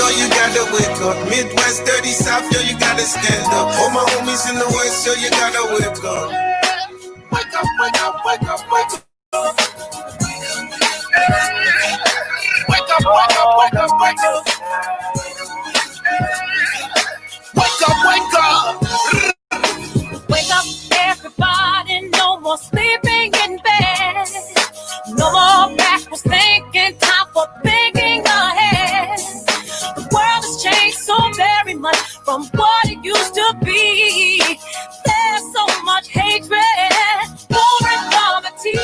yo, you gotta wake up. Midwest, dirty South, yo, you gotta stand up. All my homies in the West, yo, you gotta wake up. Wake up, wake up, wake up, wake up. Wake up, wake up, wake up, wake up. Wake up, wake up. Wake up, everybody, no more sleeping in bed. No more backwards thinking, time for thinking ahead. The world has changed so very much from what it used to be. There's so much hatred, war and poverty.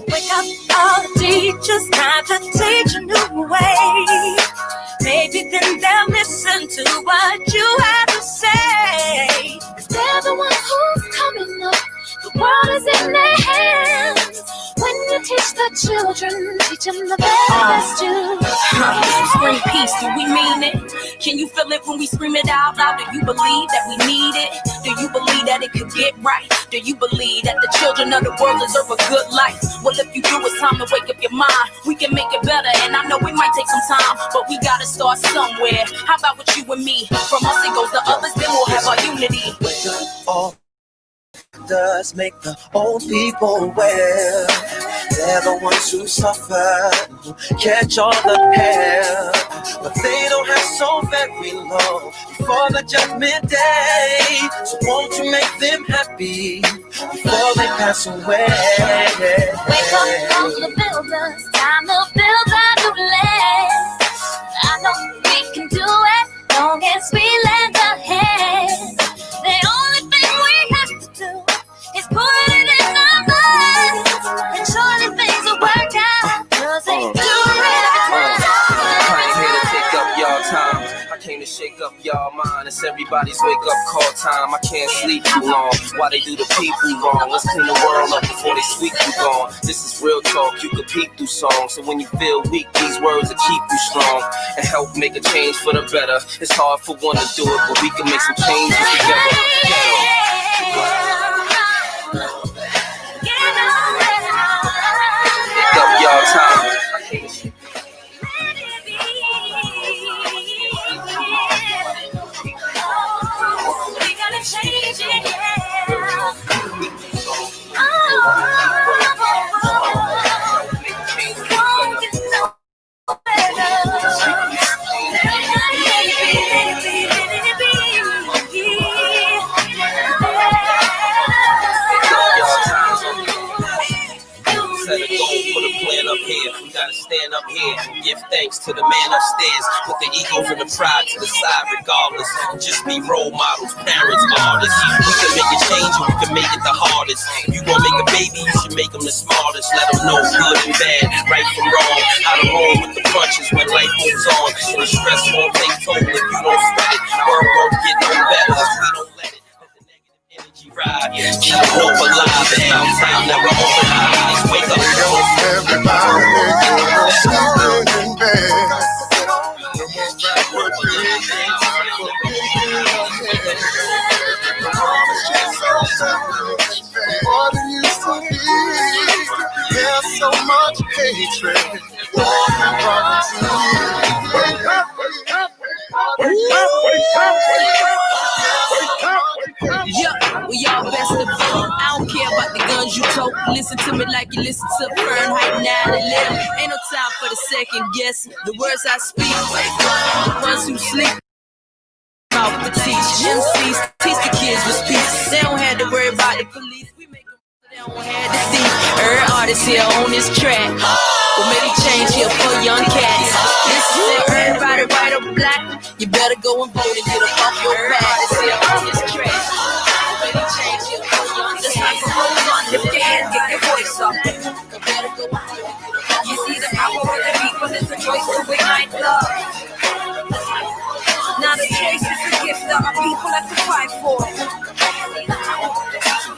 Wake up, all the teachers, time to teach a new way. Maybe then they'll listen to what you have to say. 'Cause they're the ones who's coming up. The world is in their hands. When you teach the children, teach them the best you can. Scream peace, do we mean it? Can you feel it when we scream it out loud? Do you believe that we need it? Do you believe that it could get right? Do you believe that the children of the world deserve a good life? Well, if you do, it's time to wake up your mind. We can make it better, and I know it might take some time, but we gotta start somewhere. How about with you and me? From us it goes to others, then we'll have our unity. Wake up, all does make the old people well. They're the ones who suffer, who catch all the hell, but they don't have so very long before the judgment day. So won't you make them happy before they pass away? Wake up, all the builders, time to build a new land. I know we can do it, long as we lend a hand. The only thing we have to do is put it in our minds, and surely things will work out, 'cause they do it every time. I ain't here to take up y'all time. I came to shake up y'all mind. It's everybody's wake up call time. I can't sleep too long. Why they do the people wrong? Let's clean the world up before they sweep you gone. This is real talk, you can peep through songs. So when you feel weak, these words will keep you strong and help make a change for the better. It's hard for one to do it, but we can make some changes together. Pick up y'all time. We gotta change it, yeah. Set a goal, put a plan up here. We gotta stand up here and give thanks to the man upstairs. Put the egos and the pride to the side regardless. Just be role models, parents, artists. We can make a change and we can make it the hardest. If you gonna make a baby, you should make them the smartest. Let them know good and bad, right from wrong. How to roll with the punches when life moves on. And the stress won't take toll if you don't sweat it. Work won't get no better if we don't let it. Ride. Keep hope alive. It's about time that we're open our eyes. Wake up. Everybody, you're sleeping in bed. No more backward thinking. What it used to be. There's so much hatred. War and poverty. Wake up, wake up, wake up, wake up, wake up. Yeah, we all best of both. I don't care about the guns you tote. Listen to me like you listen to Fahrenheit 9/11. Ain't no time for the second guess. The words I speak, the ones who sleep. Mouth to teach MCs, teach the kids with speech. They don't have to worry about the police. We make them, they don't have to see. Every artist here on this track. We'll make a change here for young cats. Listen to everybody white or black. You better go and vote and get up off your back. It's here on this track. We'll make a change here for young cats. Just like a roll on, lift your hands, get your voice up. You better go and vote. You see the power of the people, it's a choice to ignite love. Now the choice is a gift that our people have to fight for.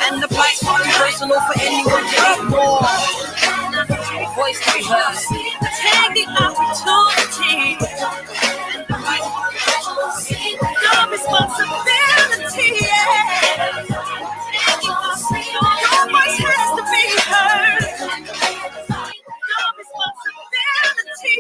And the fight's not personal for anyone to ignore. Voice to be heard. Take the opportunity. Your responsibility. Your voice has to be heard. Your responsibility.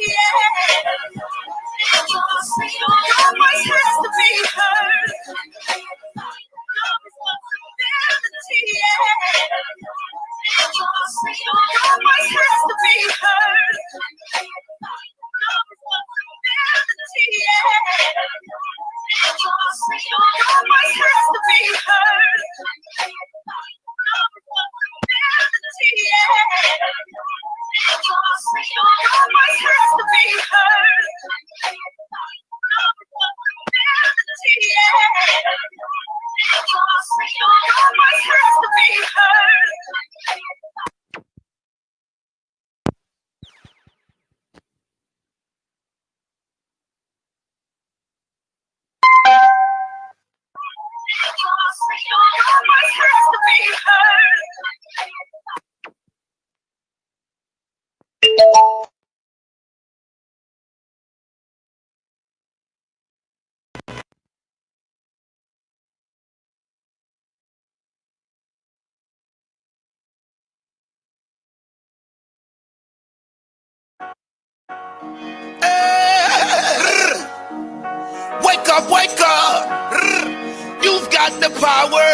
Wake up, wake up. You've got the power.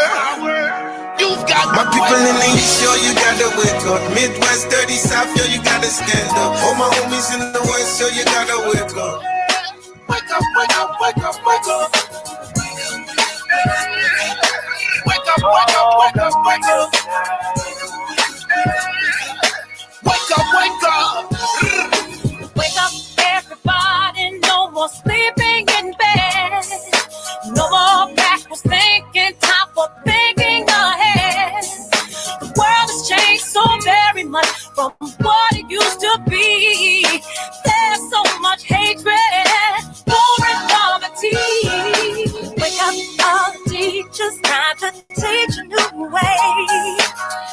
You've got my people in the East, yo, you gotta wake up. Midwest, dirty South, yo, you gotta stand up. All my homies in the West, yo, you gotta wake up. Wake up, wake up, wake up, wake up. Wake up, wake up, wake up, wake up. Wake up, wake up. Wake up, everybody, no more sleeping in bed. No more backwards thinking, time for thinking ahead. The world has changed so very much from what it used to be. There's so much hatred, war and poverty. Wake up, all teachers, time to teach a new way.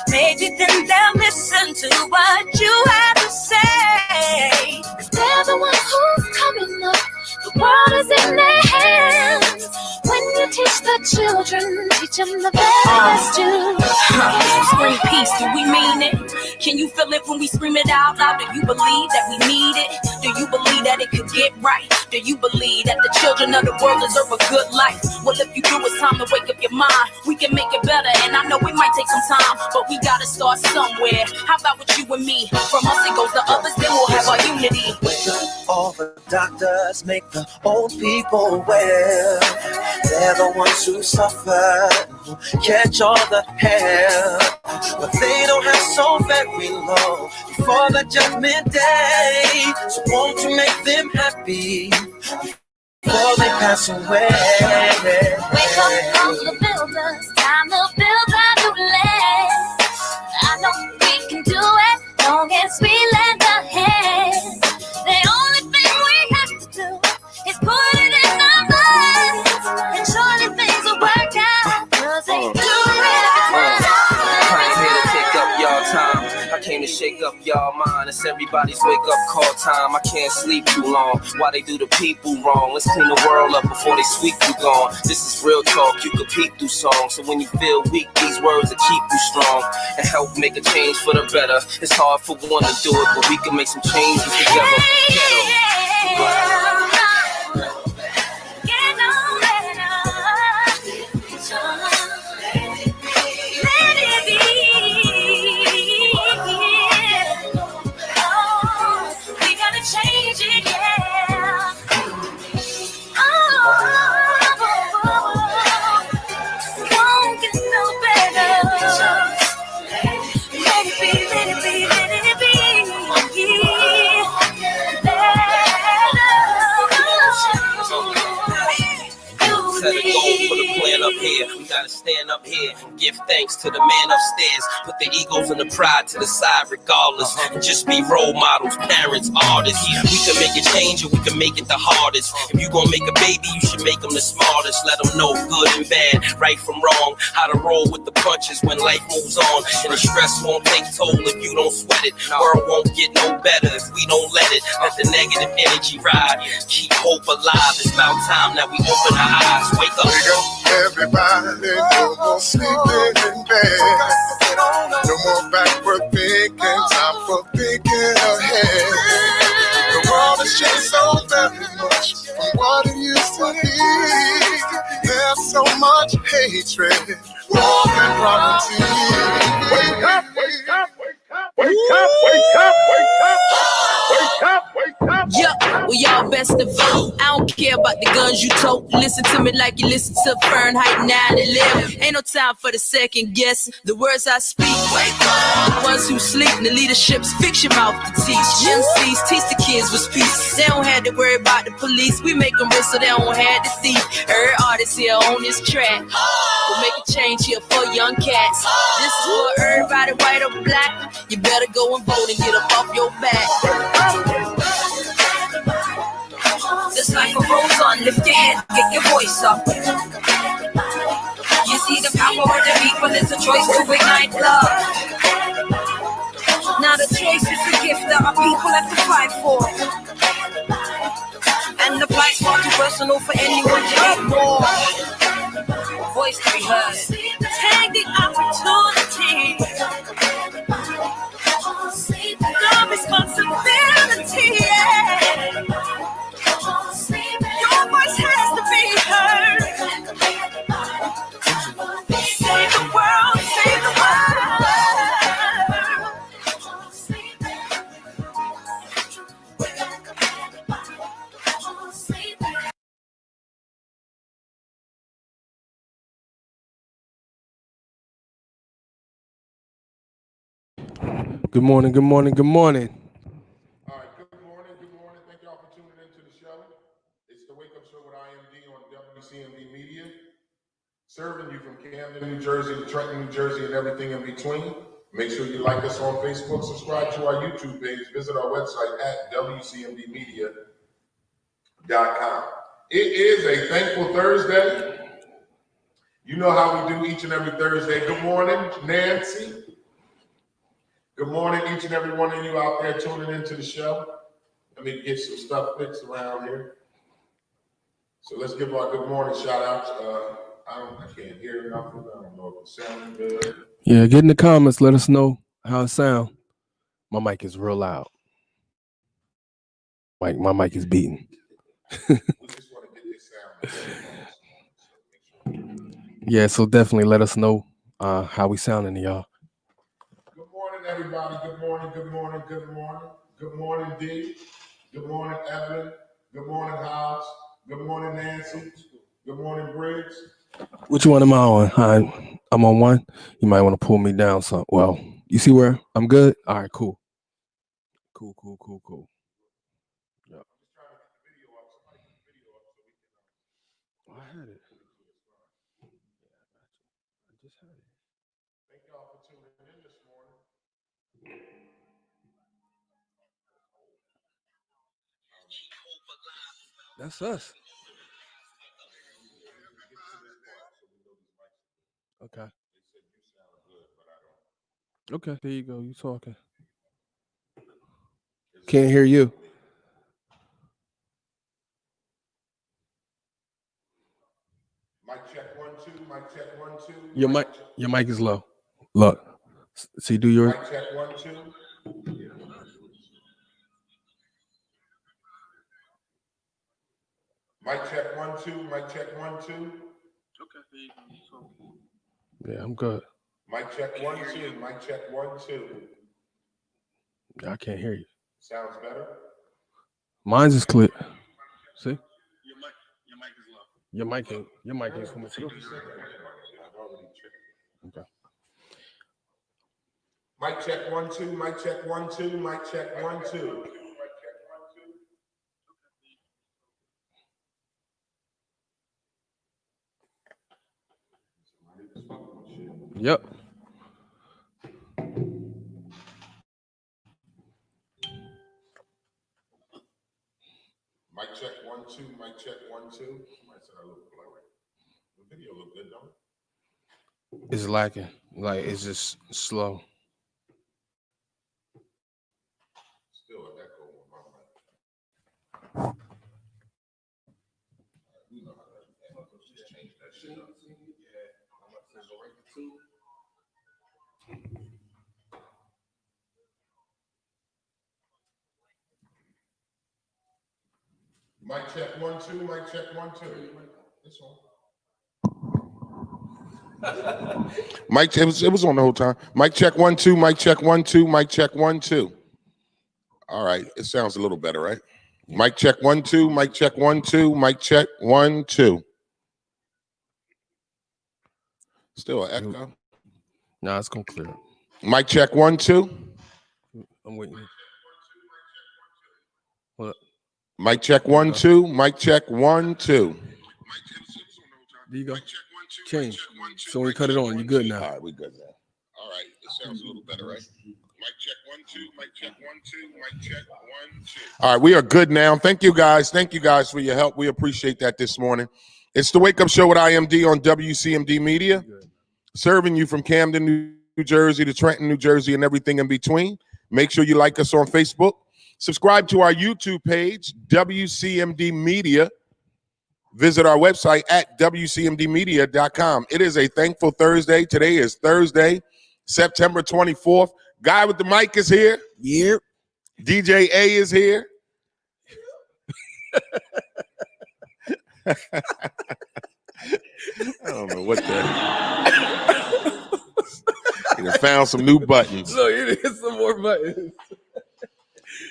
Maybe then they'll listen to what you have to say. They're the ones who's coming up. The world is in their hands. When you teach the children, teach them the best you can. Scream peace, do we mean it? Can you feel it when we scream it out loud? Do you believe that we need it? Do you believe that it could get right? Do you believe that the children of the world deserve a good life? Well, if you do, it's time to wake up your mind. We can make it better, and I know it might take some time, but we gotta start somewhere. How about with you and me? From us it goes to others, then we'll have our unity. Wake up, all the doctors make the old people well. They're the ones who suffer, who catch all the hell. But they don't have so very long before the judgment day. So won't you make them happy before they pass away? Wake up, all the builders, time to build a new land. I know we can do it, long as we lend a hand. The only thing we have to do is put it in our minds, and surely things will work out, 'cause they do it every time. I ain't here to take up y'all time. I came to shake up y'all mind. It's everybody's wake up call time. I can't sleep too long. Why they do the people wrong? Let's clean the world up before they sweep you gone. This is real talk, you can peek through songs. So when you feel weak, these words will keep you strong and help make a change for the better. It's hard for one to do it, but we can make some changes together. Change it, yeah. Won't get no better. Let it be, let it be, let it be. Set a goal for the plan up here. We gotta stand up here and give thanks to the man upstairs. Put the egos and the pride to the side regardless. And just be role models, parents, artists. We can make it change and we can make it the hardest. If you gonna make a baby, you should make them the smartest. Let them know good and bad, right from wrong. How to roll with the punches when life moves on. And the stress won't take toll if you don't sweat it. World won't get no better if we don't let it. Let the negative energy ride. Keep hope alive. It's about time that we open our eyes. Wake up. Wake up, everybody, no more sleeping in bed. No more backward thinking, time for thinking ahead. The world has changed so very much from what it used to be. There's so much hatred, war and poverty. Wake up, wake up, wake up, wake up, wake up, wake up, wake up, wake up. Yeah, well, y'all best to vote. I don't care about the guns you tote. Listen to me like you listen to Fahrenheit 9/11. Ain't no time for the second guess. The words I speak, wake up. The ones who sleep, the leadership's fix your mouth to teach. MCs teach the kids with peace. They don't have to worry about the police. We make them rich so they don't have the thief. Every artist here on this track. We'll make a change here for young cats. This is for everybody, white or black. You better go and vote and get up off your back. Just like a rose on, lift your head, get your voice up. You see the power of the people, it's a choice to ignite love. Now the choice is a gift that our people have to fight for. And the fight's far too personal for anyone to ignore. Voice to be heard. Take the opportunity. The responsibility, yeah. Good morning, good morning, good morning. All right, good morning. Thank y'all for tuning into the show. It's the Wake Up Show with IMD on WCMD Media, serving you from Camden, New Jersey to Trenton, New Jersey, and everything in between. Make sure you like us on Facebook, subscribe to our YouTube page, visit our website at WCMDmedia.com. It is a thankful Thursday. You know how we do each and every Thursday. Good morning, Nancy. Good morning, each and every one of you out there tuning into the show. Let me get some stuff fixed around here. So let's give our good morning shout outs. I can't hear nothing. I don't know if it's sounding good. Yeah, get in the comments. Let us know how it sounds. My mic is real loud. My mic is beating. We just want to get this sound. Yeah, so definitely let us know how we sounding to y'all. Good morning, everybody. Good morning. Good morning, D. Good morning, Evelyn. Good morning, House. Good morning, Nancy. Good morning, Briggs. Which one am I on? I'm on one. You might want to pull me down some. Well, you see where I'm good? All right, cool. Cool. Yep. I had it. I just had it. Thank y'all for tuning in this morning. That's us. Okay. Okay, there you go. You talking. Can't hear you. Mic check 1 2. Mic check 1 2. Your mic is low. Look. See, do your mic check 1 2. Mic check 1 2. Mic check 1 2. Okay, there you go. Yeah, I'm good. Mic check 1 2. Mic check 1 2. I can't hear you. Sounds better. Mine's is clear. See? Your mic ain't coming through. Okay. Mic check 1 2. Mic check 1 2. Mic check 1 2. Yep. Mic check 1 2. Mic check 1 2. Somebody said I look blurry. The video look good, don't it? It's lacking. Like it's just slow. Still an echo on my mic. We know how that is. Just change that shit up. Yeah. I'm about to go right to 2. Mic check 1 2. Mic check 1 2. This one. Mic, it was on the whole time. Mic check 1 2. Mic check 1 2. Mic check 1 2. All right, it sounds a little better, right? Mic check 1 2. Mic check 1 2. Mic check 1 2. Still an echo. Nah, it's gonna clear. Mic check 1 2. I'm waiting. What? Mic check 1 2. Mic check 1 2. There you go. Change. So when we cut it on, you good now. All right, we good now. All right, it sounds a little better, right? Mic check 1 2. Mic check 1 2. Mic check 1 2. All right, we are good now. Thank you guys. Thank you guys for your help. We appreciate that this morning. It's the Wake Up Show with IMD on WCMD Media, serving you from Camden, New Jersey to Trenton, New Jersey, and everything in between. Make sure you like us on Facebook. Subscribe to our YouTube page, WCMD Media. Visit our website at WCMDmedia.com. It is a thankful Thursday. Today is Thursday, September 24th. Guy with the mic is here. Yeah. DJ A is here. I don't know what the. You found some new buttons. No, you hit some more buttons.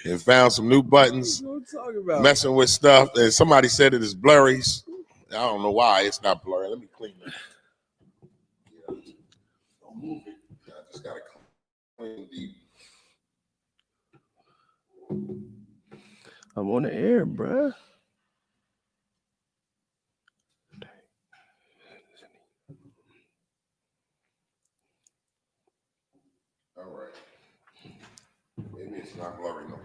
And found some new buttons. What you talking about? Messing with stuff. And somebody said it is blurry. I don't know why it's not blurry. Let me clean that. Don't move it. I just gotta clean the I'm on the air, bruh. All right. Maybe it's not blurry no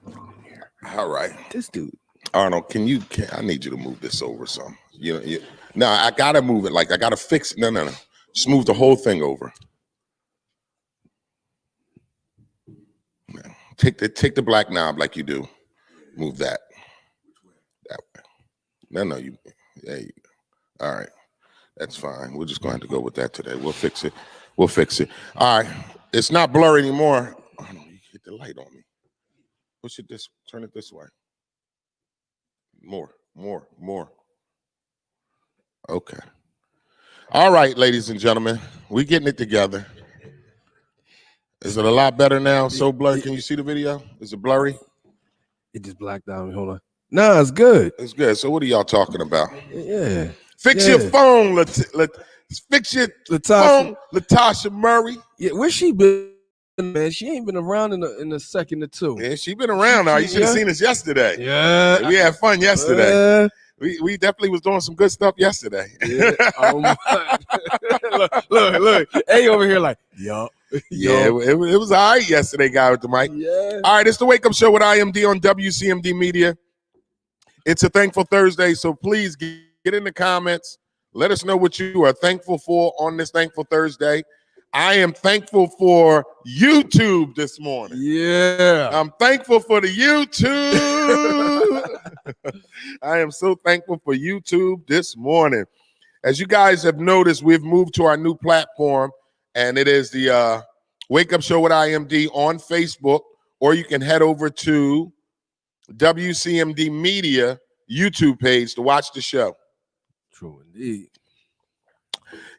more. All right. This dude. Arnold, I need you to move this over some. No, I gotta move it. Like I gotta fix it. No. Just move the whole thing over. No. Take the black knob like you do. Move that. That way. No, you. There you go. All right. That's fine. We're just going to have to go with that today. We'll fix it. All right. It's not blurry anymore. Oh, no, you hit the light on me. Push it this. Turn it this way. More. Okay. All right, ladies and gentlemen, we're getting it together. Is it a lot better now? So blurry. Can you see the video? Is it blurry? It just blacked out. Hold on. Nah, it's good. It's good. So what are y'all talking about? Yeah. Fix your phone. Fix your phone, Latasha Murray. Yeah, where she been, man? She ain't been around in a second or two. Yeah, she been around now. You should have seen us yesterday. Yeah. We had fun yesterday. We definitely was doing some good stuff yesterday. Yeah. Oh my. look. Hey, over here like, yo. Yeah, it was all right yesterday, guy with the mic. Yeah. All right, it's the Wake Up Show with IMD on WCMD Media. It's a Thankful Thursday, so please get in the comments. Let us know what you are thankful for on this Thankful Thursday. I am thankful for YouTube this morning. Yeah. I'm thankful for the YouTube. I am so thankful for YouTube this morning. As you guys have noticed, we've moved to our new platform, and it is the Wake Up Show with IMD on Facebook, or you can head over to WCMD Media YouTube page to watch the show. True indeed.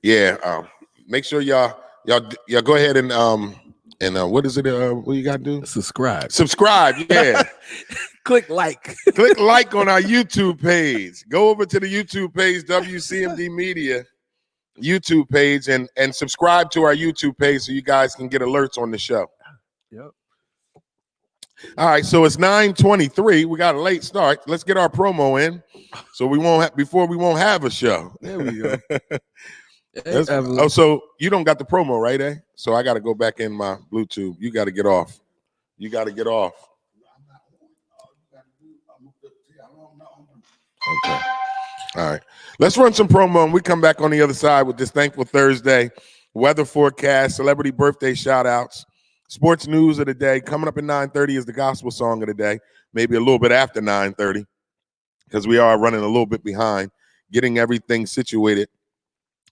Yeah, make sure y'all go ahead and what is it? What you gotta do? Subscribe. Yeah. Click like On our YouTube page. Go over to the YouTube page, WCMD Media YouTube page, and subscribe to our YouTube page so you guys can get alerts on the show. Yep. All right, so it's 9:23. We got a late start. Let's get our promo in, so we won't have a show. There we go. So you don't got the promo, right, eh? So I got to go back in my Bluetooth. You got to get off. Okay. All right. Let's run some promo, and we come back on the other side with this Thankful Thursday weather forecast, celebrity birthday shout-outs, sports news of the day. Coming up at 9:30 is the gospel song of the day, maybe a little bit after 9:30, because we are running a little bit behind getting everything situated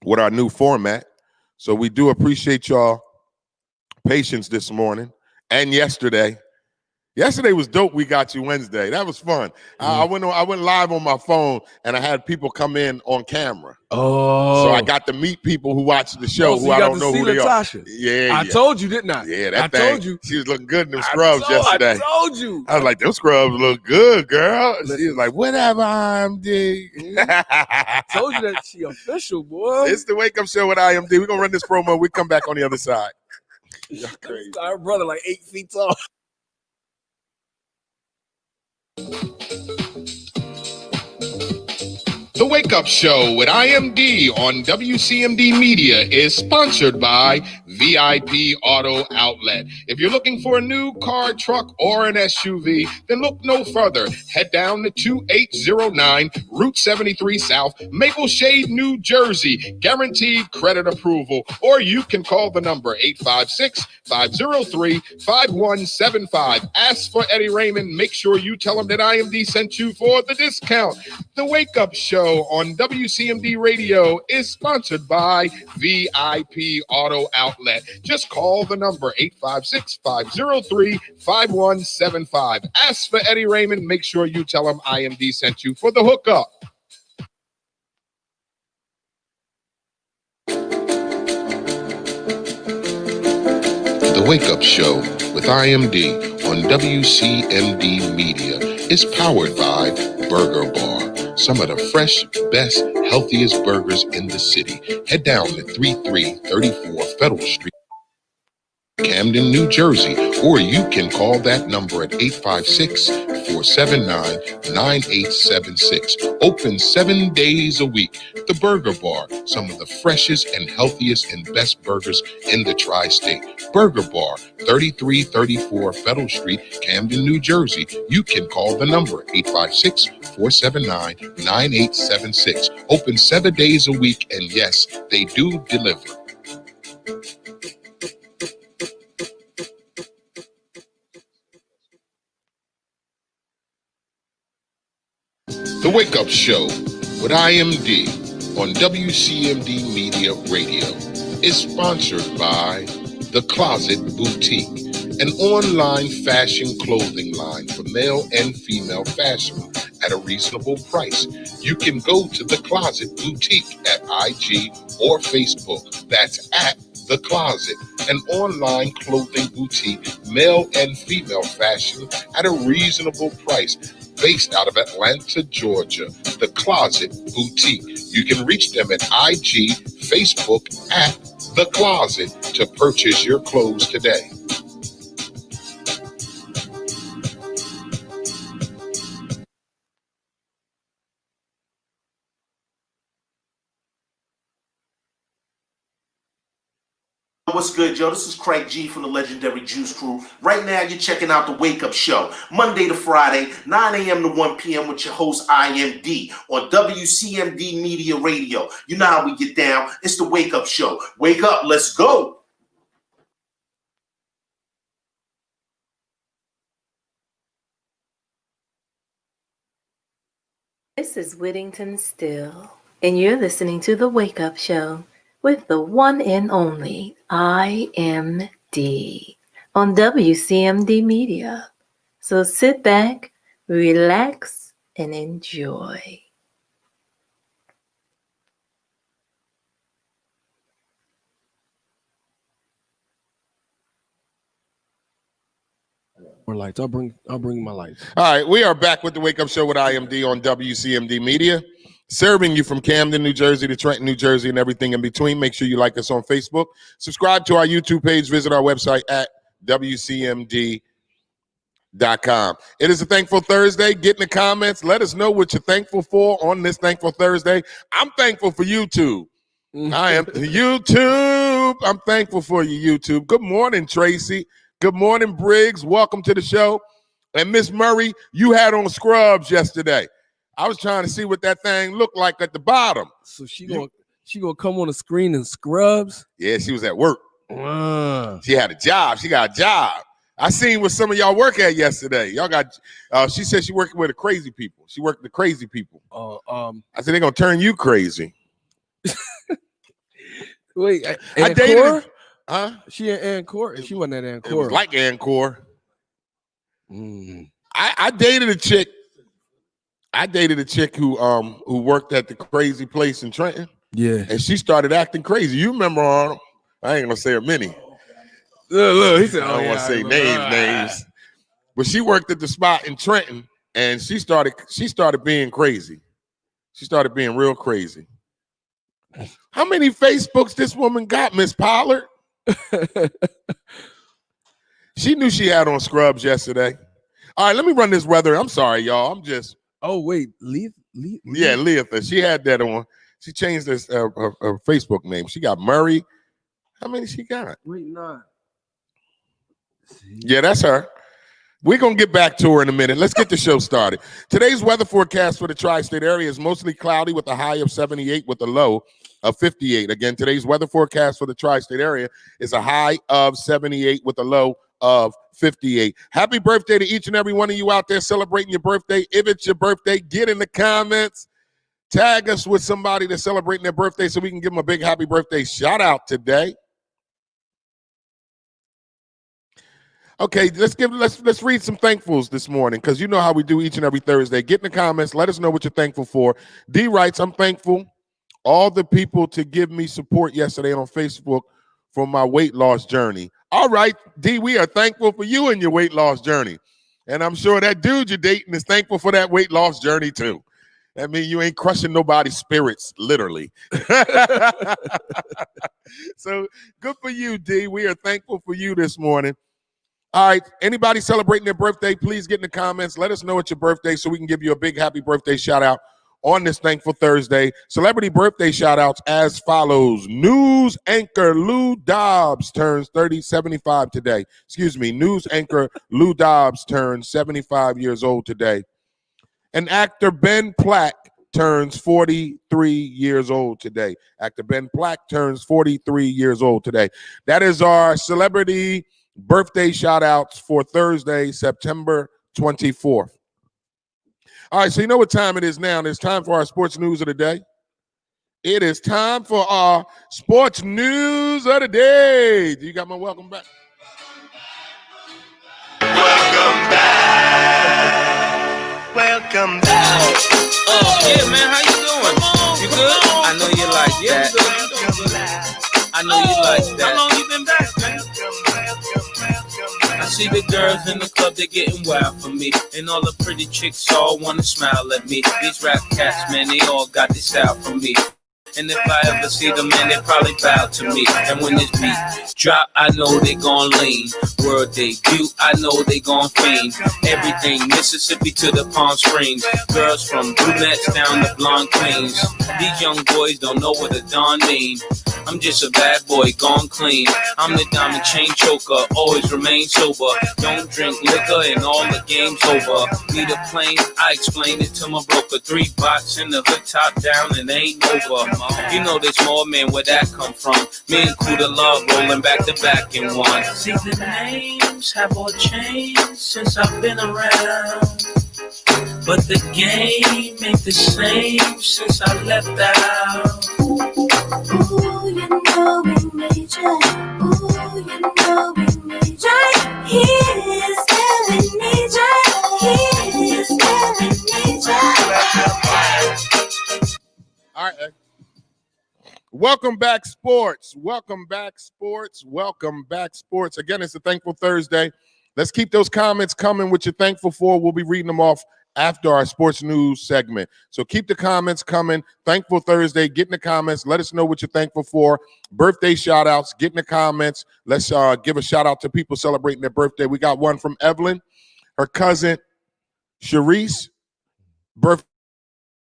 with our new format. So we do appreciate y'all patience this morning and yesterday. Yesterday was dope. We got you Wednesday. That was fun. I went live on my phone, and I had people come in on camera. Oh, so I got to meet people who watch the show who I don't know who they Latasha. are. Yeah, I told you, didn't I? Yeah, told you she was looking good in them scrubs yesterday. I told you. I was like, those scrubs look good, girl. She was like, whatever, IMD. I told you that she official, boy. It's the Wake Up Show with IMD. We're gonna run this promo. We come back on the other side. Y'all crazy. Our brother like 8 feet tall. The Wake Up Show with IMD on WCMD Media is sponsored by VIP Auto Outlet. If you're looking for a new car, truck, or an SUV, then look no further. Head down to 2809 Route 73 South, Maple Shade, New Jersey. Guaranteed credit approval. Or you can call the number 856-503-5175. Ask for Eddie Raymond. Make sure you tell him that IMD sent you for the discount. The Wake Up Show on WCMD Radio is sponsored by VIP Auto Outlet. Just call the number 856-503-5175. Ask for Eddie Raymond. Make sure you tell him IMD sent you for the hookup. The Wake Up Show with IMD on WCMD Media is powered by Burger Bar. Some of the fresh, best, healthiest burgers in the city. Head down to 3334 Federal Street. Camden, New Jersey, or you can call that number at 856-479-9876. Open 7 days a week. The Burger Bar, some of the freshest and healthiest and best burgers in the tri-state. Burger Bar, 3334 Federal Street, Camden, New Jersey. You can call the number 856-479-9876. Open 7 days a week, and yes, they do deliver. The Wake Up Show with IMD on WCMD Media Radio is sponsored by The Closet Boutique, an online fashion clothing line for male and female fashion at a reasonable price. You can go to The Closet Boutique at IG or Facebook. That's at The Closet, an online clothing boutique, male and female fashion at a reasonable price. Based out of Atlanta, Georgia, The Closet Boutique. You can reach them at IG, Facebook at The Closet to purchase your clothes today. What's good, yo? This is Craig G from the legendary Juice Crew. Right now, you're checking out The Wake Up Show, Monday to Friday, 9 a.m. to 1 p.m. with your host, IMD, on WCMD Media Radio. You know how we get down. It's The Wake Up Show. Wake up, let's go. This is Whittington Still, and you're listening to The Wake Up Show with the one and only IMD on WCMD Media. So sit back, relax, and enjoy. More lights. I'll bring my lights. All right, we are back with the Wake Up Show with IMD on WCMD Media, serving you from Camden, New Jersey to Trenton, New Jersey, and everything in between. Make sure you like us on Facebook. Subscribe to our YouTube page. Visit our website at WCMD.com. It is a Thankful Thursday. Get in the comments. Let us know what you're thankful for on this Thankful Thursday. I'm thankful for YouTube. I am YouTube. I'm thankful for you, YouTube. Good morning, Tracy. Good morning, Briggs. Welcome to the show. And Miss Murray, you had on scrubs yesterday. I was trying to see what that thing looked like at the bottom. So she gonna come on the screen in scrubs? Yeah, she was at work. She had a job. She got a job. I seen what some of y'all work at yesterday. Y'all got. She said she working with the crazy people. She worked with the crazy people. I said they're gonna turn you crazy. Wait, I dated her. Huh? She at Encore? She wasn't at Encore. It was like Encore. I dated a chick. I dated a chick who worked at the crazy place in Trenton. Yeah. And she started acting crazy. You remember Arnold? I ain't gonna say her many. Look, he said, I don't want to say names. But she worked at the spot in Trenton, and she started being crazy. She started being real crazy. How many Facebooks this woman got, Miss Pollard? She knew she had on scrubs yesterday. All right, let me run this weather. I'm sorry, y'all. I'm just. Oh wait, Leah. Yeah, Leah. She had that on. She changed her Facebook name. She got Murray. How many she got? Wait, nah. Yeah, that's her. We're going to get back to her in a minute. Let's get the show started. Today's weather forecast for the tri-state area is mostly cloudy with a high of 78 with a low of 58. Again, today's weather forecast for the tri-state area is a high of 78 with a low of 58. Happy birthday to each and every one of you out there celebrating your birthday. If it's your birthday, get in the comments. Tag us with somebody that's celebrating their birthday so we can give them a big happy birthday shout out today. Okay, let's read some thankfuls this morning because you know how we do each and every Thursday. Get in the comments. Let us know what you're thankful for. D writes, I'm thankful all the people to give me support yesterday on Facebook for my weight loss journey. All right, D, we are thankful for you and your weight loss journey. And I'm sure that dude you're dating is thankful for that weight loss journey too. That means you ain't crushing nobody's spirits, literally. So good for you, D. We are thankful for you this morning. All right, anybody celebrating their birthday, please get in the comments. Let us know it's your birthday so we can give you a big happy birthday shout out on this Thankful Thursday. Celebrity birthday shout outs as follows. News anchor Lou Dobbs turns 75 today. News anchor Lou Dobbs turns 75 years old today. And actor Ben Platt turns 43 years old today. Actor Ben Platt turns 43 years old today. That is our celebrity birthday shout outs for Thursday, September 24th. All right, so you know what time it is now. It's time for our sports news of the day. It is time for our sports news of the day. You got my welcome back? Welcome back. Welcome back. Oh, yeah, man, how you doing? You good? I know you like that. I know you like that. How long you been back, man? I see the girls in the club, they're getting wild for me. And all the pretty chicks all wanna smile at me. These rap cats, man, they all got this style from me. And if I ever see them, man, they probably bow to me. And when this beat drop, I know they gon' lean. World debut, I know they gon' fiend. Everything, Mississippi to the Palm Springs. Girls from brunettes down to blonde queens. These young boys don't know what a Don mean. I'm just a bad boy, gone clean. I'm the diamond chain choker, always remain sober. Don't drink liquor and all the game's over. Need a plane, I explain it to my broker. 3 box in the hood, top down, and ain't over. You know there's more, man, where that come from. Me and Kuda Love rolling back to back in one. See, the names have all changed since I've been around. But the game ain't the same since I left out. Ooh, you know we made you. Ooh, you know we made you. Here's where we need you. Here's where we need you. All right. Welcome back, sports. Welcome back, sports. Welcome back, sports. Again, it's a Thankful Thursday. Let's keep those comments coming, what you're thankful for. We'll be reading them off after our sports news segment. So keep the comments coming. Thankful Thursday. Get in the comments. Let us know what you're thankful for. Birthday shout outs. Get in the comments. Let's give a shout out to people celebrating their birthday. We got one from Evelyn, her cousin Sharice. Birthday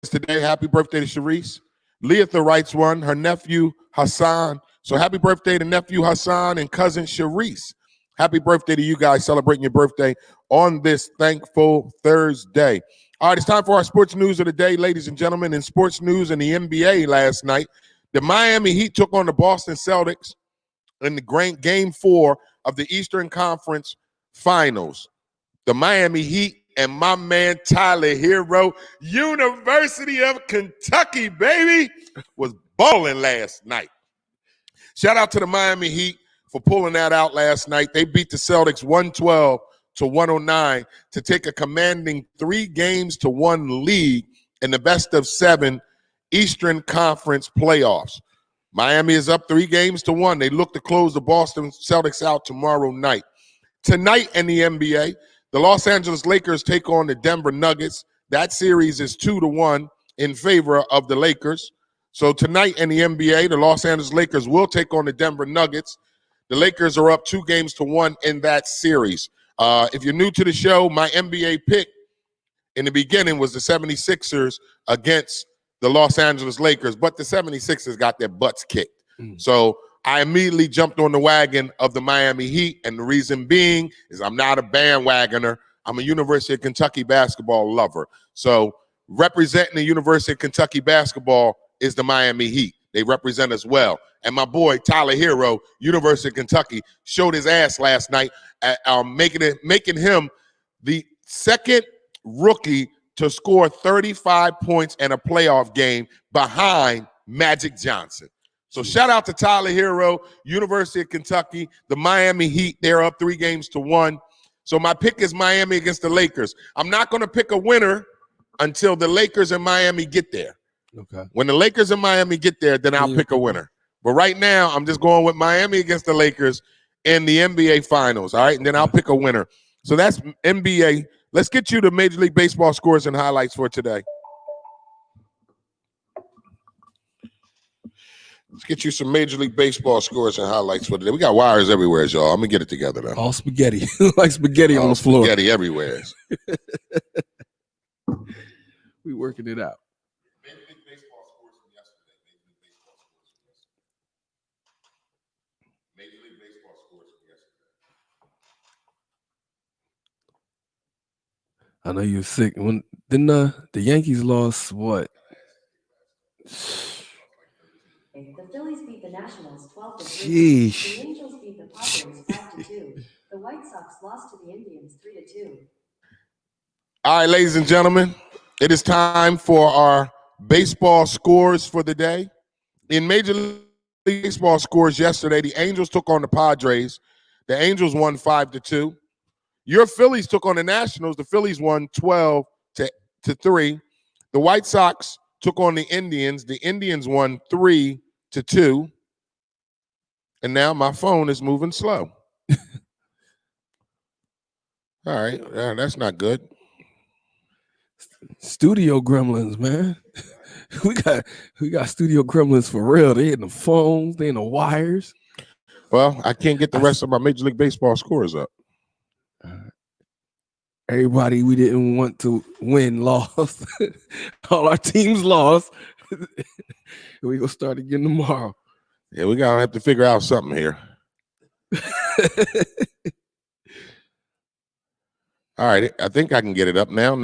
today. Happy birthday to Sharice. Leatha writes one, her nephew Hassan. So happy birthday to nephew Hassan and cousin Sharice. Happy birthday to you guys celebrating your birthday on this Thankful Thursday. All right, it's time for our sports news of the day, ladies and gentlemen. In sports news in the NBA last night, the Miami Heat took on the Boston Celtics in the game 4 of the Eastern Conference Finals. The Miami Heat and my man Tyler Hero, University of Kentucky, baby, was balling last night. Shout out to the Miami Heat for pulling that out last night. They beat the Celtics 112-109 to take a commanding 3-1 lead in the best-of-7 Eastern Conference playoffs. Miami is up 3-1. They look to close the Boston Celtics out tomorrow night. Tonight in the NBA, the Los Angeles Lakers take on the Denver Nuggets. That series is 2-1 in favor of the Lakers. So tonight in the NBA, the Los Angeles Lakers will take on the Denver Nuggets. The Lakers are up 2-1 in that series. If you're new to the show, my NBA pick in the beginning was the 76ers against the Los Angeles Lakers, but the 76ers got their butts kicked. So I immediately jumped on the wagon of the Miami Heat, and the reason being is I'm not a bandwagoner. I'm a University of Kentucky basketball lover. So representing the University of Kentucky basketball is the Miami Heat. They represent us well. And my boy, Tyler Hero, University of Kentucky, showed his ass last night, at, making him the second rookie to score 35 points in a playoff game behind Magic Johnson. So shout out to Tyler Hero, University of Kentucky, the Miami Heat. They're up 3-1. So my pick is Miami against the Lakers. I'm not going to pick a winner until the Lakers and Miami get there. Okay. When the Lakers and Miami get there, then I'll pick a winner. But right now, I'm just going with Miami against the Lakers in the NBA Finals, all right? And then I'll pick a winner. So that's NBA. Let's get you the Major League Baseball scores and highlights for today. Let's get you some Major League Baseball scores and highlights for today. We got wires everywhere, y'all. I'm gonna get it together now. All spaghetti, like spaghetti on the floor. Spaghetti everywhere. We working it out. Major League Baseball scores from yesterday. Major League Baseball scores from yesterday. I know you're sick. When didn't the Yankees lost what? The Phillies beat the Nationals 12-3. Sheesh. The Angels beat the Padres 5-2. The White Sox lost to the Indians 3-2. All right, ladies and gentlemen, it is time for our baseball scores for the day. In Major League Baseball scores yesterday, the Angels took on the Padres. The Angels won 5-2. Your Phillies took on the Nationals. The Phillies won 12-3. The White Sox took on the Indians. The Indians won 3-2. And now my phone is moving slow. All right, that's not good. Studio gremlins, man. we got studio gremlins for real. They in the phones, they in the wires. Well, I can't get the rest of my Major League Baseball scores up. Everybody we didn't want to win lost. All our teams lost. We gonna start again tomorrow. Yeah, we gotta have to figure out something here. All right, I think I can get it up now.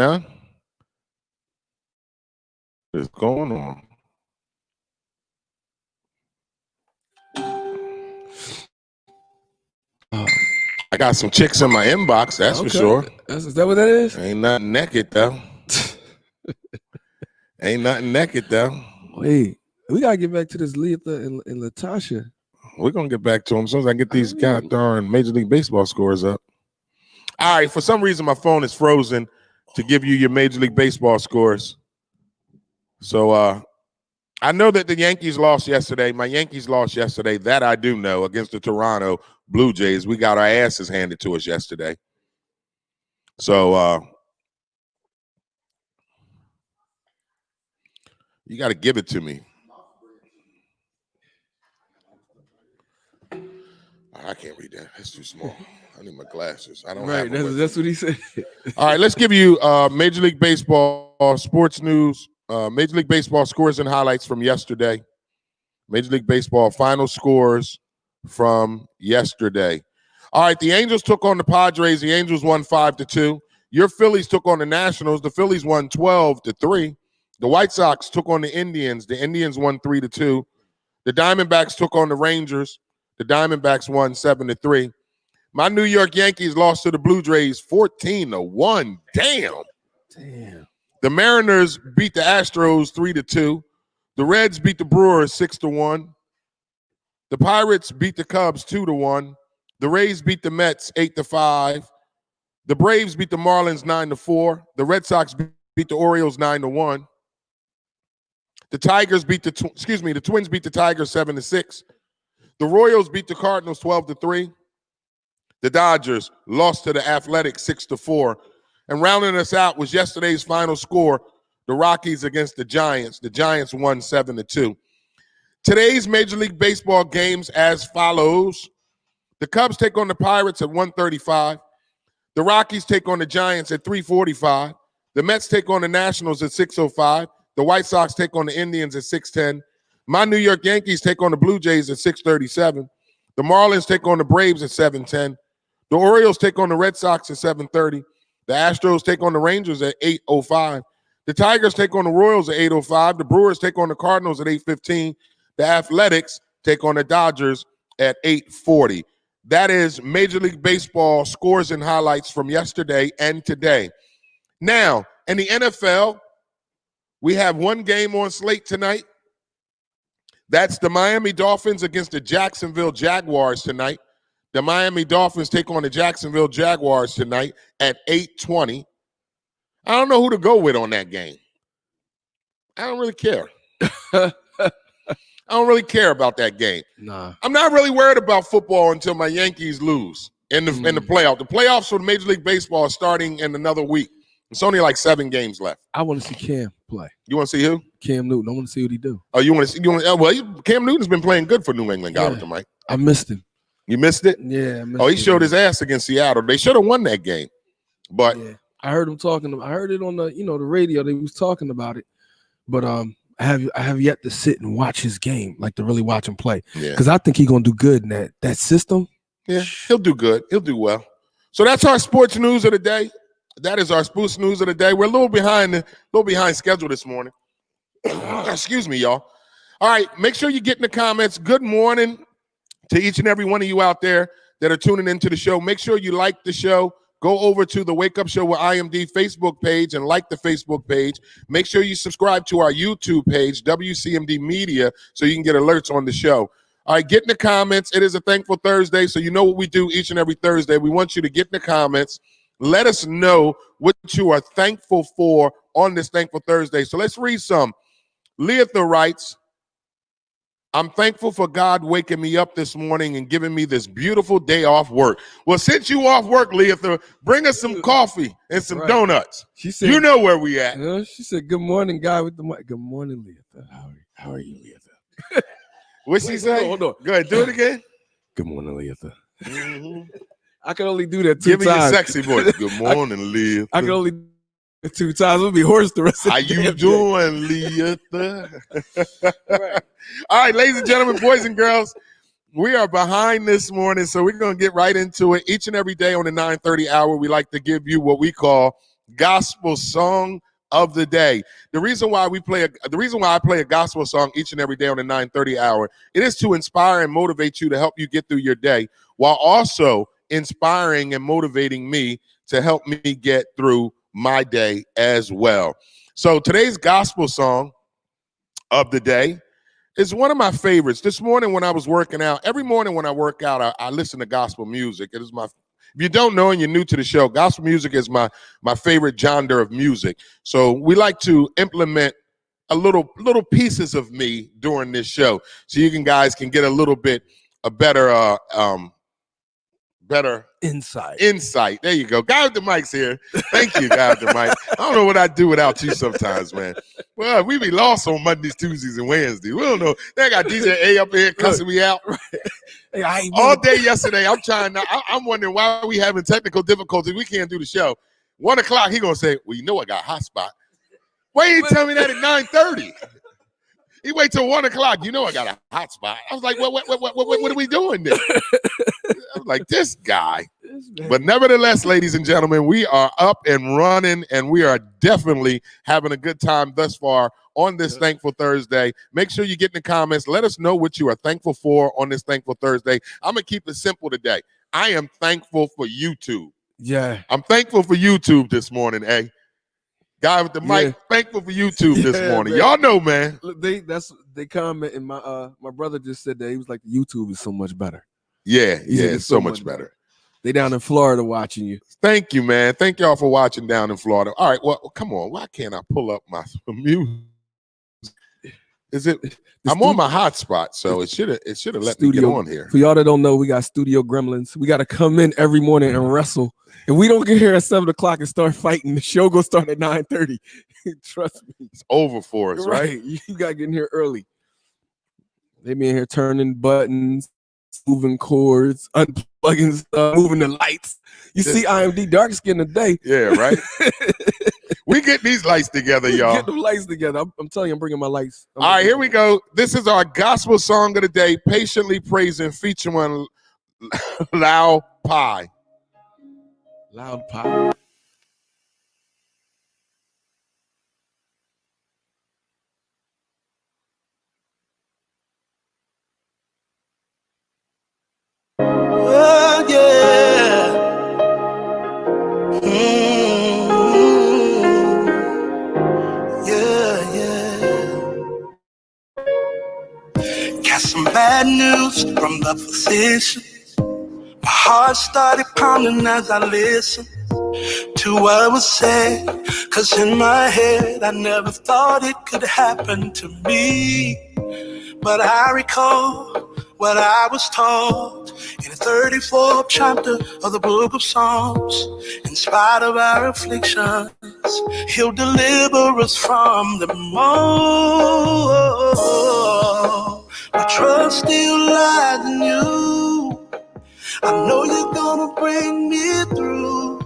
What is going on? I got some chicks in my inbox, that's for sure. Is that what that is? Ain't nothing naked, though. Ain't nothing naked, though. Wait, we gotta get back to this Letha and Latasha. We're gonna get back to them as soon as I get these goddamn Major League Baseball scores up. All right, for some reason my phone is frozen to give you your Major League Baseball scores. So I know that the Yankees lost yesterday. My Yankees lost yesterday. That I do know, against the Toronto Blue Jays. We got our asses handed to us yesterday. So you got to give it to me. I can't read that. That's too small. I need my glasses. I don't have them. That's what he said. All right, let's give you Major League Baseball sports news. Major League Baseball scores and highlights from yesterday. Major League Baseball final scores from yesterday. All right, the Angels took on the Padres. The Angels won 5-2. Your Phillies took on the Nationals. The Phillies won 12-3. The White Sox took on the Indians. The Indians won 3-2. The Diamondbacks took on the Rangers. The Diamondbacks won 7-3. My New York Yankees lost to the Blue Jays 14-1. Damn. The Mariners beat the Astros 3-2. The Reds beat the Brewers 6-1. The Pirates beat the Cubs 2-1. The Rays beat the Mets 8-5. The Braves beat the Marlins 9-4. The Red Sox beat the Orioles 9-1. The Tigers beat the Twins beat the Tigers 7-6. The Royals beat the Cardinals 12-3. The Dodgers lost to the Athletics 6-4. And rounding us out was yesterday's final score, the Rockies against the Giants. The Giants won 7-2. Today's Major League Baseball games as follows. The Cubs take on the Pirates at 1:35. The Rockies take on the Giants at 3:45. The Mets take on the Nationals at 6:05. The White Sox take on the Indians at 6:10. My New York Yankees take on the Blue Jays at 6:37. The Marlins take on the Braves at 7:10. The Orioles take on the Red Sox at 7:30. The Astros take on the Rangers at 8:05. The Tigers take on the Royals at 8:05. The Brewers take on the Cardinals at 8:15. The Athletics take on the Dodgers at 8:40. That is Major League Baseball scores and highlights from yesterday and today. Now, in the NFL, we have one game on slate tonight. That's the Miami Dolphins against the Jacksonville Jaguars tonight. The Miami Dolphins take on the Jacksonville Jaguars tonight at 8:20. I don't know who to go with on that game. I don't really care. I don't really care about that game. Nah. I'm not really worried about football until my Yankees lose in the playoff. The playoffs for Major League Baseball are starting in another week. It's only like 7 games left. I want to see Cam play. You want to see who? Cam Newton. I want to see what he do. Oh, you want to see? Cam Newton's been playing good for New England, right? I missed him. You missed it? Yeah. He showed his ass against Seattle. They should have won that game, but I heard him talking. I heard it on the the radio. They was talking about it, but I have yet to sit and watch his game, like to really watch him play. Yeah. Because I think he's gonna do good in that system. Yeah, he'll do good. He'll do well. So that's our sports news of the day. That is our sports news of the day. We're a little behind schedule this morning. Excuse me, y'all. All right, make sure you get in the comments. Good morning to each and every one of you out there that are tuning into the show. Make sure you like the show. Go over to the Wake Up Show with IMD Facebook page and like the Facebook page. Make sure you subscribe to our YouTube page, WCMD Media, so you can get alerts on the show. All right, get in the comments. It is a Thankful Thursday, so you know what we do each and every Thursday. We want you to get in the comments. Let us know what you are thankful for on this Thankful Thursday. So let's read some. Leatha writes, I'm thankful for God waking me up this morning and giving me this beautiful day off work. Well, since you off work, Leatha, bring us some coffee and some donuts. She said, you know where we at. She said, good morning, guy with the mic. Good morning, Leatha. How are you, Leatha? What'd she say? Hold on. Go ahead, do it again. Good morning, Leatha. Mm-hmm. I can only do that 2 times. Give me your sexy voice. Good morning, Leatha. I can only do it 2 times. It'll be hoarse the rest of the day. How you doing, Leatha? Right. All right, ladies and gentlemen, boys and girls, we are behind this morning, so we're going to get right into it. Each and every day on the 9:30 hour, we like to give you what we call Gospel Song of the Day. The reason why I play a gospel song each and every day on the 9:30 hour, it is to inspire and motivate you to help you get through your day, while also inspiring and motivating me to help me get through my day as well. So today's gospel song of the day is one of my favorites. This morning when I was working out, every morning when I work out, I listen to gospel music. It is if you don't know and you're new to the show, gospel music is my favorite genre of music. So we like to implement a little pieces of me during this show, so you guys can get a little bit a better insight. There you go. Guy with the mic's here. Thank you, guy with the mic. I don't know what I'd do without you sometimes, man. Well, we be lost on Mondays, Tuesdays, and Wednesdays. We don't know. They got DJ A up here cussing me out. Hey, all day yesterday, I'm wondering why we having technical difficulties. We can't do the show. 1 o'clock, he gonna say, well, you know I got a hot spot. Why you tell me that at 9:30? He wait till 1 o'clock. You know I got a hot spot. I was like, what are we doing there? I was like, this guy. But nevertheless, ladies and gentlemen, we are up and running, and we are definitely having a good time thus far on this Thankful Thursday. Make sure you get in the comments. Let us know what you are thankful for on this Thankful Thursday. I'm going to keep it simple today. I am thankful for YouTube. Yeah. I'm thankful for YouTube this morning, eh? Guy with the mic, thankful for YouTube this morning. Man. Y'all know, man. They comment, and my brother just said that he was like, YouTube is so much better. Yeah, it's so much better. They down in Florida watching you. Thank you, man. Thank y'all for watching down in Florida. All right, well, come on. Why can't I pull up my music? I'm on my hotspot, so it should have let me get on here. For y'all that don't know, we got studio gremlins. We got to come in every morning and wrestle. If we don't get here at 7 o'clock and start fighting, the show gonna start at 9:30. Trust me, it's over for us, right? You gotta get in here early. They be in here turning buttons, moving cords, unplugging stuff, moving the lights. You see IMD dark skin today. Yeah, right. We get these lights together, y'all. Get the lights together. I'm telling you, I'm bringing my lights. All right, here we go. This is our gospel song of the day, Patiently Praising, featuring Loud Pie. Loud Pie. Oh, yeah. Got some bad news from the physician. My heart started pounding as I listened to what was said. 'Cause in my head I never thought it could happen to me. But I recall what I was taught in the 34th chapter of the book of Psalms. In spite of our afflictions, he'll deliver us from them all. My trust still lies in you. I know you're gonna bring me through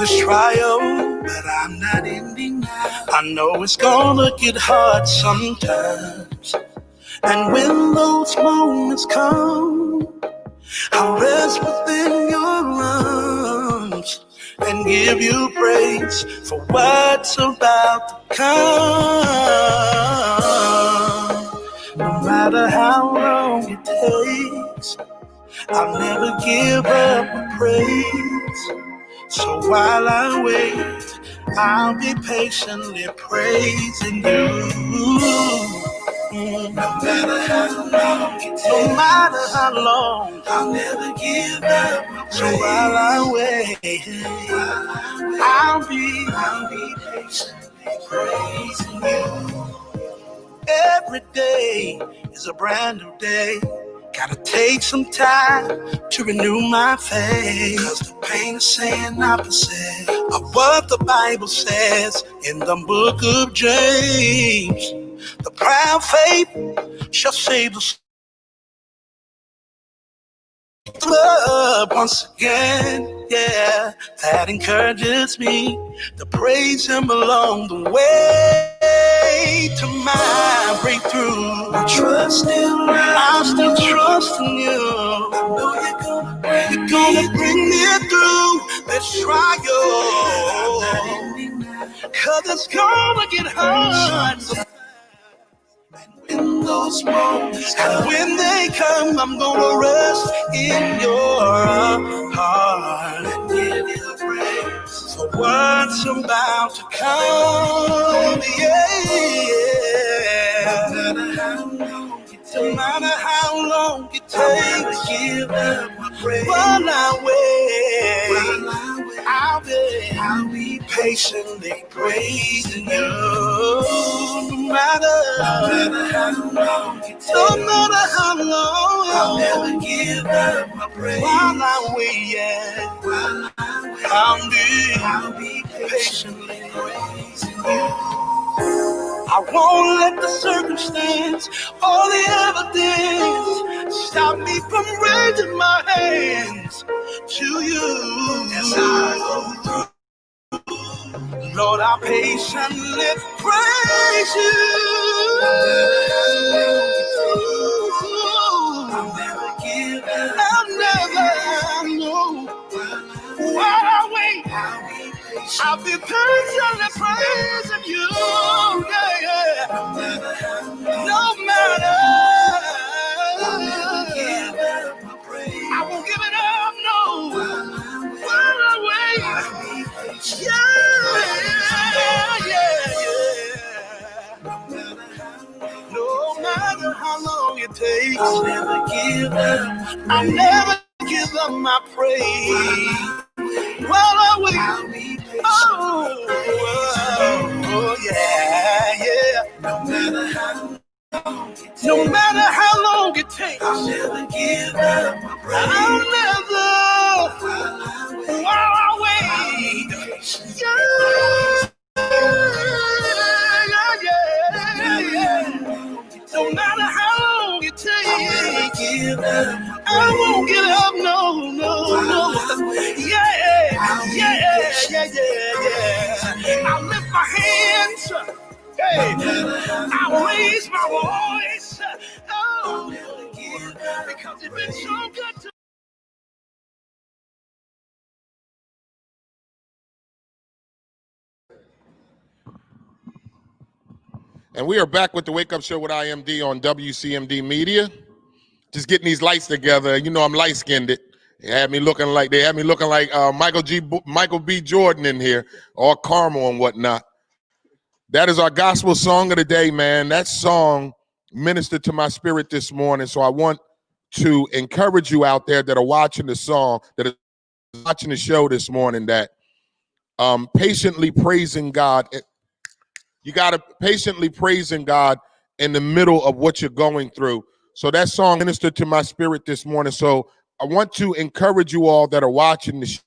this trial, but I'm not ending now. I know it's gonna get hard sometimes, and when those moments come, I'll rest within your arms and give you praise for what's about to come. No matter how long it takes, I'll never give up my praise. So while I wait, I'll be patiently praising you. No matter how long it takes, no matter how long, I'll never give up my praise. So while I wait, I'll be patiently praising you. Every day is a brand new day. Gotta take some time to renew my faith, 'cause the pain is saying opposite of what the Bible says in the book of James. The proud faith shall save the love once again. Yeah, that encourages me to praise him along the way to my breakthrough. I trust still, I'm still trusting you. I know you're gonna bring me through this trial, 'cause it's gonna get hard. In those moments, and when they come, I'm gonna rest in your heart and give you praise for what's about to come. Yeah. No matter how long it takes, give up my praise. While I wait, I'll be patiently praising you. No matter how long it takes, no matter how long, I'll never give up my praise. While I wait, yeah, I'll be patiently praising you. I won't let the circumstance or the evidence stop me from raising my hands to you. As I go through, Lord, I'll patiently praise you. I'll never give up. I'll never know. While I wait, I'll be patiently praising you. Yeah, yeah. No matter. I won't give it up, no. While I wait. No matter how long it takes, I'll never give up. I'll never give up my praise. While I wait, oh yeah, yeah. No matter how long it takes, I'll never give up my praise. I'll never, while I wait, yeah. No matter how long it takes, I won't give up, no. Yeah. I'll lift my hands, hey, I'll raise my voice, oh, because it's been so good to me. And we are back with the Wake Up Show with IMD on WCMD Media. Just getting these lights together. You know I'm light-skinned. They had me looking like Michael B. Jordan in here, all caramel and whatnot. That is our gospel song of the day, man. That song ministered to my spirit this morning. So I want to encourage you out there that are watching the song, that are watching the show this morning, that patiently praising God. You got to patiently praising God in the middle of what you're going through, So that song ministered to my spirit this morning. So I want to encourage you all that are watching the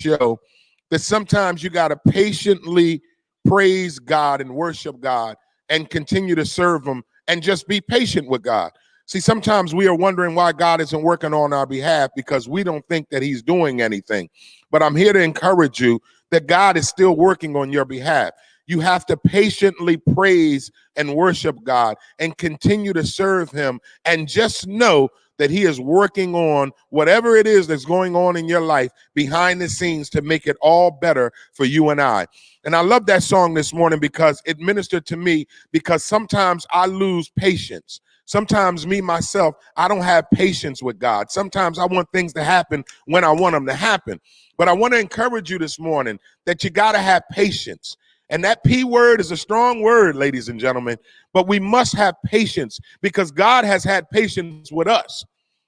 show that sometimes you got to patiently praise God and worship God and continue to serve him and just be patient with God. See, sometimes we are wondering why God isn't working on our behalf because we don't think that he's doing anything. But I'm here to encourage you that God is still working on your behalf. You have to patiently praise and worship God and continue to serve him and just know that he is working on whatever it is that's going on in your life behind the scenes to make it all better for you and I. And I love that song this morning because it ministered to me because sometimes I lose patience. Sometimes me, myself, I don't have patience with God. Sometimes I want things to happen when I want them to happen. But I want to encourage you this morning that you got to have patience. And that P word is a strong word, ladies and gentlemen, but we must have patience because God has had patience with us.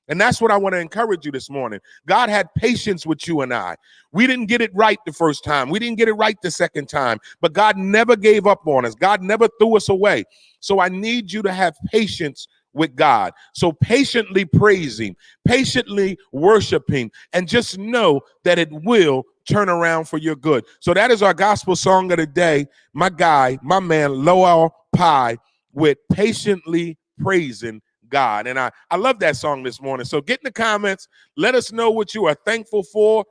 And that's what I want to encourage you this morning. God had patience with you and I. We didn't get it right the first time. We didn't get it right the second time, but God never gave up on us. God never threw us away. So I need you to have patience with God. So patiently praise him, patiently worship him, and just know that it will turn around for your good. So that is our gospel song of the day. My guy, my man, Lowell Pie with Patiently Praising God. And I love that song this morning. So get in the comments. Let us know what you are thankful for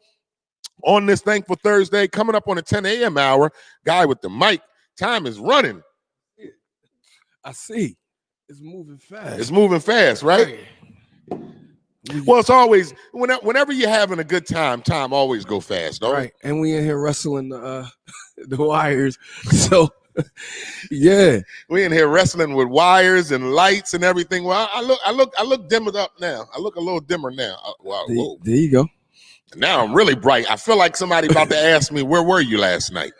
on this Thankful Thursday. Coming up on the 10 a.m. hour, guy with the mic. Time is running. I see. It's moving fast. It's moving fast, right? Well, it's always, whenever you're having a good time, time always go fast, don't right? And we in here wrestling the wires. So, yeah. We in here wrestling with wires and lights and everything. Well, I look dimmed up now. I look a little dimmer now. Wow, there you go. Now I'm really bright. I feel like somebody about to ask me, where were you last night?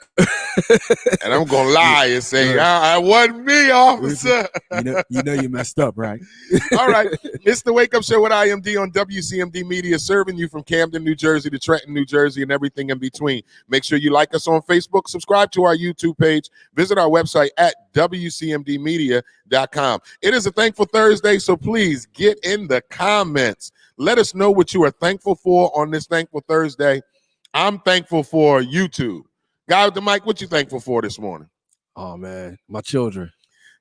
And I'm going to lie and say, I wasn't me, officer. You know you messed up, right? All right. It's the Wake Up Show with IMD on WCMD Media, serving you from Camden, New Jersey to Trenton, New Jersey, and everything in between. Make sure you like us on Facebook, subscribe to our YouTube page, visit our website at WCMDmedia.com. It is a Thankful Thursday, so please get in the comments. Let us know what you are thankful for on this Thankful Thursday. I'm thankful for YouTube. Guy with the mic, what you thankful for this morning? Oh, man, my children.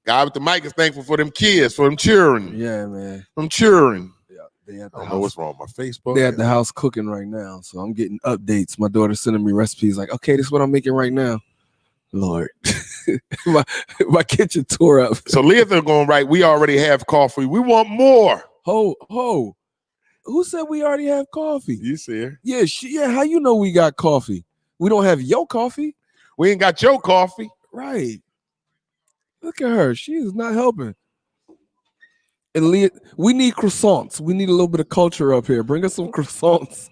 Guy with the mic is thankful for them kids, for them children. Yeah, man. Them children. Yeah, they at the I don't house. know what's wrong with my Facebook. They're at the house cooking right now, so I'm getting updates. My daughter's sending me recipes like, okay, this is what I'm making right now. Lord, my kitchen tore up. So Leah, they're going right. We already have coffee. We want more. Ho. Who said we already have coffee? You see her? Yeah, yeah. How you know we got coffee? We don't have your coffee. We ain't got your coffee. Right. Look at her. She is not helping. And Leah, we need croissants. We need a little bit of culture up here. Bring us some croissants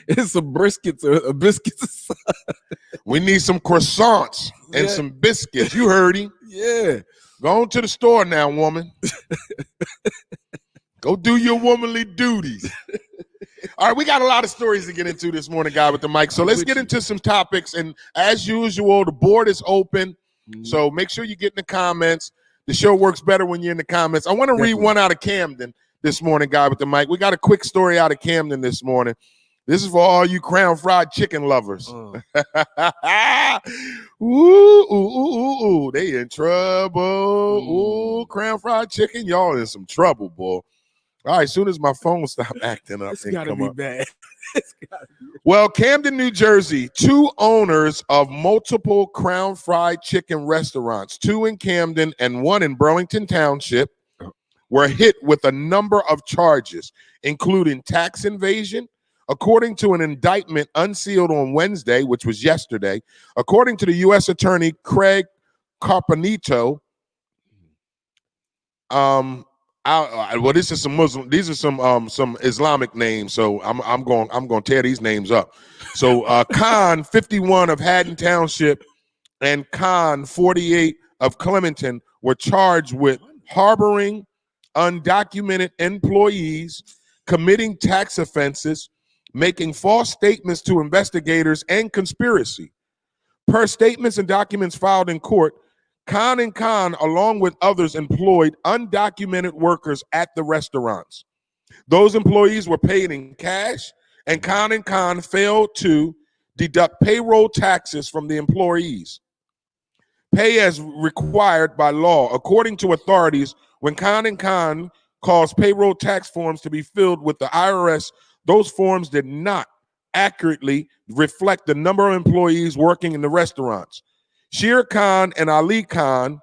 and some briskets or biscuits. We need some croissants and some biscuits. You heard him. Yeah. Go on to the store now, woman. Go do your womanly duties. All right, we got a lot of stories to get into this morning, guy with the mic. So let's get into some topics. And as usual, the board is open. So make sure you get in the comments. The show works better when you're in the comments. I want to read one out of Camden this morning, guy with the mic. We got a quick story out of Camden this morning. This is for all you Crown Fried Chicken lovers. Ooh, they in trouble. Ooh, Crown Fried Chicken, y'all in some trouble, boy. All right, as soon as my phone stopped acting up, it's gotta be bad. Well, Camden, New Jersey, 2 owners of multiple Crown Fried Chicken restaurants, 2 in Camden and 1 in Burlington Township, were hit with a number of charges, including tax evasion. According to an indictment unsealed on Wednesday, which was yesterday, according to the U.S. Attorney Craig Carpenito, well, this is some Muslim. These are some Islamic names, so I'm going to tear these names up. So Khan 51 of Haddon Township and Khan 48 of Clementon were charged with harboring undocumented employees, committing tax offenses, making false statements to investigators, and conspiracy. Per statements and documents filed in court, Khan & Khan, along with others, employed undocumented workers at the restaurants. Those employees were paid in cash, and Khan & Khan failed to deduct payroll taxes from the employees. Pay as required by law. According to authorities, when Khan & Khan caused payroll tax forms to be filled with the IRS, those forms did not accurately reflect the number of employees working in the restaurants. Sher Khan and Ali Khan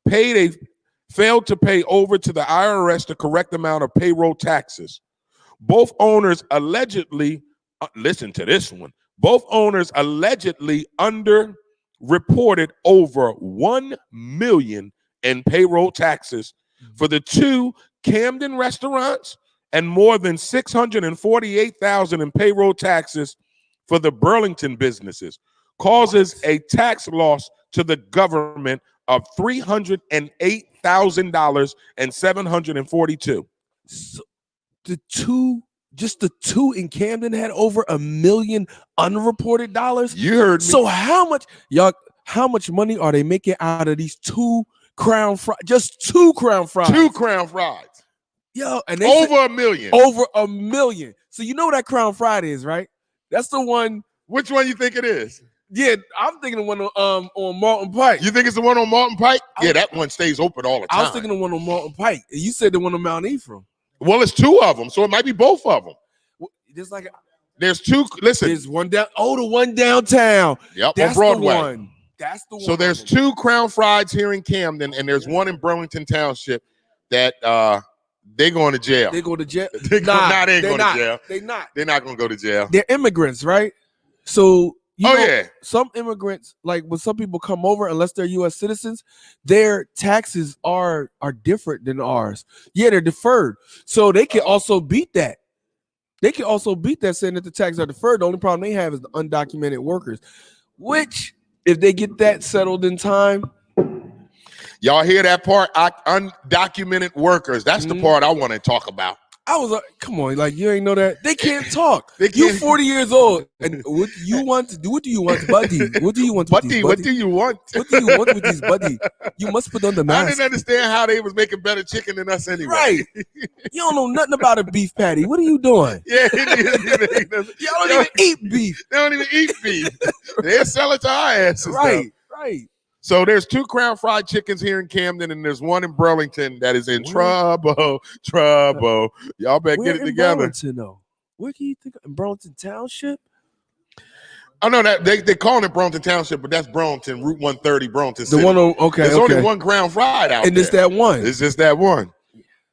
failed to pay over to the IRS the correct amount of payroll taxes. Both owners allegedly, listen to this one, both owners allegedly underreported over $1 million in payroll taxes for the 2 Camden restaurants and more than $648,000 in payroll taxes for the Burlington businesses, causes a tax loss to the government of $308,000 and $742. So the 2 in Camden had over $1 million unreported dollars. You heard me. So how much money are they making out of these 2 crown fries? Just 2 crown fries. 2 crown fries. Yo, and they over $1 million. Over $1 million. So you know what that Crown Fried is, right? That's the one. Which one you think it is? Yeah, I'm thinking the one on Martin Pike. You think it's the one on Martin Pike? Yeah, that one stays open all the time. I was thinking the one on Martin Pike. You said the one on Mount Ephraim. Well, it's 2 of them, so it might be both of them. There's 2. Listen, there's one down. Oh, the one downtown. Yep, that's on Broadway. The one. That's the one. So there's 2 Crown Frieds here in Camden, and there's one in Burlington Township that they going to jail. They go to jail. They ain't going to jail. They're not. They're not going to go to jail. They're immigrants, right? So yeah, some immigrants, like when some people come over, unless they're U.S. citizens, their taxes are different than ours. Yeah, they're deferred, so they can also beat that. They can also beat that, saying that the taxes are deferred. The only problem they have is the undocumented workers, which if they get that settled in time. Y'all hear that part? Undocumented workers. That's the part I want to talk about. I was like, come on, like you ain't know that they can't talk. You 40 years old, and what do you want to do? What do you want, buddy? What do you want, buddy? What do you want? What do you want with these, buddy? You must put on the mask. I didn't understand how they was making better chicken than us anyway. Right? You don't know nothing about a beef patty. What are you doing? Yeah, y'all don't even eat beef. They don't even eat beef. They sell it to our asses. Right, though. right. So there's 2 Crown Fried Chickens here in Camden, and there's one in Burlington that is in trouble. Y'all better get it together. Burlington, though? Where can you think? In Burlington Township? I know that they calling it Burlington Township, but that's Burlington, Route 130, Burlington City. The one, okay. There's only 1 Crown Fried out and there. it's that one. It's just that one.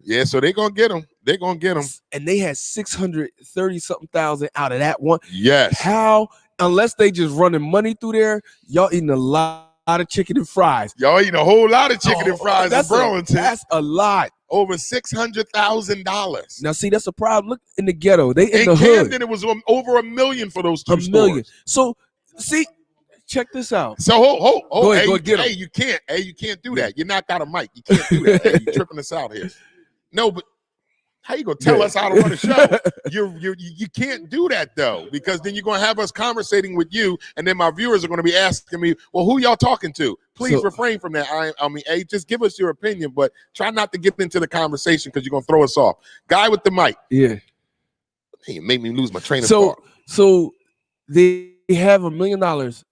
Yeah, so they're gonna get them. They're gonna get them. And they had 630-something thousand out of that one. Yes. How? Unless they just running money through there, y'all eating a lot of chicken and fries. Y'all eating a whole lot of chicken and fries in Burlington. That's a lot. Over $600,000. Now, see, that's a problem. Look in the ghetto. They in the Camden, hood. it was over $1 million for those 2 $1 million. stores. So, see, check this out. So, Go ahead, hey, get 'em. Hey, you can't do that. You knocked out a mic. You can't do that. Hey, you tripping us out here. No, but how you gonna tell us how to run a show? You can't do that though, because then you're gonna have us conversating with you, and then my viewers are gonna be asking me, well, who y'all talking to? Please refrain from that. I mean, hey, just give us your opinion, but try not to get into the conversation because you're gonna throw us off. Guy with the mic. Yeah. Hey, it made me lose my train of thought. So they have $1 million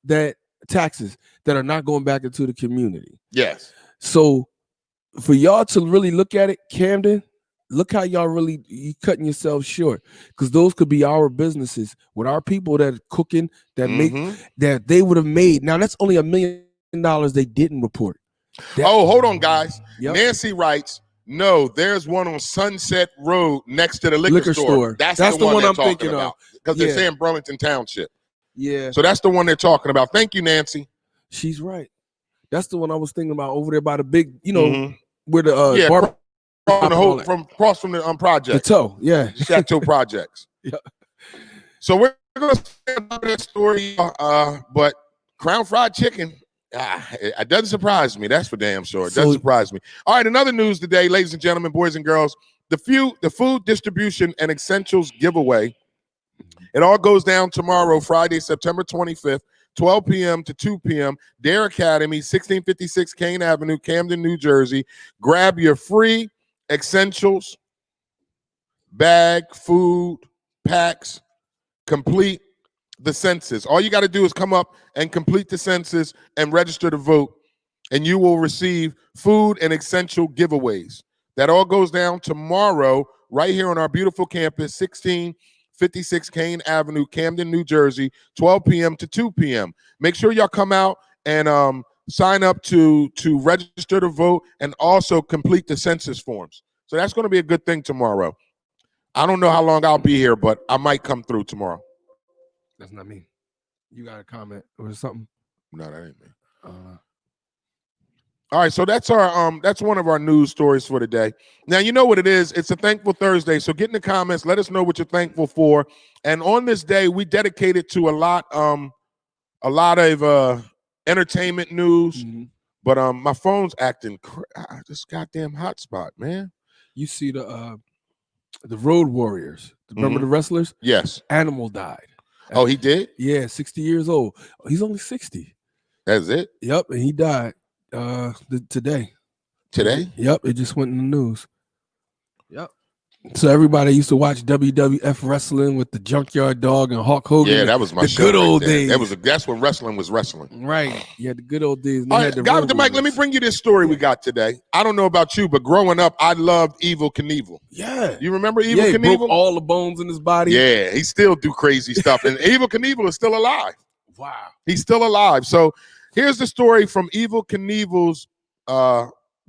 that taxes that are not going back into the community. Yes. So for y'all to really look at it, Camden, look how y'all really you cutting yourself short, because those could be our businesses with our people that are cooking that make that they would have made. Now that's only $1 million they didn't report. Hold on, guys. Yep. Nancy writes, no, there's one on Sunset Road next to the liquor store. That's the one I'm thinking about, because they're saying Burlington Township. Yeah. So that's the one they're talking about. Thank you, Nancy. She's right. That's the one I was thinking about over there by the big, where the bar. From across from the project. The toe, yeah. Chateau Projects. Yeah. So we're gonna say about that story, but Crown Fried Chicken, it doesn't surprise me. That's for damn sure. It doesn't surprise me. All right, another news today, ladies and gentlemen, boys and girls, the food distribution and essentials giveaway. It all goes down tomorrow, Friday, September 25th, 12 p.m. to 2 p.m. Dare Academy, 1656 Kane Avenue, Camden, New Jersey. Grab your free essentials, bag, food, packs, complete the census. All you got to do is come up and complete the census and register to vote, and you will receive food and essential giveaways. That all goes down tomorrow right here on our beautiful campus, 1656 Kane Avenue, Camden, New Jersey, 12 p.m. to 2 p.m. Make sure y'all come out and sign up to register to vote and also complete the census forms. So that's going to be a good thing tomorrow. I don't know how long I'll be here, but I might come through tomorrow. That's not me. You got a comment or something? No, that ain't me. All right, so that's one of our news stories for today. Now you know what it is. It's a Thankful Thursday, so get in the comments. Let us know what you're thankful for. And on this day, we dedicate it to a lot of entertainment news. Mm-hmm. But my phone's acting this goddamn hotspot, man. You see the Road Warriors. Remember the wrestlers? Yes. Animal died. Oh, he did? Yeah, 60 years old. He's only 60. That's it? Yep, and he died today. Today? Yep, it just went in the news. Yep. So everybody used to watch WWF wrestling with the Junkyard Dog and Hulk Hogan. Yeah, that was my the show good right old there. days. That's when wrestling was wrestling. Right. Yeah, the good old days. All right, guy with the mic, let me bring you this story we got today. I don't know about you, but growing up, I loved Evel Knievel. Yeah. You remember Evel He Knievel? broke all the bones in his body. Yeah, he still do crazy stuff. And Evel Knievel is still alive. Wow. He's still alive. So here's the story from Evel Knievel's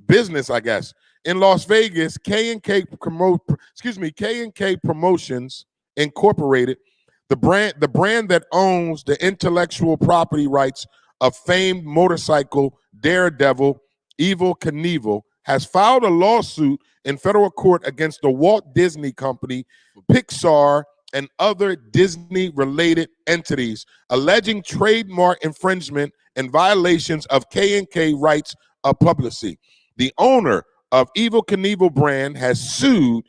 business, I guess. In Las Vegas, K&K Promotions Incorporated, the brand that owns the intellectual property rights of famed motorcycle daredevil Evel Knievel, has filed a lawsuit in federal court against the Walt Disney Company, Pixar, and other Disney-related entities, alleging trademark infringement and violations of K&K rights of publicity. The owner of Evel Knievel brand has sued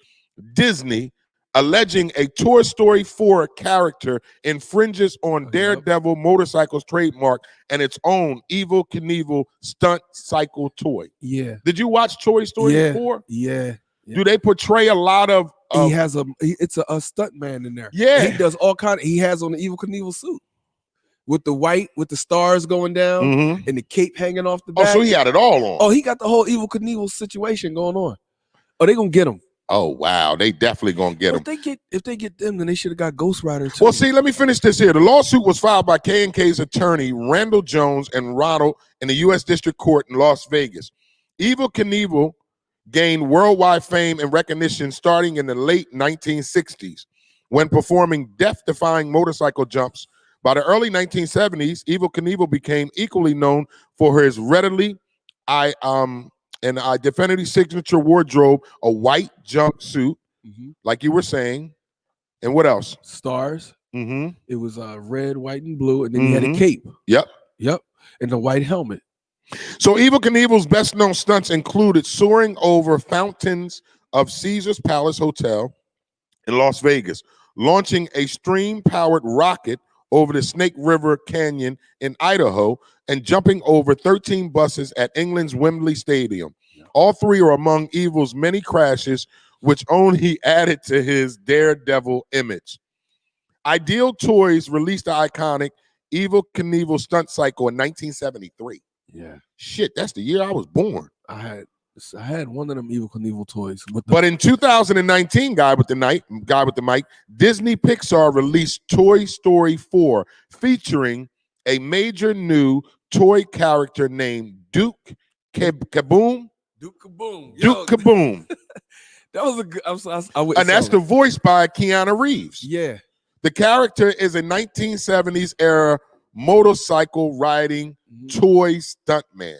Disney, alleging a Toy Story 4 character infringes on Daredevil motorcycles trademark and its own Evel Knievel stunt cycle toy. Yeah. Did you watch Toy Story 4? Yeah. Do they portray a lot of he has it's a stunt man in there. Yeah. He does all kind of, he has on the Evel Knievel suit with the white, with the stars going down and the cape hanging off the back. Oh, so he had it all on. Oh, he got the whole Evel Knievel situation going on. Oh, they gonna get him. Oh, wow. They definitely gonna get him. If they get them, then they should have got Ghost Rider too. Well, see, let me finish this here. The lawsuit was filed by K&K's attorney, Randall Jones and Ronald, in the U.S. District Court in Las Vegas. Evel Knievel gained worldwide fame and recognition starting in the late 1960s when performing death-defying motorcycle jumps. By the early 1970s, Evel Knievel became equally known for his readily definitive signature wardrobe, a white jumpsuit, like you were saying. And what else? Stars. It was red, white, and blue, and then he had a cape. Yep. And the white helmet. So Evel Knievel's best-known stunts included soaring over fountains of Caesar's Palace Hotel in Las Vegas, launching a stream-powered rocket over the Snake River Canyon in Idaho, and jumping over 13 buses at England's Wembley Stadium. All three are among Evel's many crashes, which only added to his daredevil image. Ideal Toys released the iconic Evel Knievel stunt cycle in 1973. Yeah. Shit, that's the year I was born. I had one of them Evel Knievel toys. But in 2019, guy with the mic, Disney Pixar released Toy Story 4, featuring a major new toy character named Duke Kaboom. Duke Kaboom. Duke Kaboom. That was a good. And that's the voice by Keanu Reeves. Yeah. The character is a 1970s era motorcycle riding toy stuntman.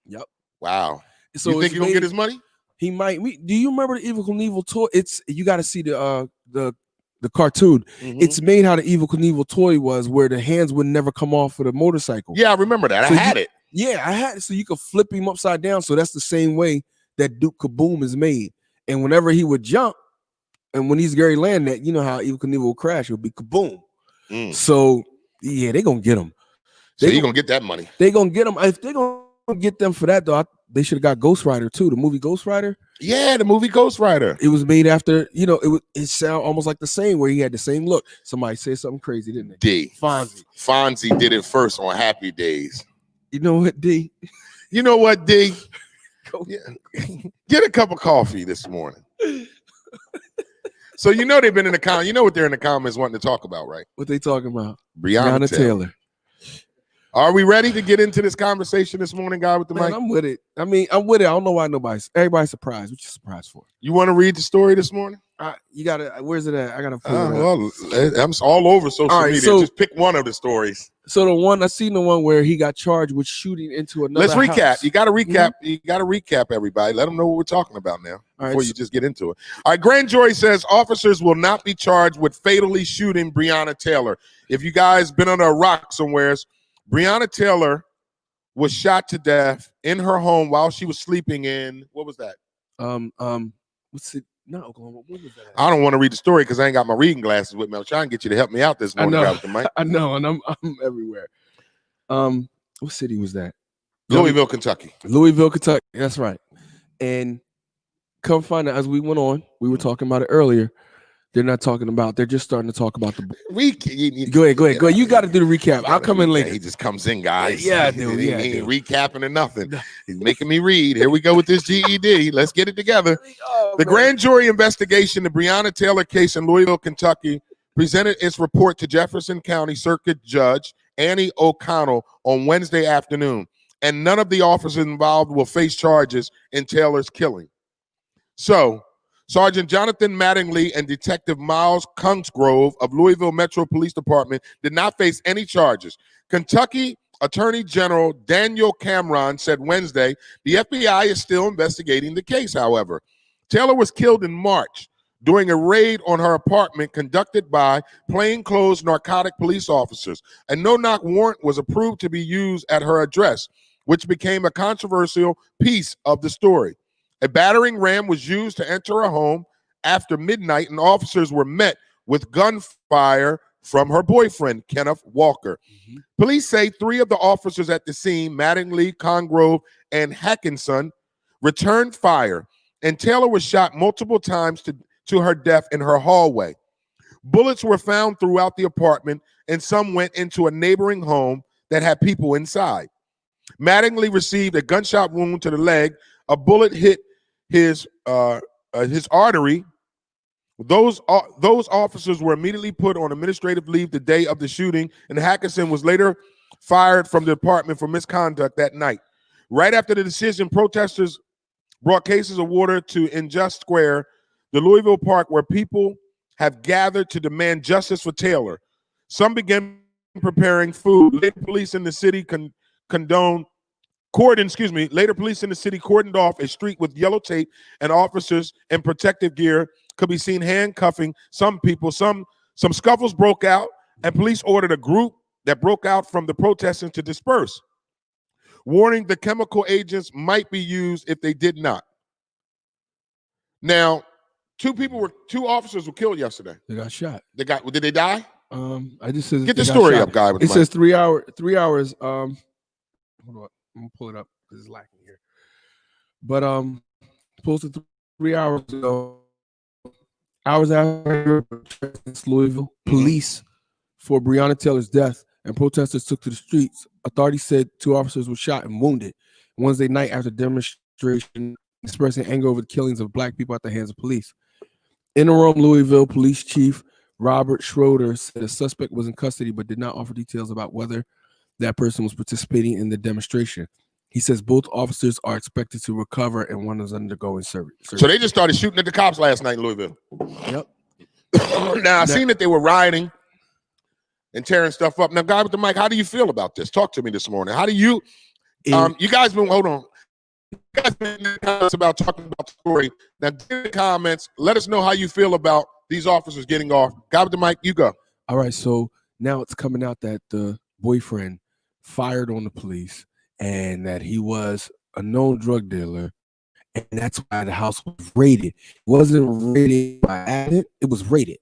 Yep. Wow. So you think he's gonna get his money? He might. Do you remember the Evel Knievel toy? You got to see the cartoon. It's made how the Evel Knievel toy was, where the hands would never come off of the motorcycle. Yeah, I remember that. So I had it. Yeah, I had it. So you could flip him upside down. So that's the same way that Duke Kaboom is made. And whenever he would jump, and when he's Gary land that, you know how Evel Knievel will crash, it would be kaboom. So yeah, they gonna get him. So you're gonna get that money. They gonna get them. If they gonna get them for that though, they should have got Ghost Rider too. The movie Ghost Rider. Yeah, the movie Ghost Rider. It was made after, it sound almost like the same, where he had the same look. Somebody said something crazy, didn't they? Fonzie did it first on Happy Days. You know what, D? You know what, D? Get a cup of coffee this morning. So they've been in the comments. You know what they're in the comments wanting to talk about, right? What they talking about? Breonna Taylor. Are we ready to get into this conversation this morning, guy with the mic? I'm with it. I mean, I'm with it. I don't know why everybody's surprised. What you surprised for? You want to read the story this morning? You got to. Where's it at? I got to pull it up. I'm all over social media. So, just pick one of the stories. So I seen the one where he got charged with shooting into another Let's recap. house. You got to recap. Mm-hmm. You got to recap, everybody. Let them know what we're talking about now before you just get into it. All right, grand jury says officers will not be charged with fatally shooting Breonna Taylor. If you guys been under a rock somewheres, Breonna Taylor was shot to death in her home while she was sleeping in, what was that? What's it? Not Oklahoma. What was that? I don't want to read the story because I ain't got my reading glasses with me. I'm trying to get you to help me out this morning. I know, and I'm everywhere. What city was that? Louisville, Kentucky. Louisville, Kentucky. That's right. And come find out, as we went on, we were talking about it earlier. They're not talking about. They're just starting to talk about the. Go ahead. You got to do the recap. I'll come in later. He just comes in, guys. Yeah, I do. He ain't recapping or nothing. He's making me read. Here we go with this GED. Let's get it together. The grand jury investigation, the Breonna Taylor case in Louisville, Kentucky, presented its report to Jefferson County Circuit Judge Annie O'Connell on Wednesday afternoon, and none of the officers involved will face charges in Taylor's killing. So, Sergeant Jonathan Mattingly and Detective Miles Kunzgrove of Louisville Metro Police Department did not face any charges. Kentucky Attorney General Daniel Cameron said Wednesday the FBI is still investigating the case, however. Taylor was killed in March during a raid on her apartment conducted by plainclothes narcotic police officers. A no-knock warrant was approved to be used at her address, which became a controversial piece of the story. A battering ram was used to enter her home after midnight, and officers were met with gunfire from her boyfriend, Kenneth Walker. Mm-hmm. Police say 3 of the officers at the scene, Mattingly, Congrove, and Hackinson, returned fire, and Taylor was shot multiple times to her death in her hallway. Bullets were found throughout the apartment, and some went into a neighboring home that had people inside. Mattingly received a gunshot wound to the leg. A bullet hit his artery. Those officers were immediately put on administrative leave the day of the shooting, and Hackinson was later fired from the department for misconduct that night. Right after the decision, protesters brought cases of water to Injust Square, the Louisville Park, where people have gathered to demand justice for Taylor. Some began preparing food. Later, police in the city cordoned off a street with yellow tape, and officers in protective gear could be seen handcuffing some people. Some scuffles broke out, and police ordered a group that broke out from the protesters to disperse, warning the chemical agents might be used if they did not. Now, 2 officers were killed yesterday. They got shot. Did they die? I just said get the story up, guy. It says 3 hours. Hold on, I'm gonna pull it up because it's lacking here. But posted 3 hours ago, hours after Louisville police for Breonna Taylor's death, and protesters took to the streets. Authorities said 2 officers were shot and wounded Wednesday night after demonstration expressing anger over the killings of Black people at the hands of police. Interim Louisville Police Chief Robert Schroeder said a suspect was in custody but did not offer details about whether that person was participating in the demonstration. He says both officers are expected to recover and one is undergoing surgery. So they just started shooting at the cops last night in Louisville. Yep. Now, I seen that they were rioting and tearing stuff up. Now, guy with the mic, how do you feel about this? Talk to me this morning. How do you, you guys been, hold on. You guys been in the comments about talking about the story. Now, in the comments, let us know how you feel about these officers getting off. Guy with the mic, you go. All right, so now it's coming out that the boyfriend fired on the police and that he was a known drug dealer, and that's why the house was raided. It wasn't raided by accident, it was raided.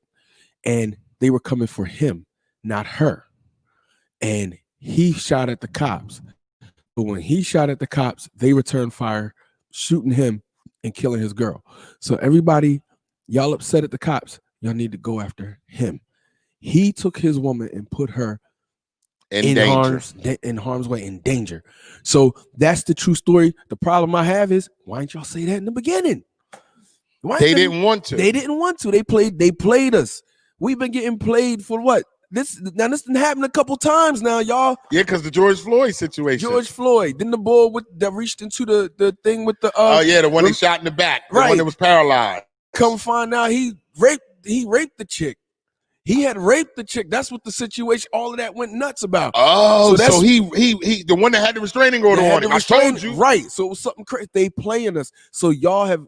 And they were coming for him, not her. And he shot at the cops. But when he shot at the cops, they returned fire, shooting him and killing his girl. So everybody, y'all upset at the cops, y'all need to go after him. He took his woman and put her in harm's way, in danger. So that's the true story. The problem I have is, why didn't y'all say that in the beginning? They didn't want to. They didn't want to. They played us. We've been getting played for what? This didn't happen a couple times now, y'all. Yeah, because the George Floyd situation. George Floyd. Then the boy that reached into the thing with the the one they shot in the back, the one that was paralyzed. Come find out he raped the chick. He had raped the chick. That's what the situation. All of that went nuts about. Oh, so he the one that had the restraining order on him. I told you, right? So it was something crazy. They playing us. So y'all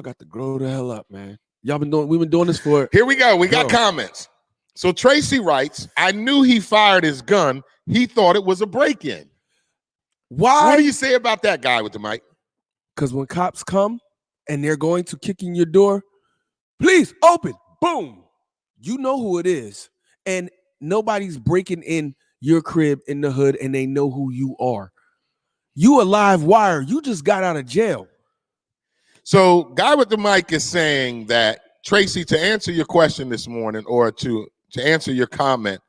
got to grow the hell up, man. We've been doing this for. Here we go. We got comments. So Tracy writes, I knew he fired his gun. He thought it was a break-in. Why? What do you say about that guy with the mic? Because when cops come and they're going to kick in your door, please open. Boom. You know who it is. And nobody's breaking in your crib in the hood and they know who you are. You a live wire. You just got out of jail. So guy with the mic is saying that, Tracy, to answer your question this morning, or to answer your comment,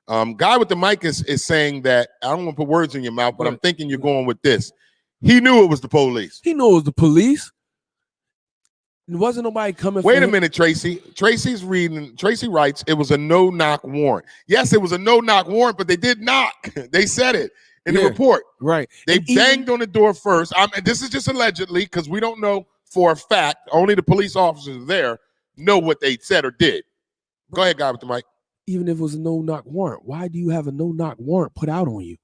guy with the mic is saying that, I don't want to put words in your mouth, but I'm thinking you're going with this. He knew it was the police. He knew it was the police. There wasn't nobody coming. Wait a minute, Tracy. Tracy writes, it was a no-knock warrant. Yes, it was a no-knock warrant, but they did knock. They said it in the report. Right. They banged on the door first. This is just allegedly, because we don't know for a fact. Only the police officers there know what they said or did. Go ahead, guy with the mic. Even if it was a no-knock warrant, why do you have a no-knock warrant put out on you?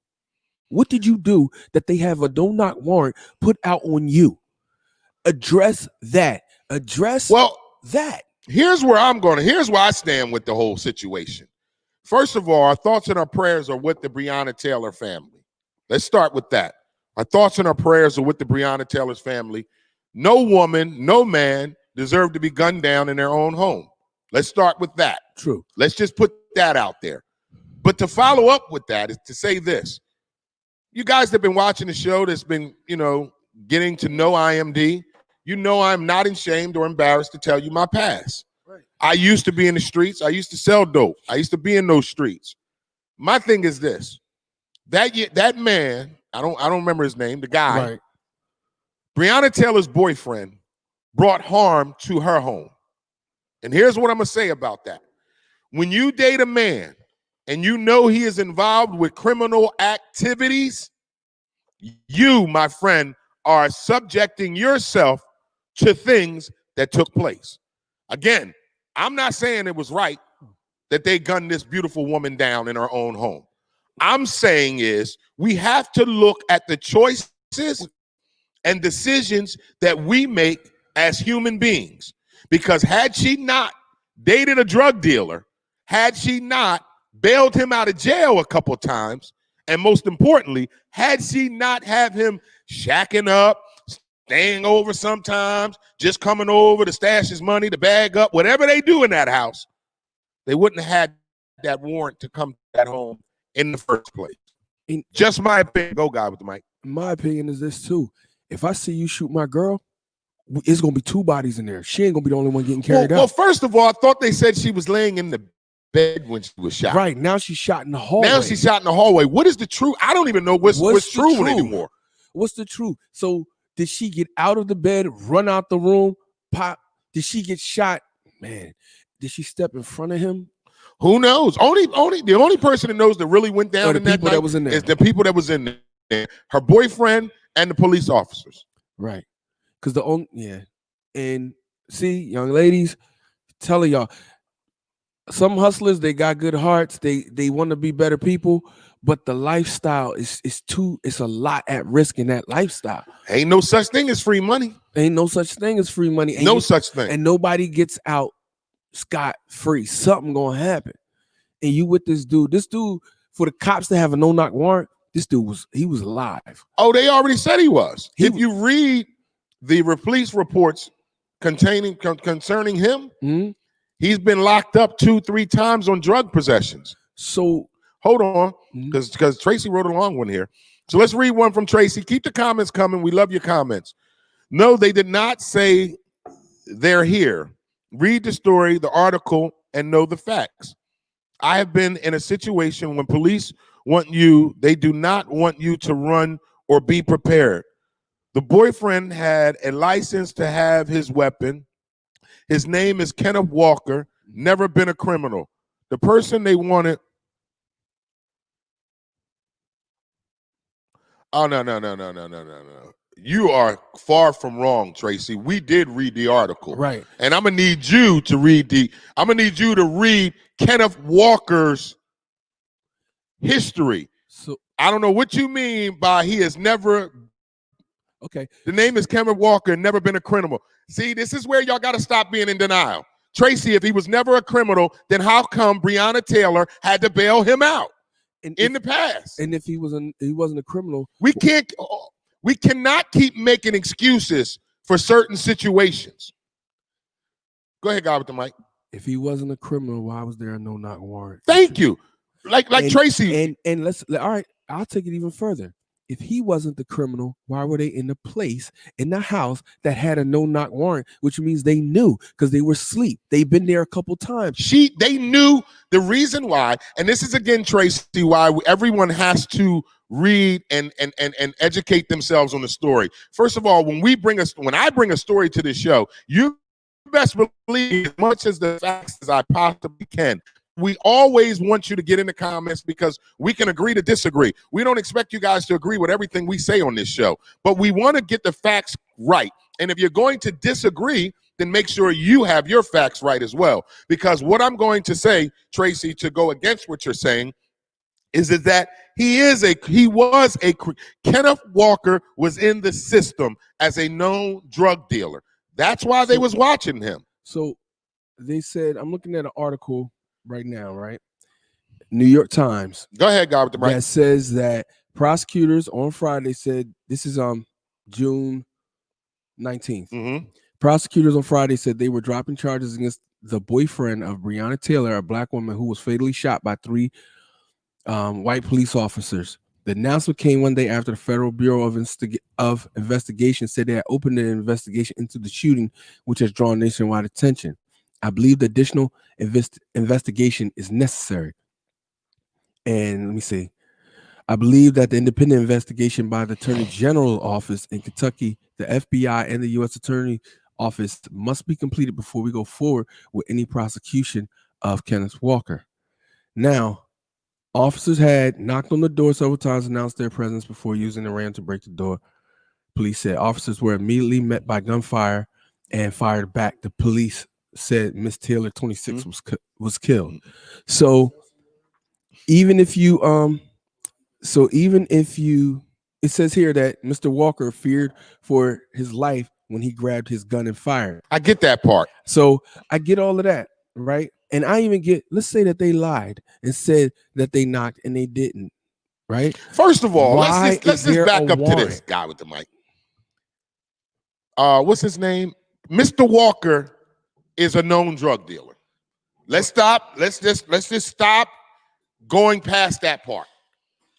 What did you do that they have a no-knock warrant put out on you? Address that. That. Here's where I stand with the whole situation. First of all, our thoughts and our prayers are with the Breonna Taylor family. Let's start with that. Our thoughts and our prayers are with the Breonna Taylor's family. No woman, no man deserve to be gunned down in their own home. Let's start with that. True. Let's just put that out there. But to follow up with that is to say this. You guys that have been watching the show that's been, getting to know IMD, I'm not ashamed or embarrassed to tell you my past. Right. I used to be in the streets. I used to sell dope. I used to be in those streets. My thing is this. That man, I don't remember his name, the guy, right. Breonna Taylor's boyfriend brought harm to her home. And here's what I'm going to say about that. When you date a man and you know he is involved with criminal activities, you, my friend, are subjecting yourself to things that took place. Again, I'm not saying it was right that they gunned this beautiful woman down in her own home. I'm saying is we have to look at the choices and decisions that we make as human beings. Because had she not dated a drug dealer, had she not bailed him out of jail a couple times, and most importantly, had she not have him shacking up, staying over sometimes, just coming over to stash his money, to bag up, whatever they do in that house, they wouldn't have had that warrant to come to that home in the first place. Just my opinion. Go, guy with the mic. My opinion is this too. If I see you shoot my girl, it's going to be two bodies in there. She ain't going to be the only one getting carried out. Well, first of all, I thought they said she was laying in the bed when she was shot. Right. Now she's shot in the hallway. What is the truth? I don't even know what's true anymore. What's the truth? So did she get out of the bed, run out the room, pop? Did she get shot? Man, did she step in front of him? Who knows? The only person that knows that really went down in that night is the people that was in there. Her boyfriend and the police officers. Right. Because and see, young ladies, telling y'all, some hustlers, they got good hearts. They want to be better people, but the lifestyle is it's a lot at risk in that lifestyle. Ain't no such thing as free money. Ain't no such thing as free money. No such thing. And nobody gets out scot-free. Something gonna happen. And you with this dude, for the cops to have a no-knock warrant, this dude was alive. Oh, they already said he was. If you read the police reports concerning him, he's been locked up 2-3 times on drug possessions. So Hold on, because Tracy wrote a long one here. So let's read one from Tracy. Keep the comments coming. We love your comments. No, they did not say they're here. Read the story, the article, and know the facts. I have been in a situation when police want you, they do not want you to run or be prepared. The boyfriend had a license to have his weapon. His name is Kenneth Walker, never been a criminal. The person they wanted. Oh, no. You are far from wrong, Tracy. We did read the article. Right. And I'm going to need you to read Kenneth Walker's history. So I don't know what you mean by he has never. Okay. The name is Kenneth Walker, never been a criminal. See, this is where y'all got to stop being in denial. Tracy, if he was never a criminal, then how come Breonna Taylor had to bail him out in the past? And if he wasn't a criminal, we cannot keep making excuses for certain situations. Go ahead, God with the mic. If he wasn't a criminal, why was there a no-knock warrant? Thank you. Like Tracy. And all right, I'll take it even further. If he wasn't the criminal, why were they in the place, in the house that had a no-knock warrant, which means they knew because they were asleep. They've been there a couple times. They knew the reason why, and this is again, Tracy, why everyone has to read and educate themselves on the story. First of all, when I bring a story to this show, you best believe as much as the facts as I possibly can. We always want you to get in the comments because we can agree to disagree. We don't expect you guys to agree with everything we say on this show, but we want to get the facts right. And if you're going to disagree, then make sure you have your facts right as well. Because what I'm going to say, Tracy, to go against what you're saying, is that Kenneth Walker was in the system as a known drug dealer. That's why they was watching him. So they said, I'm looking at an article right now, right? New York Times. Go ahead, God with the mic. That says that prosecutors on Friday said, this is June 19th. Mm-hmm. Prosecutors on Friday said they were dropping charges against the boyfriend of Breonna Taylor, a black woman who was fatally shot by 3 white police officers. The announcement came one day after the Federal Bureau of Investigation said they had opened an investigation into the shooting, which has drawn nationwide attention. I believe the additional investigation is necessary. And let me see. I believe that the independent investigation by the Attorney General office in Kentucky, the FBI, and the U.S. Attorney Office must be completed before we go forward with any prosecution of Kenneth Walker. Now, officers had knocked on the door several times, announced their presence before using the ram to break the door. Police said officers were immediately met by gunfire and fired back. The police said Miss Taylor, 26, was killed. So even if you it says here that Mr. Walker feared for his life when he grabbed his gun and fired. I get that part. So I get all of that, right? And I even get, let's say that they lied and said that they knocked and they didn't, right? First of all, Why let's just back up to this guy with the mic. What's his name? Mr. Walker is a known drug dealer. Let's stop. Let's just stop going past that part.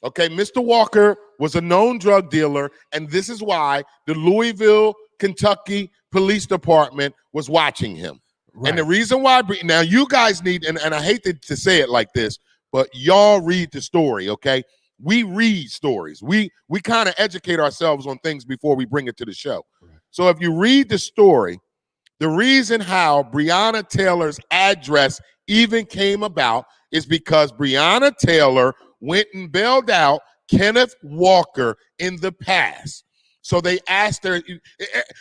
Okay, Mr. Walker was a known drug dealer, and this is why the Louisville, Kentucky Police Department was watching him. Right. And the reason why, now you guys need, and I hate to say it like this, but y'all read the story, okay? We read stories. We kind of educate ourselves on things before we bring it to the show. Right. So if you read the story, the reason how Breonna Taylor's address even came about is because Breonna Taylor went and bailed out Kenneth Walker in the past. So they asked her,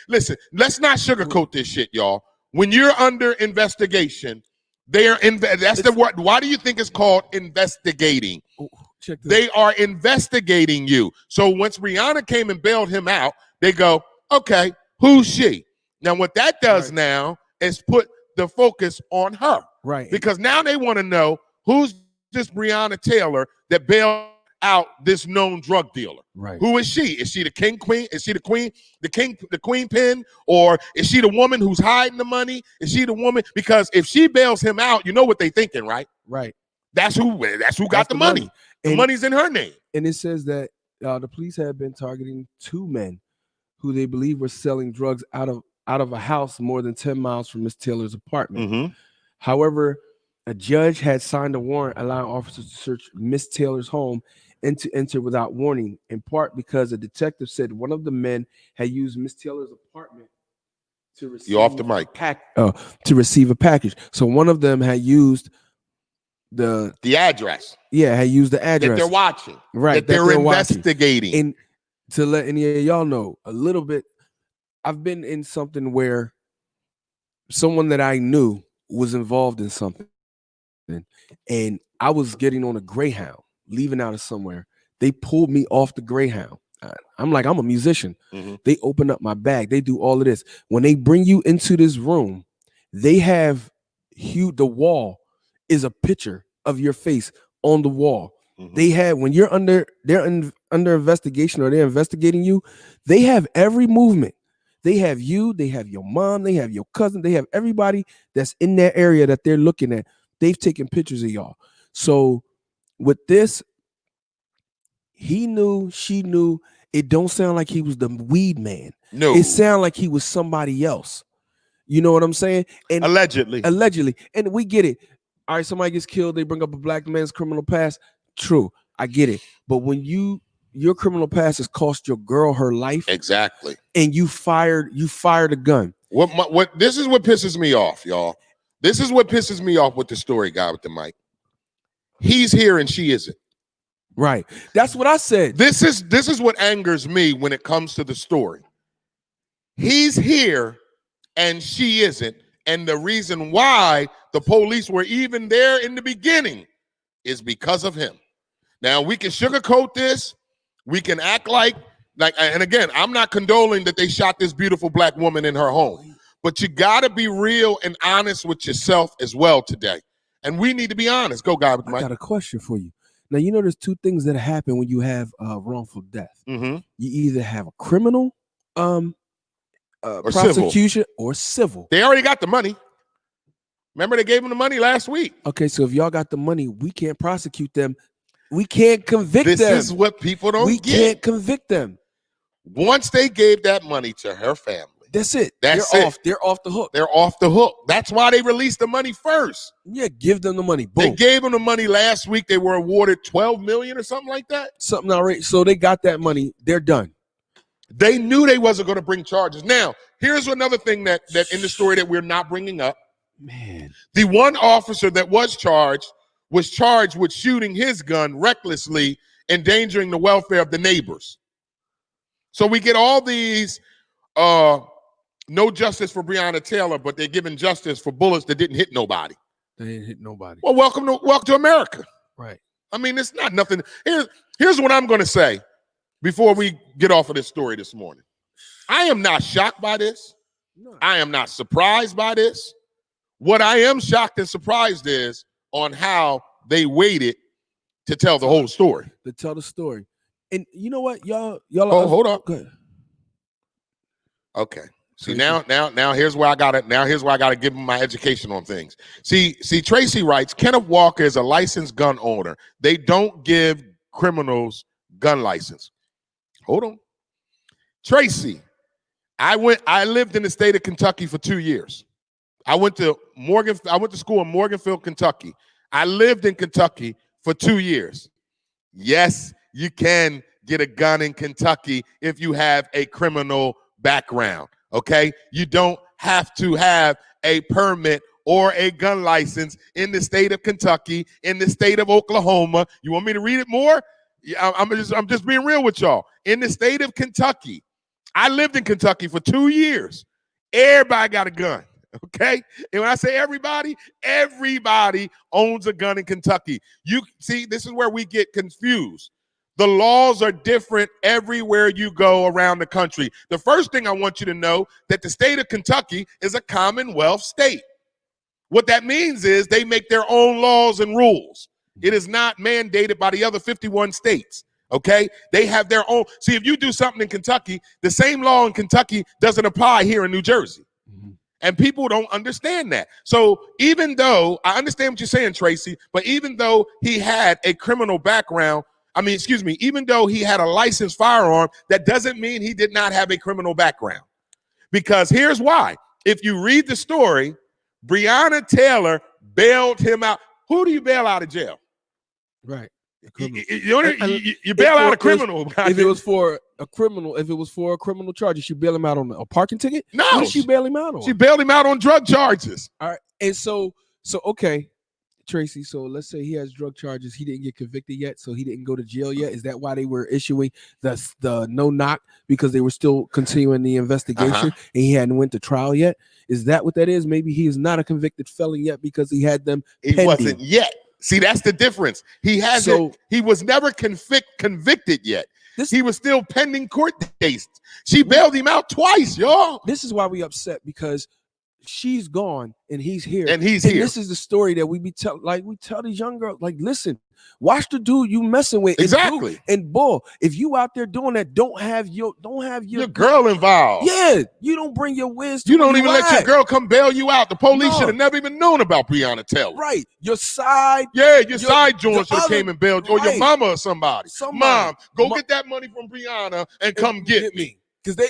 listen, let's not sugarcoat this shit, y'all. When you're under investigation, that's the word. Why do you think it's called investigating? They are investigating you. So once Breonna came and bailed him out, they go, okay, who's she? Now what that does now is put the focus on her. Right. Because now they want to know who's this Breonna Taylor that bailed out this known drug dealer. Right. Who is she? Is she the queen? Is she the queen pin? Or is she the woman who's hiding the money? Is she the woman? Because if she bails him out, you know what they thinking, right? Right. That's who got the money. The money's in her name. And it says that the police have been targeting 2 men who they believe were selling drugs out of a house more than 10 miles from Miss Taylor's apartment. Mm-hmm. However, a judge had signed a warrant allowing officers to search Miss Taylor's home and to enter without warning, in part because a detective said one of the men had used Miss Taylor's apartment to receive You off the mic. To receive a package. So one of them had used the address. Yeah, had used the address that they're watching. Right. That they're investigating. And to let any of y'all know a little bit, I've been in something where someone that I knew was involved in something, and I was getting on a Greyhound, leaving out of somewhere. They pulled me off the Greyhound. I'm like, I'm a musician. Mm-hmm. They open up my bag. They do all of this. When they bring you into this room, they have the wall is a picture of your face on the wall. Mm-hmm. They have, when you're under investigation or they're investigating you, they have every movement. They have you, they have your mom, they have your cousin, they have everybody that's in that area that they're looking at. They've taken pictures of y'all. So with this, he knew, she knew. It don't sound like he was the weed man. No. It sounded like he was somebody else. You know what I'm saying? And allegedly. And we get it. All right, somebody gets killed, they bring up a black man's criminal past. True, I get it. But when your criminal past has cost your girl her life, exactly, and you fired a gun. This is what pisses me off, y'all. This is what pisses me off with the story guy with the mic. He's here and she isn't. Right. That's what I said. This is what angers me when it comes to the story. He's here and she isn't. And the reason why the police were even there in the beginning is because of him. Now, we can sugarcoat this. We can act like, and again, I'm not condoling that they shot this beautiful black woman in her home, but you got to be real and honest with yourself as well today. And we need to be honest. Go, guy with the mic. I got a question for you. Now, you know, there's 2 things that happen when you have wrongful death. Mm-hmm. You either have a criminal or prosecution or civil. They already got the money. Remember, they gave them the money last week. Okay, so if y'all got the money, we can't prosecute them. We can't convict them. This is what people don't get. We can't convict them. Once they gave that money to her family, that's it. They're off the hook. They're off the hook. That's why they released the money first. Yeah, give them the money. Boom. They gave them the money last week. They were awarded $12 million or something like that. Something outrageous. So they got that money. They're done. They knew they wasn't going to bring charges. Now, here's another thing that in the story that we're not bringing up. Man, the one officer that was charged with shooting his gun recklessly, endangering the welfare of the neighbors. So we get all these no justice for Breonna Taylor, but they're giving justice for bullets that didn't hit nobody. They didn't hit nobody. Well, welcome to America. Right. I mean, it's not nothing. Here's what I'm going to say before we get off of this story this morning. I am not shocked by this. No. I am not surprised by this. What I am shocked and surprised is on how they waited to tell the whole story. To tell the story. And you know what, y'all. Oh, hold on. Go ahead. Okay. See, now here's where I gotta give them my education on things. See, Tracy writes, Kenneth Walker is a licensed gun owner. They don't give criminals gun license. Hold on. Tracy, I lived in the state of Kentucky for 2 years. I went to school in Morganfield, Kentucky. I lived in Kentucky for 2 years. Yes, you can get a gun in Kentucky if you have a criminal background. Okay, you don't have to have a permit or a gun license in the state of Kentucky, in the state of Oklahoma. You want me to read it more? I'm just being real with y'all. In the state of Kentucky, I lived in Kentucky for 2 years. Everybody got a gun. Okay, and when I say everybody owns a gun in Kentucky. You see, this is where we get confused. The laws are different everywhere you go around the country. The first thing I want you to know that the state of Kentucky is a Commonwealth state. What that means is they make their own laws and rules. It is not mandated by the other 51 states. Okay, they have their own. See, if you do something in Kentucky, the same law in Kentucky doesn't apply here in New Jersey. And people don't understand that. So even though I understand what you're saying, Tracy, but even though he had a criminal background, even though he had a licensed firearm, that doesn't mean he did not have a criminal background. Because here's why. If you read the story, Breonna Taylor bailed him out. Who do you bail out of jail? Right. You bail out a criminal. If it was for a criminal charge, she bail him out on a parking ticket? No. What did she bail him out on? She bailed him out on drug charges. All right. And so okay, Tracy, so let's say he has drug charges. He didn't get convicted yet, so he didn't go to jail yet. Is that why they were issuing the no knock? Because they were still continuing the investigation and he hadn't went to trial yet? Is that what that is? Maybe he is not a convicted felon yet because he had them pending. He wasn't yet. See, that's the difference. He hasn't. He was never convicted yet. He was still pending court dates. She bailed him out twice, y'all. This is why we upset, because she's gone and he's here. And he's here. This is the story that we tell these young girls, like, listen, watch the dude you messing with. Exactly. And bull, if you out there doing that, don't have your girl involved. Yeah, you don't bring your whiz. You don't even let your girl come bail you out. The police should have never even known about Breonna Taylor. Right. Your side. Yeah, your side joint should have came and bailed, or your mama or somebody. Mom, go get that money from Breonna and come get me. Because they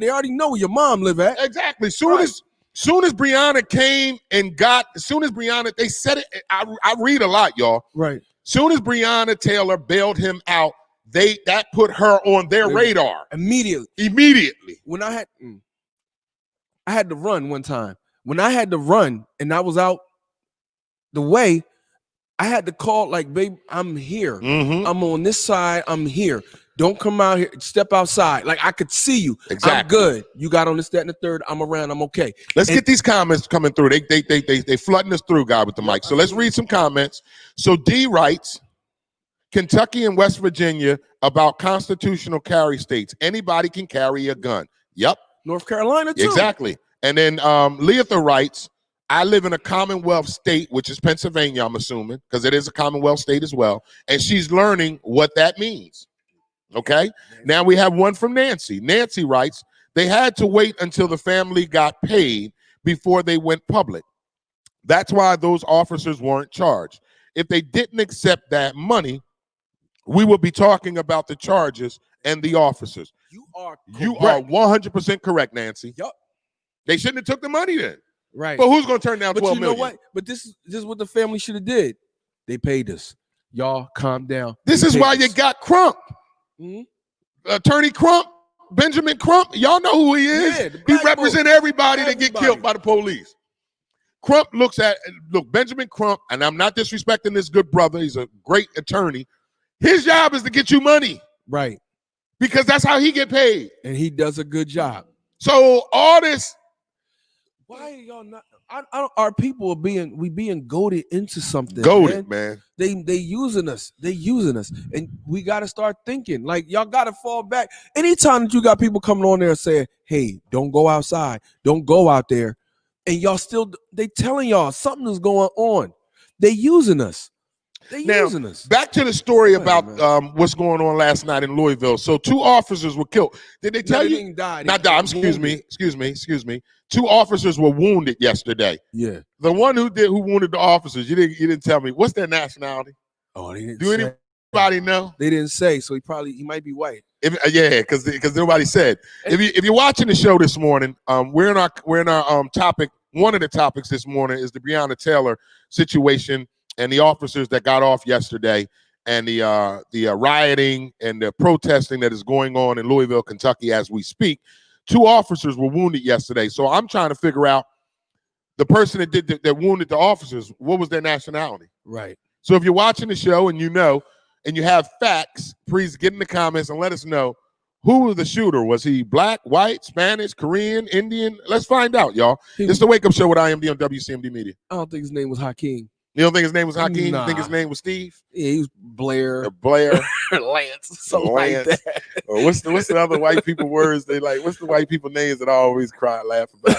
already know where your mom live at. Exactly. Soon as Breonna came and they said it. I read a lot, y'all. Right. Soon as Breonna Taylor bailed him out, that put her on their radar immediately. When I had to run one time. When I had to run and I was out the way, I had to call, like, babe, I'm here. I'm on this side. I'm here. Don't come out here. Step outside. Like, I could see you. Exactly. I'm good. You got on this, that, and the third. I'm around. I'm okay. Let's get these comments coming through. They flooding us through, God, with the mic. So let's read some comments. So D writes, Kentucky and West Virginia about constitutional carry states. Anybody can carry a gun. Yep. North Carolina, too. Exactly. And then Leatha writes, I live in a Commonwealth state, which is Pennsylvania, I'm assuming, because it is a Commonwealth state as well. And she's learning what that means. Okay. Now we have one from Nancy. Nancy writes, they had to wait until the family got paid before they went public. That's why those officers weren't charged. If they didn't accept that money, we will be talking about the charges and the officers. You are 100% correct, Nancy. Yup. They shouldn't have took the money then. Right. But who's going to turn down $12 million? But you know what? But this is what the family should have did. They paid us. Y'all calm down. This is why you got Crump. Attorney Crump, Benjamin Crump. Y'all know who he is. Yeah, he represents everybody that get killed by the police. Crump look, Benjamin Crump, and I'm not disrespecting this good brother. He's a great attorney. His job is to get you money. Right. Because that's how he get paid. And he does a good job. So all this. Why are y'all not? Our people being goaded into something. Goaded, man. They using us. They using us, and we got to start thinking. Like, y'all got to fall back. Anytime that you got people coming on there and saying, "Hey, don't go outside, don't go out there," and y'all they telling y'all something is going on. They using us. Using us. Back to the story about what's going on last night in Louisville. So 2 officers were killed. Did they tell you? They didn't die. Not die. Excuse me. 2 officers were wounded yesterday. Yeah. The one who wounded the officers, you didn't tell me. What's their nationality? Oh, they didn't. Do anybody know? They didn't say. So he might be white. Because nobody said. If you're watching the show this morning, we're in our topic. One of the topics this morning is the Breonna Taylor situation and the officers that got off yesterday, and the rioting and the protesting that is going on in Louisville, Kentucky, as we speak. 2 officers were wounded yesterday. So I'm trying to figure out the person that wounded the officers, what was their nationality? Right. So if you're watching the show and you know, and you have facts, please get in the comments and let us know who was the shooter. Was he black, white, Spanish, Korean, Indian? Let's find out, y'all. This is the Wake Up Show with IMD on WCMD Media. I don't think his name was Hakeem. You don't think his name was Hakeem? Nah. You think his name was Steve? Yeah, he was Blair. Lance. Something like that. Or what's the other white people words they like? What's the white people names that I always cry and laugh about?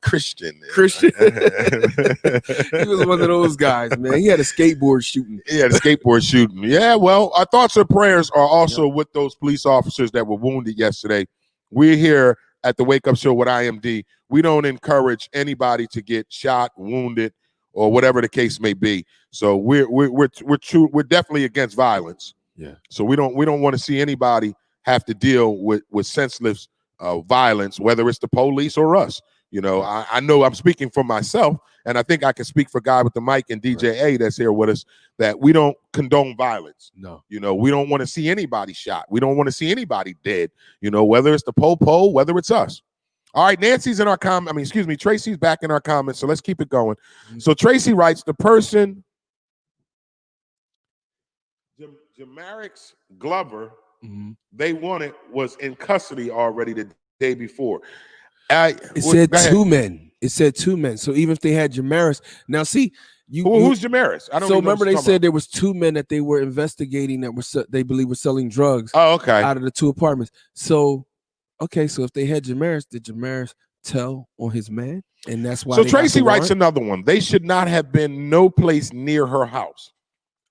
Christian. Christian. He was one of those guys, man. He had a skateboard shooting. Yeah, well, our thoughts and prayers are also with those police officers that were wounded yesterday. We're here at the Wake Up Show with IMD, we don't encourage anybody to get shot, wounded, or whatever the case may be. So we're definitely against violence. Yeah. So we don't want to see anybody have to deal with senseless violence, whether it's the police or us. You know, I know I'm speaking for myself, and I think I can speak for Guy with the Mic and DJ A that's here with us, that we don't condone violence. No. You know, we don't want to see anybody shot. We don't want to see anybody dead, you know, whether it's the po-po, whether it's us. All right, Nancy's in our comment. Tracy's back in our comments, so let's keep it going. So Tracy writes, the person, Jamarix Glover, they wanted was in custody already the day before. It said two men. It said two men. So even if they had Jamaris, now see, who's Jamaris? I don't. So remember they said there was two men that they were investigating that were they believe were selling drugs. Oh, okay. Out of the two apartments. So, okay, so if they had Jamaris, did Jamaris tell on his man? And that's why. So Tracy writes another one. They should not have been no place near her house.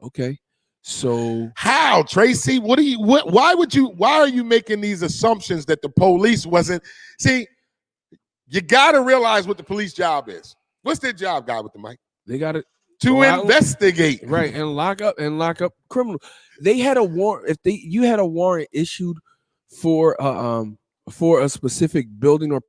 Okay. So how, Tracy? Why are you making these assumptions that the police wasn't? See, you got to realize what the police job is. What's their job, Guy with the Mic? They got to investigate, right, and lock up criminals. They had a warrant. You had a warrant issued for a specific building or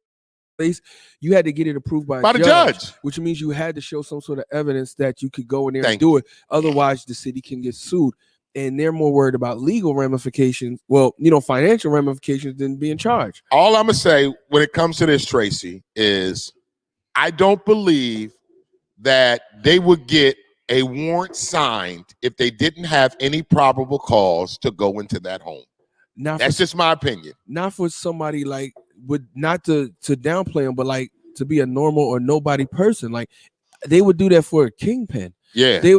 place, you had to get it approved by the judge, which means you had to show some sort of evidence that you could go in there and do it. Otherwise, the city can get sued. And they're more worried about legal ramifications, financial ramifications, than being charged. All I'm going to say when it comes to this, Tracy, is I don't believe that they would get a warrant signed if they didn't have any probable cause to go into that home. That's just my opinion. Not for somebody not to downplay them, but to be a normal or nobody person. Like they would do that for a kingpin. Yeah. They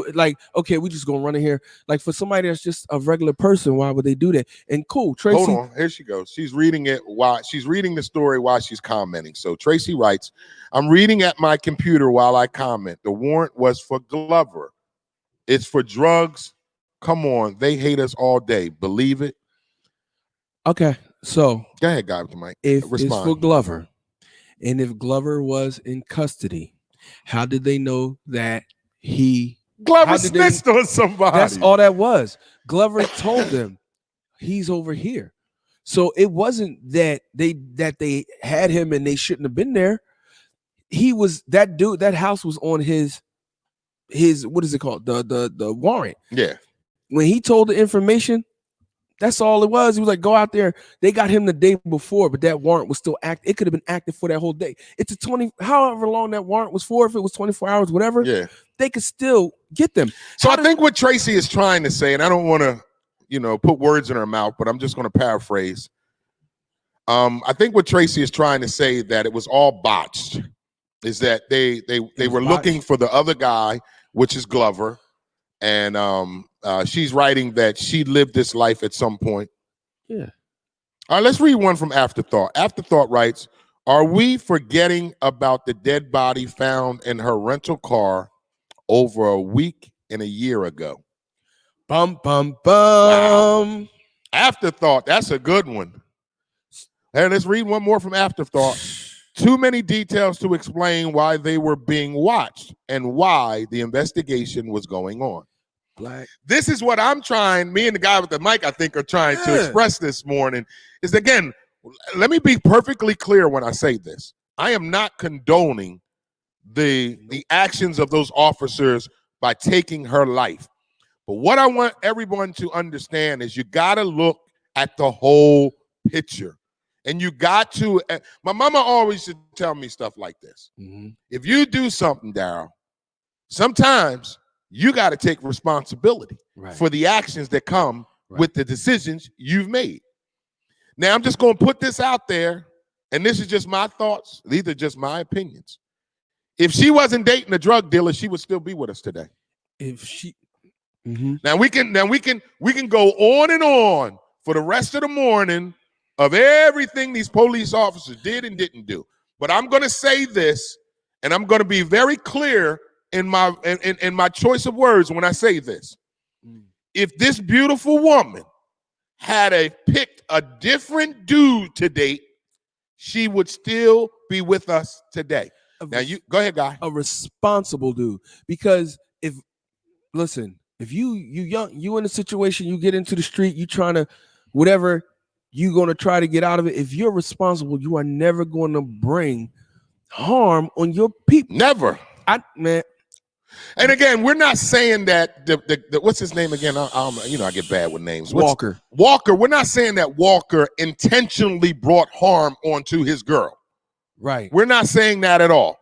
okay, we just gonna run in here. Like for somebody that's just a regular person, why would they do that? And cool, Tracy. Hold on, here she goes. She's reading it while she's reading the story while she's commenting. So Tracy writes, I'm reading at my computer while I comment. The warrant was for Glover. It's for drugs. Come on, they hate us all day. Believe it. Okay, so go ahead, Guy with the Mic. If it's for Glover, and if Glover was in custody, how did they know that Glover snitched on somebody? That's all that was. Glover told them he's over here. So it wasn't that they had him and they shouldn't have been there. He was that dude. That house was on his what is it called? The warrant. Yeah. When he told the information, that's all it was. He was like, go out there. They got him the day before, but that warrant was still active. It could have been active for that whole day. It's however long that warrant was for, if it was 24 hours, whatever. Yeah. They could still get them. So I think what Tracy is trying to say, and I don't want to, put words in her mouth, but I'm just going to paraphrase. I think what Tracy is trying to say, that it was all botched, is that they were looking for the other guy, which is Glover. And she's writing that she lived this life at some point. Yeah. All right, let's read one from Afterthought. Afterthought writes, are we forgetting about the dead body found in her rental car over a week and a year ago? Bum, bum, bum. Wow. Afterthought, that's a good one. Hey, let's read one more from Afterthought. Too many details to explain why they were being watched and why the investigation was going on. Black. This is what I'm trying, me and the Guy with the Mic, I think, are trying to express this morning, is again, let me be perfectly clear when I say this. I am not condoning the actions of those officers by taking her life. But what I want everyone to understand is you got to look at the whole picture. And you got to, my mama always used to tell me stuff like this. Mm-hmm. If you do something, Daryl, sometimes you got to take responsibility for the actions that come with the decisions you've made. Now, I'm just going to put this out there, and this is just my thoughts. These are just my opinions. If she wasn't dating a drug dealer, she would still be with us today. If she, now we can go on and on for the rest of the morning of everything these police officers did and didn't do. But I'm going to say this, and I'm going to be very clear in my choice of words when I say this. If this beautiful woman had picked a different dude to date, she would still be with us today. Now you go ahead, guy. A responsible dude, because if you young, you in a situation, you get into the street, you trying to whatever, you going to try to get out of it. If you're responsible, you are never going to bring harm on your people. Never. Man. And again, we're not saying that the what's his name again? I get bad with names. Walker. We're not saying that Walker intentionally brought harm onto his girl. Right. We're not saying that at all.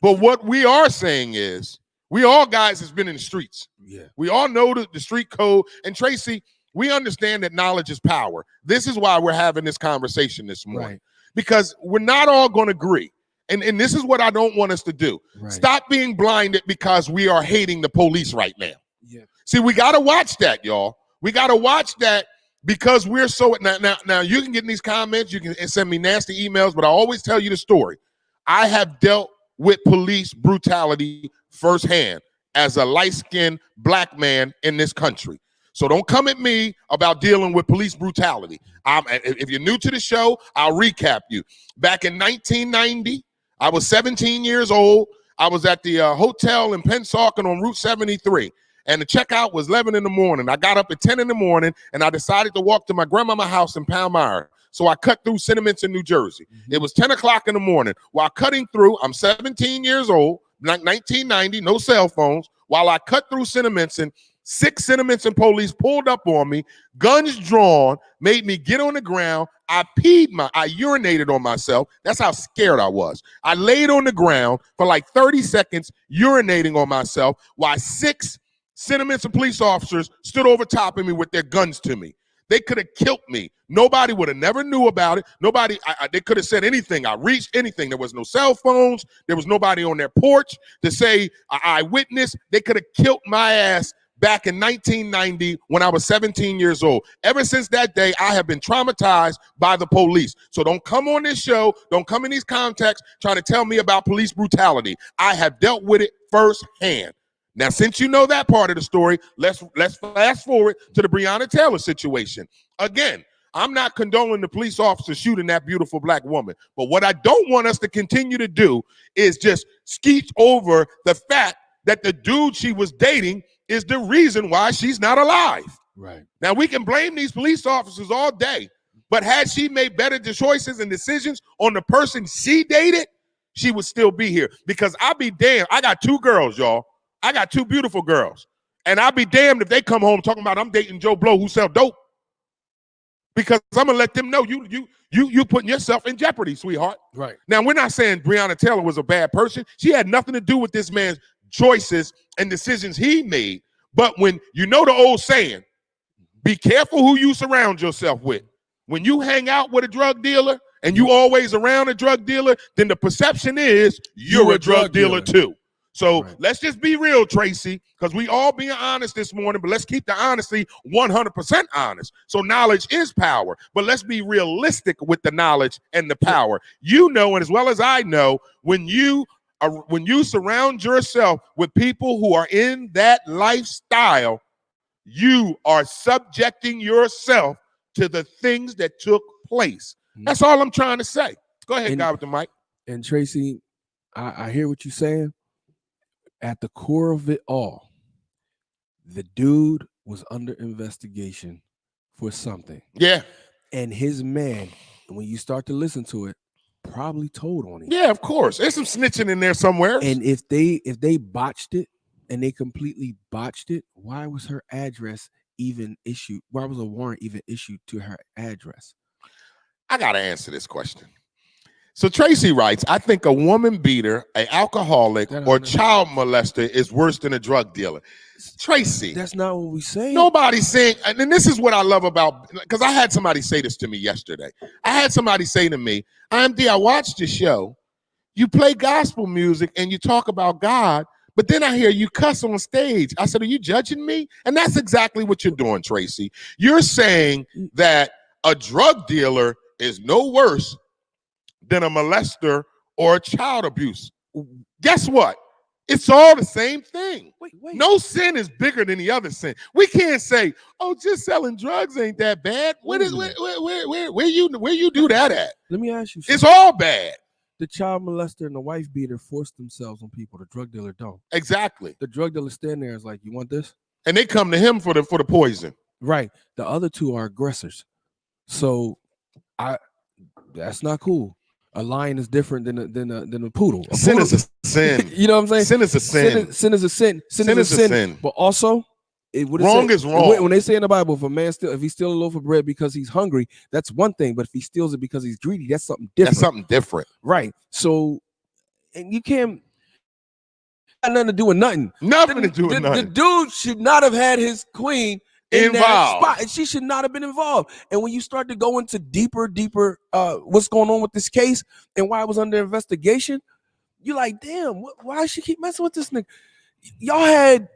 But what we are saying is, we all guys has been in the streets. Yeah. We all know the street code. And Tracy, we understand that knowledge is power. This is why we're having this conversation this morning. Right. Because we're not all going to agree. And this is what I don't want us to do. Right. Stop being blinded because we are hating the police right now. Yeah. See, we got to watch that, y'all. We got to watch that because we're so now you can get in these comments, you can send me nasty emails, but I always tell you the story. I have dealt with police brutality firsthand as a light-skinned black man in this country. So don't come at me about dealing with police brutality. If you're new to the show, I'll recap you. Back in 1990, I was 17 years old. I was at the hotel in Pennsauken on Route 73, and the checkout was 11 in the morning. I got up at 10 in the morning, and I decided to walk to my grandmama's house in Palmyra. So I cut through Cinnaminson, New Jersey. It was 10 o'clock in the morning. While cutting through, I'm 17 years old, 1990, no cell phones. While I cut through Cinnaminson, 6 Cinnaminson police pulled up on me, guns drawn, made me get on the ground. I urinated on myself. That's how scared I was. I laid on the ground for like 30 seconds, urinating on myself, while 6 Cinnaminson police officers stood over top of me with their guns to me. They could have killed me. Nobody would have never knew about it. Nobody, they could have said anything. I reached anything. There was no cell phones. There was nobody on their porch to say I witnessed. They could have killed my ass back in 1990 when I was 17 years old. Ever since that day, I have been traumatized by the police. So don't come on this show, don't come in these contexts trying to tell me about police brutality. I have dealt with it firsthand. Now, since you know that part of the story, let's fast forward to the Breonna Taylor situation. Again, I'm not condoning the police officer shooting that beautiful black woman. But what I don't want us to continue to do is just skeet over the fact that the dude she was dating is the reason why she's not alive. Right. Now, we can blame these police officers all day, but had she made better choices and decisions on the person she dated, she would still be here. Because I'll be damned. I got 2 girls, y'all. I got 2 beautiful girls. And I'll be damned if they come home talking about I'm dating Joe Blow who sell dope. Because I'm going to let them know you putting yourself in jeopardy, sweetheart. Right. Now, we're not saying Breonna Taylor was a bad person. She had nothing to do with this man's choices and decisions he made. But when you know the old saying, be careful who you surround yourself with. When you hang out with a drug dealer and you always around a drug dealer, then the perception is you're a drug dealer too. So let's just be real, Tracy, because we all being honest this morning, but let's keep the honesty 100% honest. So knowledge is power, but let's be realistic with the knowledge and the power. You know, and as well as I know, when you surround yourself with people who are in that lifestyle, you are subjecting yourself to the things that took place. That's all I'm trying to say. Go ahead, guy with the mic. And Tracy, I hear what you're saying. At the core of it all, the dude was under investigation for something. Yeah. And his man, when you start to listen to it, probably told on him. Yeah, of course. There's some snitching in there somewhere. And if they botched it and they completely botched it, why was her address even issued? Why was a warrant even issued to her address? I got to answer this question. So Tracy writes, I think a woman beater, an alcoholic, or child molester is worse than a drug dealer. Tracy. That's not what we say. Nobody's saying, and this is what I love about, because I had somebody say this to me yesterday. I had somebody say to me, IMD, I watched your show. You play gospel music and you talk about God, but then I hear you cuss on stage. I said, are you judging me? And that's exactly what you're doing, Tracy. You're saying that a drug dealer is no worse than a molester or a child abuse. Guess what? It's all the same thing. Wait. No sin is bigger than the other sin. We can't say, "Oh, just selling drugs ain't that bad." Where you do that at? Let me ask you. It's all bad. The child molester and the wife beater force themselves on people. The drug dealer don't. Exactly. The drug dealer stand there is like, "You want this?" And they come to him for the poison. Right. The other two are aggressors. So, that's not cool. A lion is different than a poodle. Sin is a sin. You know what I'm saying? Sin is a sin. Sin is a sin. Sin is a sin. But also, wrong is wrong. When they say in the Bible, if he steals a loaf of bread because he's hungry, that's one thing. But if he steals it because he's greedy, that's something different. That's something different. Right. So, and you can't have nothing to do with nothing. Nothing to do with nothing. The dude should not have had his queen in that spot, and she should not have been involved. And when you start to go into deeper, what's going on with this case and why it was under investigation, you're like, damn, why she keep messing with this nigga? Y'all had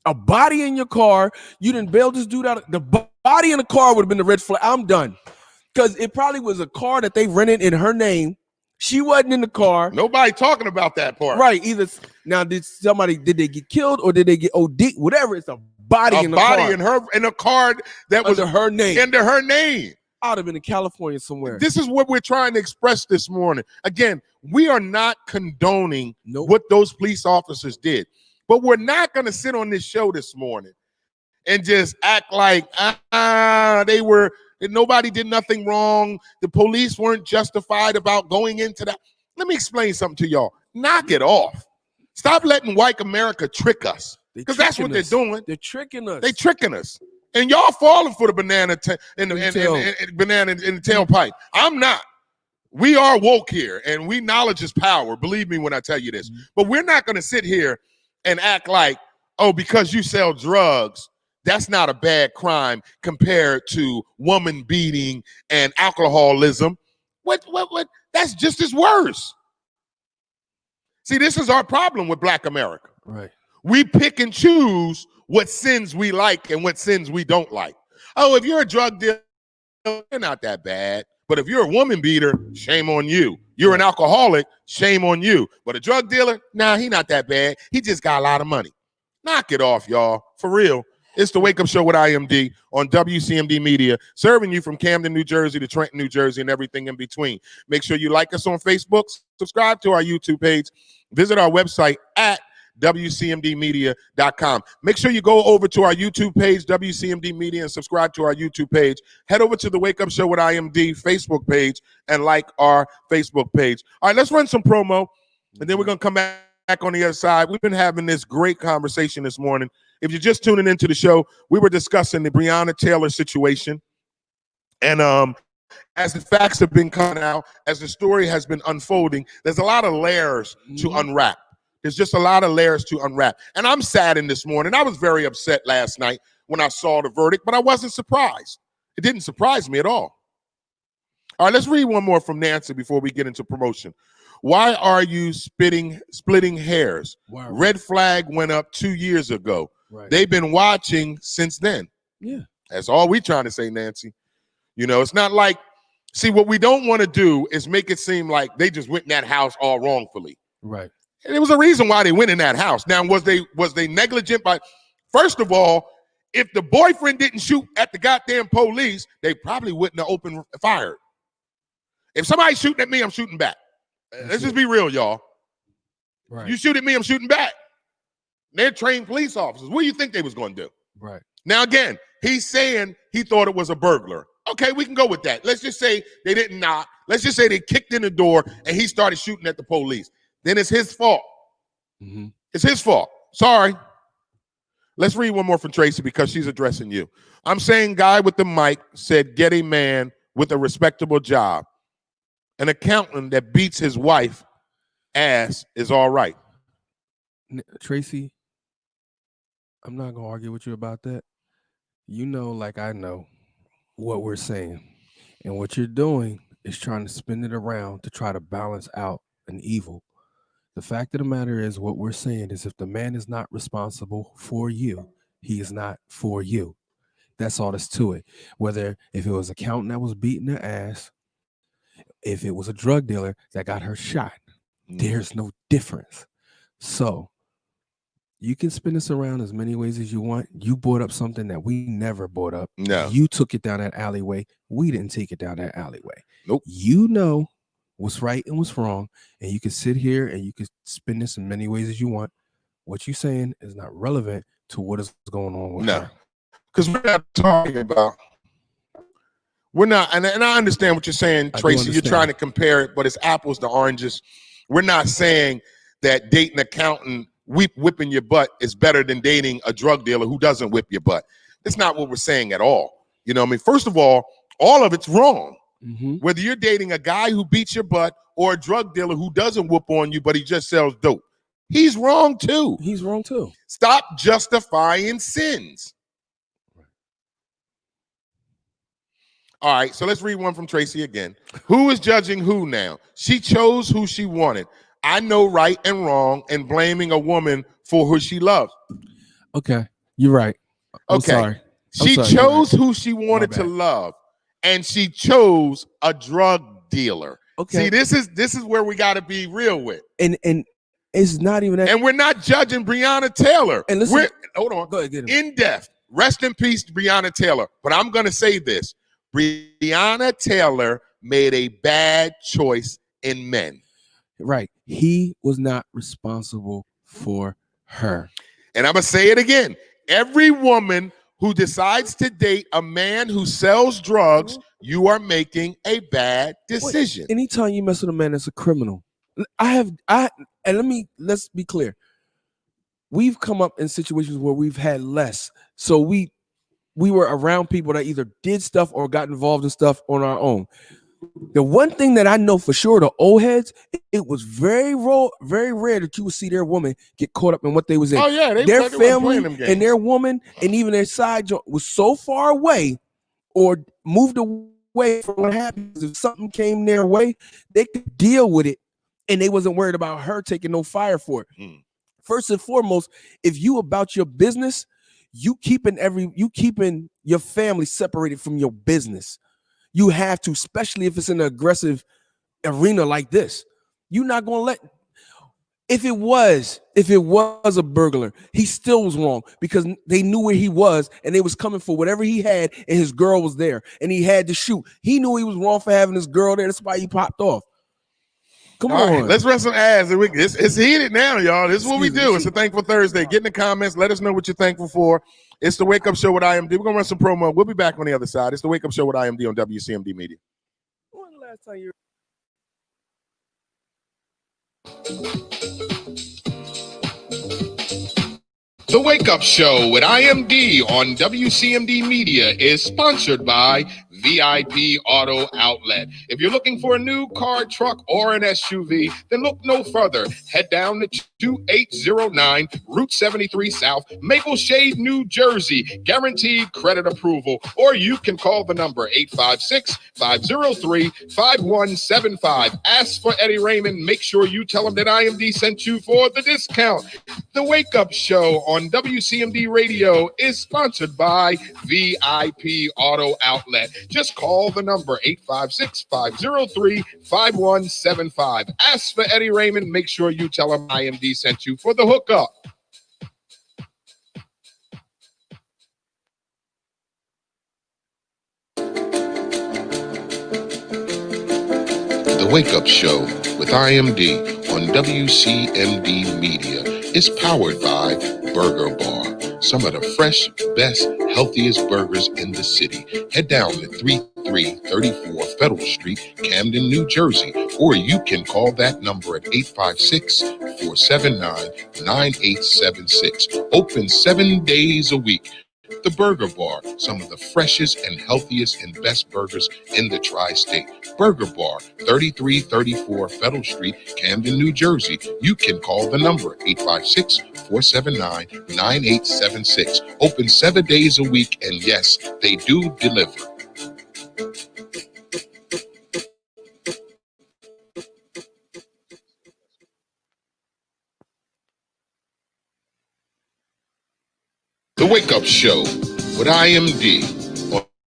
a body in your car. You didn't bail this dude out. The body in the car would have been the red flag. I'm done. Because it probably was a car that they rented in her name. She wasn't in the car. Nobody talking about that part. Right. Either now, did they get killed or did they get OD? Whatever. It's a body in the car. in a car that was under her name. Under her name. I'd have been in California somewhere. This is what we're trying to express this morning. Again, we are not condoning what those police officers did, but we're not going to sit on this show this morning and just act like nobody did nothing wrong. The police weren't justified about going into that. Let me explain something to y'all. Knock it off. Stop letting white America trick us. Because that's what they're doing. They're tricking us. They're tricking us. And y'all falling for the banana in the tailpipe. I'm not. We are woke here, and knowledge is power. Believe me when I tell you this. But we're not going to sit here and act like, oh, because you sell drugs, that's not a bad crime compared to woman beating and alcoholism. What? That's just as worse. See, this is our problem with Black America. Right. We pick and choose what sins we like and what sins we don't like. Oh, if you're a drug dealer, you're not that bad. But if you're a woman beater, shame on you. You're an alcoholic, shame on you. But a drug dealer, nah, he not that bad. He just got a lot of money. Knock it off, y'all. For real. It's the Wake Up Show with IMD on WCMD Media, serving you from Camden, New Jersey to Trenton, New Jersey, and everything in between. Make sure you like us on Facebook, subscribe to our YouTube page, visit our website at WCMDmedia.com. Make sure you go over to our YouTube page, WCMD Media, and subscribe to our YouTube page. Head over to the Wake Up Show with IMD Facebook page and like our Facebook page. All right, let's run some promo, and then we're going to come back on the other side. We've been having this great conversation this morning. If you're just tuning into the show, we were discussing the Breonna Taylor situation. And as the facts have been coming out, as the story has been unfolding, there's a lot of layers to unwrap. There's just a lot of layers to unwrap. And I'm saddened this morning. I was very upset last night when I saw the verdict, but I wasn't surprised. It didn't surprise me at all. All right, let's read one more from Nancy before we get into promotion. Why are you splitting hairs? Wow. Red flag went up 2 years ago. Right. They've been watching since then. Yeah. That's all we trying to say, Nancy. You know, it's not like, see, what we don't want to do is make it seem like they just went in that house all wrongfully. Right. And there was a reason why they went in that house. Now, was they negligent by, first of all, if the boyfriend didn't shoot at the goddamn police, they probably wouldn't have opened fire. If somebody's shooting at me, I'm shooting back. Let's just be real, y'all. Right. You shoot at me, I'm shooting back. They're trained police officers. What do you think they was going to do? Right. Now, again, he's saying he thought it was a burglar. Okay, we can go with that. Let's just say they didn't knock. Let's just say they kicked in the door and he started shooting at the police. Then it's his fault. Mm-hmm. It's his fault. Sorry. Let's read one more from Tracy because she's addressing you. I'm saying guy with the mic said get a man with a respectable job. An accountant that beats his wife ass is all right. Tracy, I'm not going to argue with you about that. You know, like I know what we're saying. And what you're doing is trying to spin it around to try to balance out an evil. The fact of the matter is what we're saying is if the man is not responsible for you, he is not for you. That's all that's to it. Whether if it was an accountant that was beating her ass, if it was a drug dealer that got her shot, there's no difference. So You can spin this around as many ways as you want. You brought up something that we never brought up. No. You took it down that alleyway. We didn't take it down that alleyway. Nope. You know what's right and what's wrong, and you can sit here and you can spin this in many ways as you want. What you're saying is not relevant to what is going on with her. Because we're not talking about. We're not, and I understand what you're saying, Tracy. You're trying to compare it, but it's apples to oranges. We're not saying that dating an accountant whipping your butt is better than dating a drug dealer who doesn't whip your butt. That's not what we're saying at all. You know what I mean? First of all of it's wrong. Whether you're dating a guy who beats your butt or a drug dealer who doesn't whoop on you, but he just sells dope. He's wrong too. He's wrong too. Stop justifying sins. All right, so let's read one from Tracy again. Who is judging who now? She chose who she wanted. I know right and wrong and blaming a woman for who she loves. Okay, you're right. I'm sorry. She chose who she wanted to love, and she chose a drug dealer. Okay. See, this is where we got to be real with. And it's not even that. And we're not judging Breonna Taylor. And listen, hold on. Go ahead, get him. In death. Rest in peace to Breonna Taylor. But I'm going to say this. Breonna Taylor made a bad choice in men. Right. He was not responsible for her. And I'm going to say it again. Every woman who decides to date a man who sells drugs, you are making a bad decision. Wait, anytime you mess with a man that's a criminal, let's be clear. We've come up in situations where we've had less. So we were around people that either did stuff or got involved in stuff on our own. The one thing that I know for sure, the old heads, it was very rare that you would see their woman get caught up in what they was in. Oh yeah, their family and their woman and even their side joint was so far away or moved away from what happens. If something came their way, they could deal with it, and they wasn't worried about her taking no fire for it. First and foremost, if you about your business, you keeping your family separated from your business. You have to, especially if it's in an aggressive arena like this. You're not gonna let. If it was a burglar, he still was wrong because they knew where he was and they was coming for whatever he had, and his girl was there and he had to shoot. He knew he was wrong for having his girl there. That's why he popped off. Come on, right, let's run some ads. It's heated now, y'all. This is what we do. It's a Thankful Thursday. Get in the comments. Let us know what you're thankful for. It's the Wake Up Show with IMD. We're gonna run some promo. We'll be back on the other side. It's the Wake Up Show with IMD on WCMD Media. When the last time you? The Wake Up Show with IMD on WCMD Media is sponsored by VIP Auto Outlet. If you're looking for a new car, truck, or an SUV, then look no further. Head down to 2809 Route 73 South, Maple Shade, New Jersey. Guaranteed credit approval. Or you can call the number 856-503-5175. Ask for Eddie Raymond. Make sure you tell him that IMD sent you for the discount. The Wake Up Show on WCMD Radio is sponsored by VIP Auto Outlet. Just call the number 856-503-5175. Ask for Eddie Raymond. Make sure you tell him IMD sent you for the hookup. The Wake Up Show with IMD on WCMD Media is powered by Burger Bar. Some of the fresh, best, healthiest burgers in the city. Head down to 3334 Federal Street, Camden, New Jersey, or you can call that number at 856-479-9876. Open 7 days a week. The Burger Bar, some of the freshest and healthiest and best burgers in the tri-state. Burger Bar, 3334 Federal Street, Camden, New Jersey. You can call the number 856-479-9876. Open 7 days a week, and yes, they do deliver. The Wake Up Show with IMD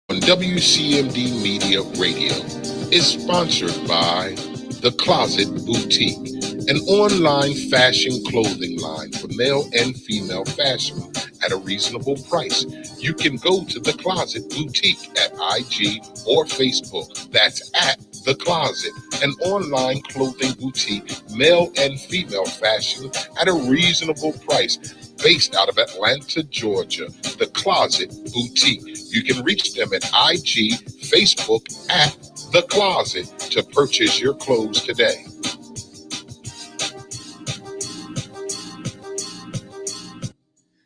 on WCMD Media Radio is sponsored by The Closet Boutique. an online fashion clothing line for male and female fashion at a reasonable price. You can go to The Closet Boutique at IG or Facebook. That's at The Closet, an online clothing boutique, male and female fashion at a reasonable price, based out of Atlanta, Georgia. The Closet Boutique. You can reach them at IG, Facebook at The Closet to purchase your clothes today.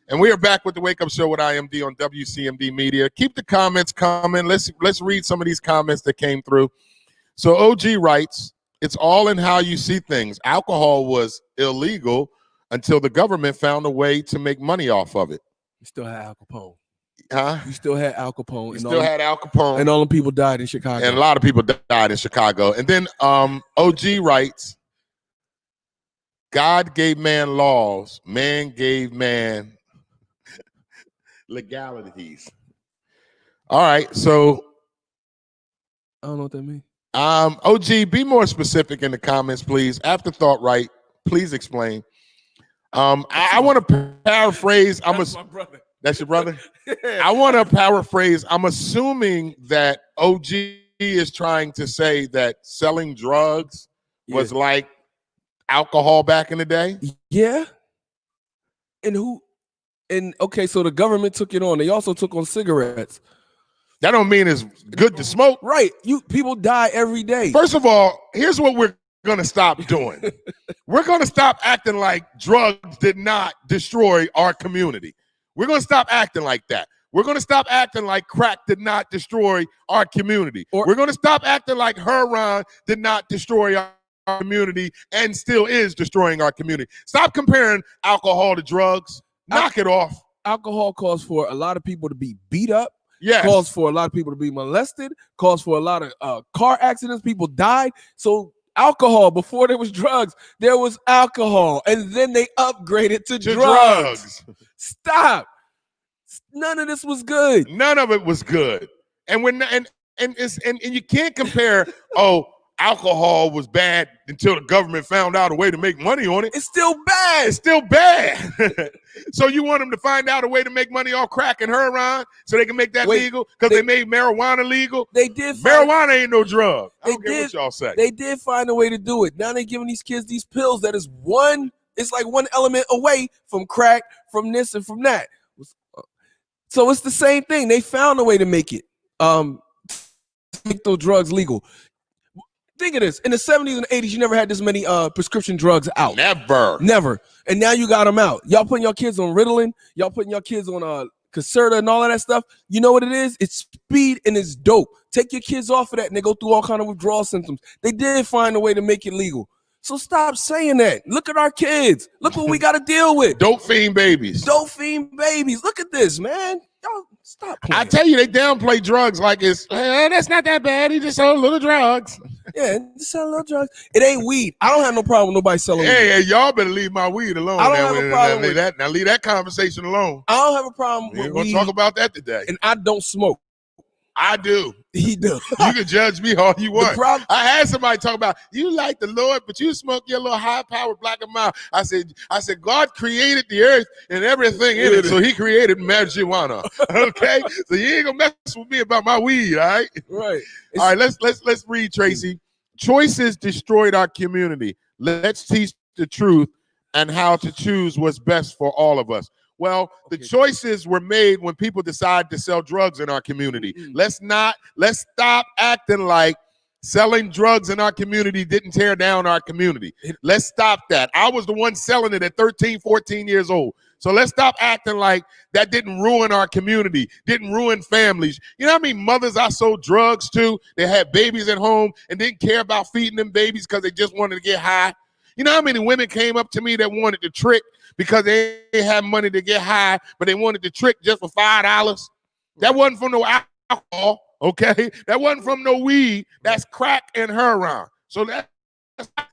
And we are back with the Wake Up Show with IMD on WCMD Media. Keep the comments coming. Let's read some of these comments that came through. So OG writes, it's all in how you see things. Alcohol was illegal until the government found a way to make money off of it. You still had Al Capone. Huh? You still had Al Capone. You still had Al Capone. And all the people died in Chicago. And a lot of people died in Chicago. And then OG writes, God gave man laws. Man gave man legalities. All right, so I don't know what that means. OG, be more specific in the comments, please. Afterthought, right? Please explain. I want to paraphrase. That's my brother. That's your brother? I want to paraphrase. I'm assuming that OG is trying to say that selling drugs was like alcohol back in the day. Yeah. And okay, so the government took it on. They also took on cigarettes. That don't mean it's good to smoke. Right. People die every day. First of all, here's what we're going to stop doing. We're going to stop acting like drugs did not destroy our community. We're going to stop acting like that. We're going to stop acting like crack did not destroy our community. We're going to stop acting like heroin did not destroy our community and still is destroying our community. Stop comparing alcohol to drugs. Knock it off. Alcohol caused for a lot of people to be beat up. Yes. Caused for a lot of people to be molested. Caused for a lot of car accidents. People died. So alcohol, before there was drugs, there was alcohol. And then they upgraded to drugs. Stop. None of this was good. None of it was good. And you can't compare, alcohol was bad until the government found out a way to make money on it. It's still bad. It's still bad. So you want them to find out a way to make money off crack and heroin so they can make that legal? Because they made marijuana legal? They did. Marijuana ain't no drug. I don't care what y'all say. They did find a way to do it. Now they're giving these kids these pills that is it's like one element away from crack, from this and from that. So it's the same thing. They found a way to make it, make those drugs legal. Think of this. In the 70s and 80s, you never had this many prescription drugs out. Never. And now you got them out. Y'all putting your kids on Ritalin. Y'all putting your kids on Concerta and all of that stuff. You know what it is? It's speed and it's dope. Take your kids off of that and they go through all kind of withdrawal symptoms. They did find a way to make it legal. So stop saying that. Look at our kids. Look what we got to deal with. Dope fiend babies. Dope fiend babies. Look at this, man. Y'all stop playing. I tell you, they downplay drugs like it's, that's not that bad. He just sold little drugs. Yeah, just sell little drugs. It ain't weed. I don't have no problem with nobody selling weed. Hey, y'all better leave my weed alone. I don't have a problem with that. Now leave that conversation alone. I don't have a problem with weed. We're going to talk about that today. And I don't smoke. I do. He do. You can judge me all you want. I had somebody talk about, you like the Lord, but you smoke your little high-powered black and mild. I said, God created the earth and everything in it, so he created marijuana. Okay? So you ain't gonna mess with me about my weed, all right? Right. All right, let's read, Tracy. Choices destroyed our community. Let's teach the truth and how to choose what's best for all of us. Well, the choices were made when people decided to sell drugs in our community. Let's stop acting like selling drugs in our community didn't tear down our community. Let's stop that. I was the one selling it at 13, 14 years old. So let's stop acting like that didn't ruin our community, didn't ruin families. You know how many mothers I sold drugs to? They had babies at home and didn't care about feeding them babies because they just wanted to get high. You know how many women came up to me that wanted to trick because they didn't have money to get high, but they wanted to trick just for $5? That wasn't from no alcohol, okay? That wasn't from no weed. That's crack and heroin. So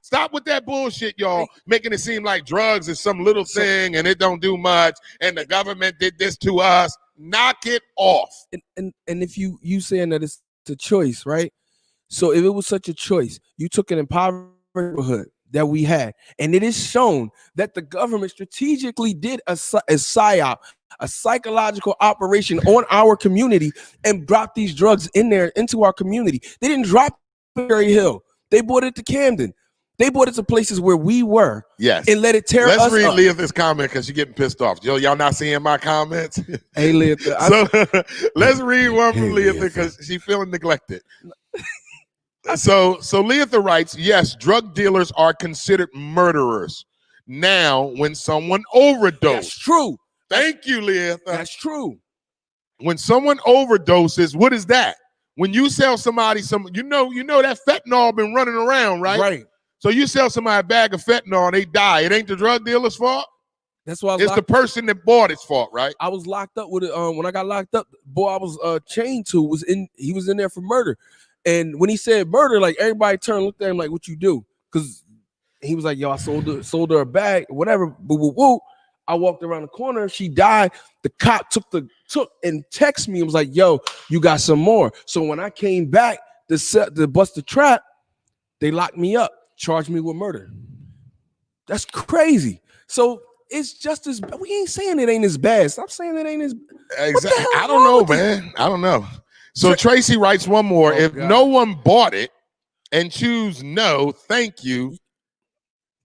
stop with that bullshit, y'all, making it seem like drugs is some little thing and it don't do much, and the government did this to us. Knock it off. And if you saying that it's a choice, right? So if it was such a choice, you took an impoverished neighborhood, that we had. And it is shown that the government strategically did a psyop, a psychological operation on our community, and dropped these drugs in there into our community. They didn't drop it at Berry Hill. They brought it to Camden. They brought it to places where we were. Yes. And let it tear us Let's read up. Leah's comment because she's getting pissed off. Yo, y'all not seeing my comments? Hey, Leah. So let's read one from Leah because she's feeling neglected. So Leatha writes, yes, drug dealers are considered murderers. Now, when someone overdoses. That's true. Thank you, Leatha. That's true. When someone overdoses, what is that? When you sell somebody you know that fentanyl been running around, right? Right. So you sell somebody a bag of fentanyl and they die. It ain't the drug dealer's fault. That's why it's the person that bought its fault, right? I was locked up with it. When I got locked up, boy, I was chained to he was in there for murder. And when he said murder, like everybody turned, looked at him like, "What you do?" Because he was like, "Yo, I sold her a bag, whatever." Boo boo boo. I walked around the corner. She died. The cop took and texted me and was like, "Yo, you got some more." So when I came back to bust the trap, they locked me up, charged me with murder. That's crazy. So it's just as we ain't saying it ain't as bad. Stop saying it ain't as exactly. I don't know, man. I don't know. So Tracy writes one more. If no one bought it and choose no, thank you.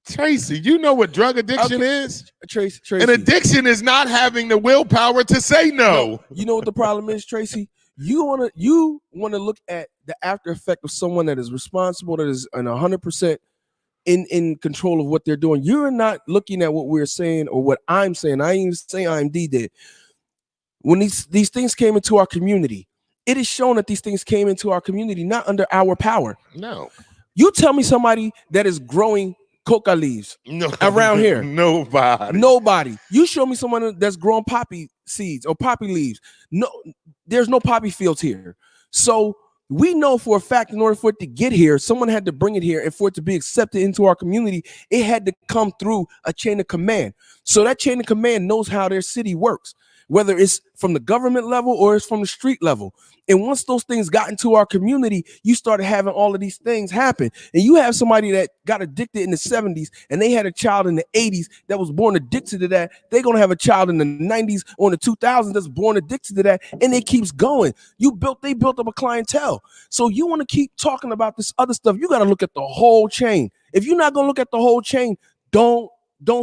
Tracy, you know what drug addiction is? Tracy. An addiction is not having the willpower to say no. You know what the problem is, Tracy? You wanna look at the after effect of someone that is responsible, that is 100% in control of what they're doing. You're not looking at what we're saying or what I'm saying. I ain't even saying IMD did. When these things came into our community, it is shown that these things came into our community not under our power. No. You tell me somebody that is growing coca leaves around here. Nobody. You show me someone that's growing poppy seeds or poppy leaves. No, there's no poppy fields here. So we know for a fact in order for it to get here, someone had to bring it here, and for it to be accepted into our community, it had to come through a chain of command. So that chain of command knows how their city works, whether it's from the government level or it's from the street level. And once those things got into our community, you started having all of these things happen. And you have somebody that got addicted in the 70s and they had a child in the 80s that was born addicted to that. They're going to have a child in the 90s or in the 2000s that's born addicted to that. And it keeps going. They built up a clientele. So you want to keep talking about this other stuff. You got to look at the whole chain. If you're not going to look at the whole chain, don't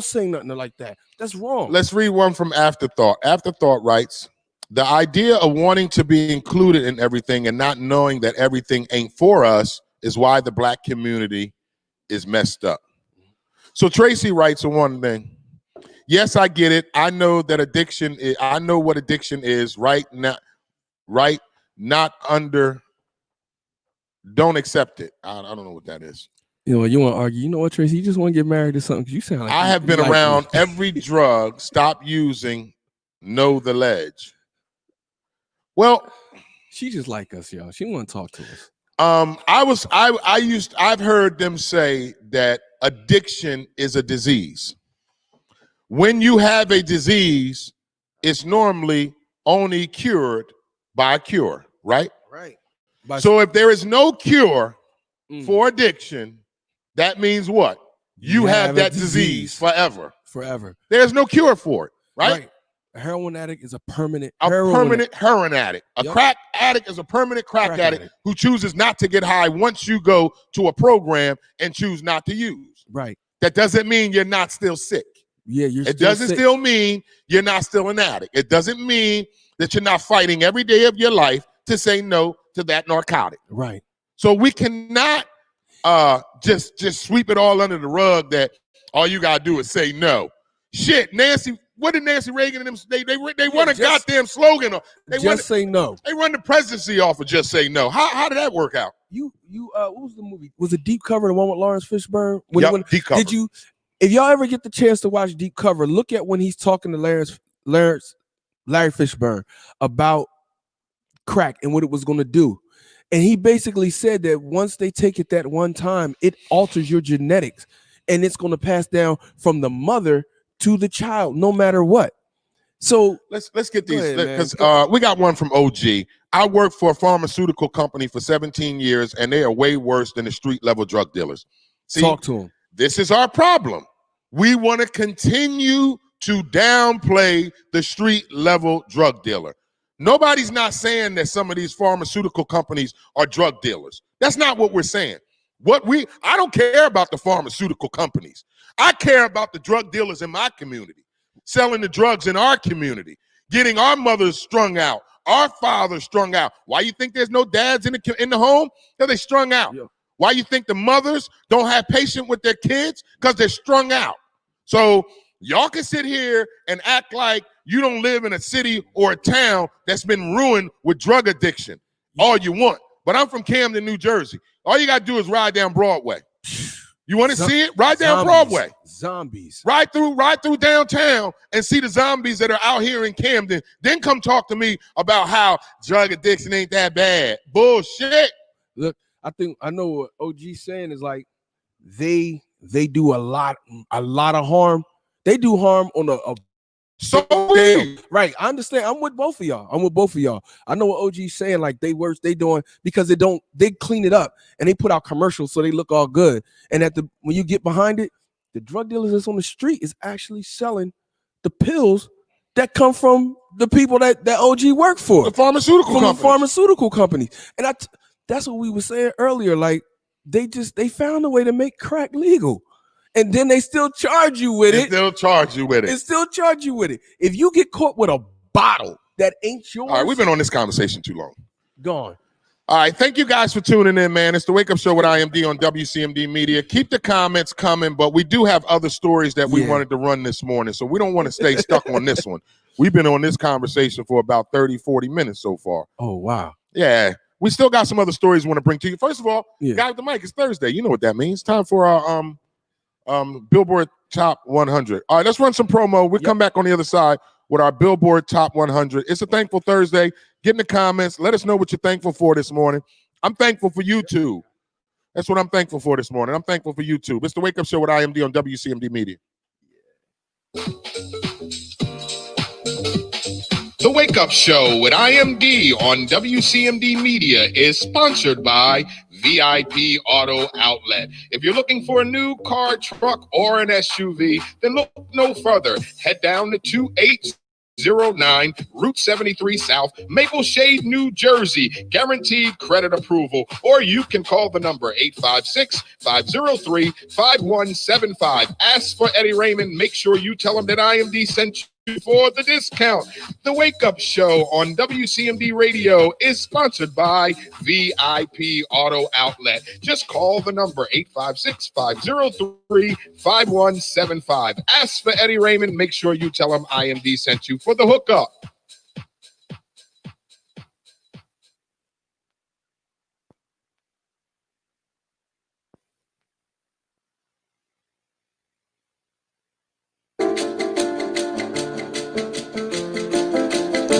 say nothing like that. That's wrong. Let's read one from Afterthought. Afterthought writes, the idea of wanting to be included in everything and not knowing that everything ain't for us is why the black community is messed up. So Tracy writes on one thing. Yes, I get it. I know that addiction is, I know what addiction is right now, right? Not under, don't accept it. I don't know what that is. You know, you want to argue. You know what, Tracy? You just want to get married to something. You sound like I have been around every drug. Stop using. Know the ledge. Well, she just like us, y'all. She want to talk to us. I've heard them say that addiction is a disease. When you have a disease, it's normally only cured by a cure, right? Right. So if there is no cure for addiction, that means what? You have that disease forever. Forever. There's no cure for it, right? A heroin addict is a permanent heroin addict. A crack addict is a permanent crack addict who chooses not to get high once you go to a program and choose not to use. Right. That doesn't mean you're not still sick. Yeah, it doesn't still mean you're not still an addict. It doesn't mean that you're not fighting every day of your life to say no to that narcotic. Right. So we cannot just sweep it all under the rug that all you gotta do is say no. Shit, Nancy. What did Nancy Reagan and them? They run a goddamn slogan. Say no. They run the presidency off of just say no. How did that work out? What was the movie? Was it Deep Cover, the one with Lawrence Fishburne? Deep Cover. If y'all ever get the chance to watch Deep Cover, look at when he's talking to Larry Fishburne about crack and what it was going to do. And he basically said that once they take it that one time, it alters your genetics and it's going to pass down from the mother to the child, no matter what. So let's get these because we got one from OG. I worked for a pharmaceutical company for 17 years, and they are way worse than the street level drug dealers. See, talk to them. This is our problem. We want to continue to downplay the street level drug dealer. Nobody's not saying that some of these pharmaceutical companies are drug dealers. That's not what we're saying. I don't care about the pharmaceutical companies. I care about the drug dealers in my community, selling the drugs in our community, getting our mothers strung out, our fathers strung out. Why you think there's no dads in the home? Because they strung out. Yeah. Why you think the mothers don't have patience with their kids? Because they're strung out. So y'all can sit here and act like you don't live in a city or a town that's been ruined with drug addiction all you want. But I'm from Camden, New Jersey. All you got to do is ride down Broadway. You want to see it? Ride down Broadway. Zombies. Ride through downtown and see the zombies that are out here in Camden. Then come talk to me about how drug addiction ain't that bad. Bullshit. Look, I know what OG's saying is like they do a lot of harm. They do harm on a so right. I understand. I'm with both of y'all. I know what OG's saying. Like they doing because they clean it up and they put out commercials so they look all good. And when you get behind it, the drug dealers that's on the street is actually selling the pills that come from the people that OG worked for. The pharmaceutical companies. And that's what we were saying earlier. Like they found a way to make crack legal. And then they still charge you with it. If you get caught with a bottle that ain't yours. All right, we've been on this conversation too long. Gone. All right, thank you guys for tuning in, man. It's the Wake Up Show with IMD on WCMD Media. Keep the comments coming, but we do have other stories that we wanted to run this morning, so we don't want to stay stuck on this one. We've been on this conversation for about 30, 40 minutes so far. Oh, wow. Yeah. We still got some other stories we want to bring to you. First of all, Guy with the Mic, it's Thursday. You know what that means. Time for our Billboard Top 100. All right, let's run some promo. We'll come back on the other side with our Billboard Top 100. It's a Thankful Thursday. Get in the comments. Let us know what you're thankful for this morning. I'm thankful for YouTube. That's what I'm thankful for this morning. I'm thankful for YouTube. It's the Wake Up Show with IMD on WCMD Media. The Wake Up Show with IMD on WCMD Media is sponsored by VIP Auto Outlet. If you're looking for a new car, truck, or an SUV, then look no further. Head down to 2809 Route 73 South, Maple Shade, New Jersey. Guaranteed credit approval. Or you can call the number 856-503-5175. Ask for Eddie Raymond. Make sure you tell him that IMD sent you for the discount. The Wake Up Show on WCMD Radio is sponsored by VIP Auto Outlet. Just call the number 856-503-5175. Ask for Eddie Raymond. Make sure you tell him IMD sent you for the hookup.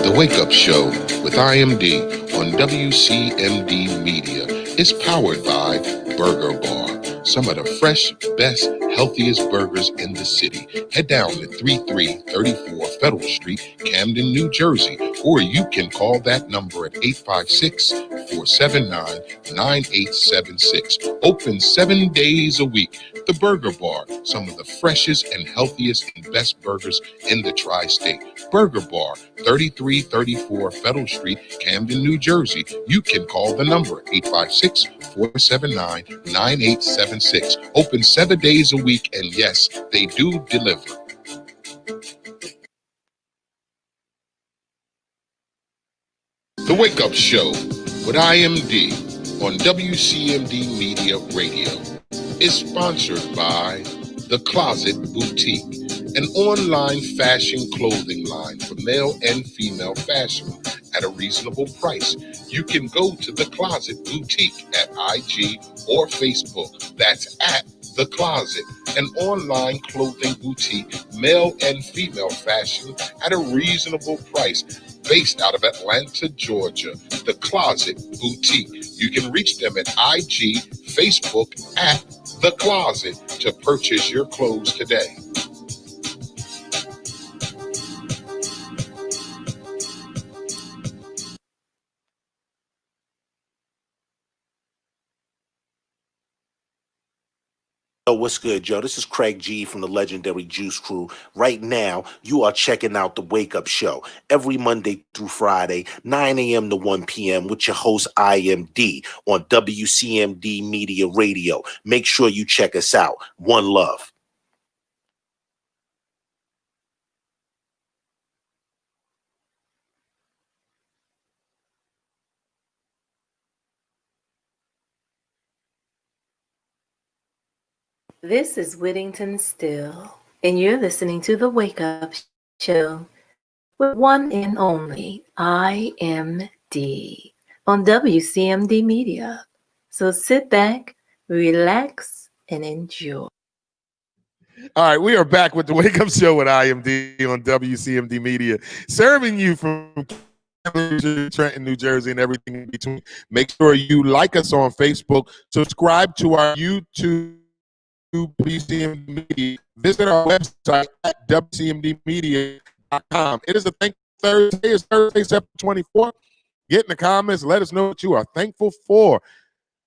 The Wake Up Show with IMD on WCMD Media is powered by Burger Bar. Some of the fresh, best, healthiest burgers in the city. Head down to 3334 Federal Street, Camden, New Jersey, or you can call that number at 856-479-9876. Open 7 days a week. The Burger Bar, some of the freshest and healthiest and best burgers in the tri-state. Burger Bar, 3334 Federal Street, Camden, New Jersey. You can call the number 856-479-9876. Open 7 days a week, and yes, they do deliver. The Wake Up Show with IMD on WCMD Media Radio is sponsored by The Closet Boutique, an online fashion clothing line for male and female fashion at a reasonable price. You can go to The Closet Boutique at IG or Facebook. That's at The Closet, an online clothing boutique, male and female fashion at a reasonable price, based out of Atlanta, Georgia. The Closet Boutique. You can reach them at IG, Facebook at The Closet to purchase your clothes today. What's good, Joe? This is Craig G from the legendary Juice Crew. Right now, you are checking out the Wake Up Show every Monday through Friday, 9 a.m. to 1 p.m. with your host, IMD, on WCMD Media Radio. Make sure you check us out. One love. This is Whittington Still, and you're listening to The Wake Up Show with one and only IMD on WCMD Media. So sit back, relax, and enjoy. All right, we are back with the Wake Up Show with IMD on WCMD Media, serving you from Trenton, New Jersey, and everything in between. Make sure you like us on Facebook, subscribe to our YouTube WCMD Media. Visit our website at WCMDmedia.com. It is a Thank Thursday. It's Thursday, September 24th. Get in the comments. Let us know what you are thankful for.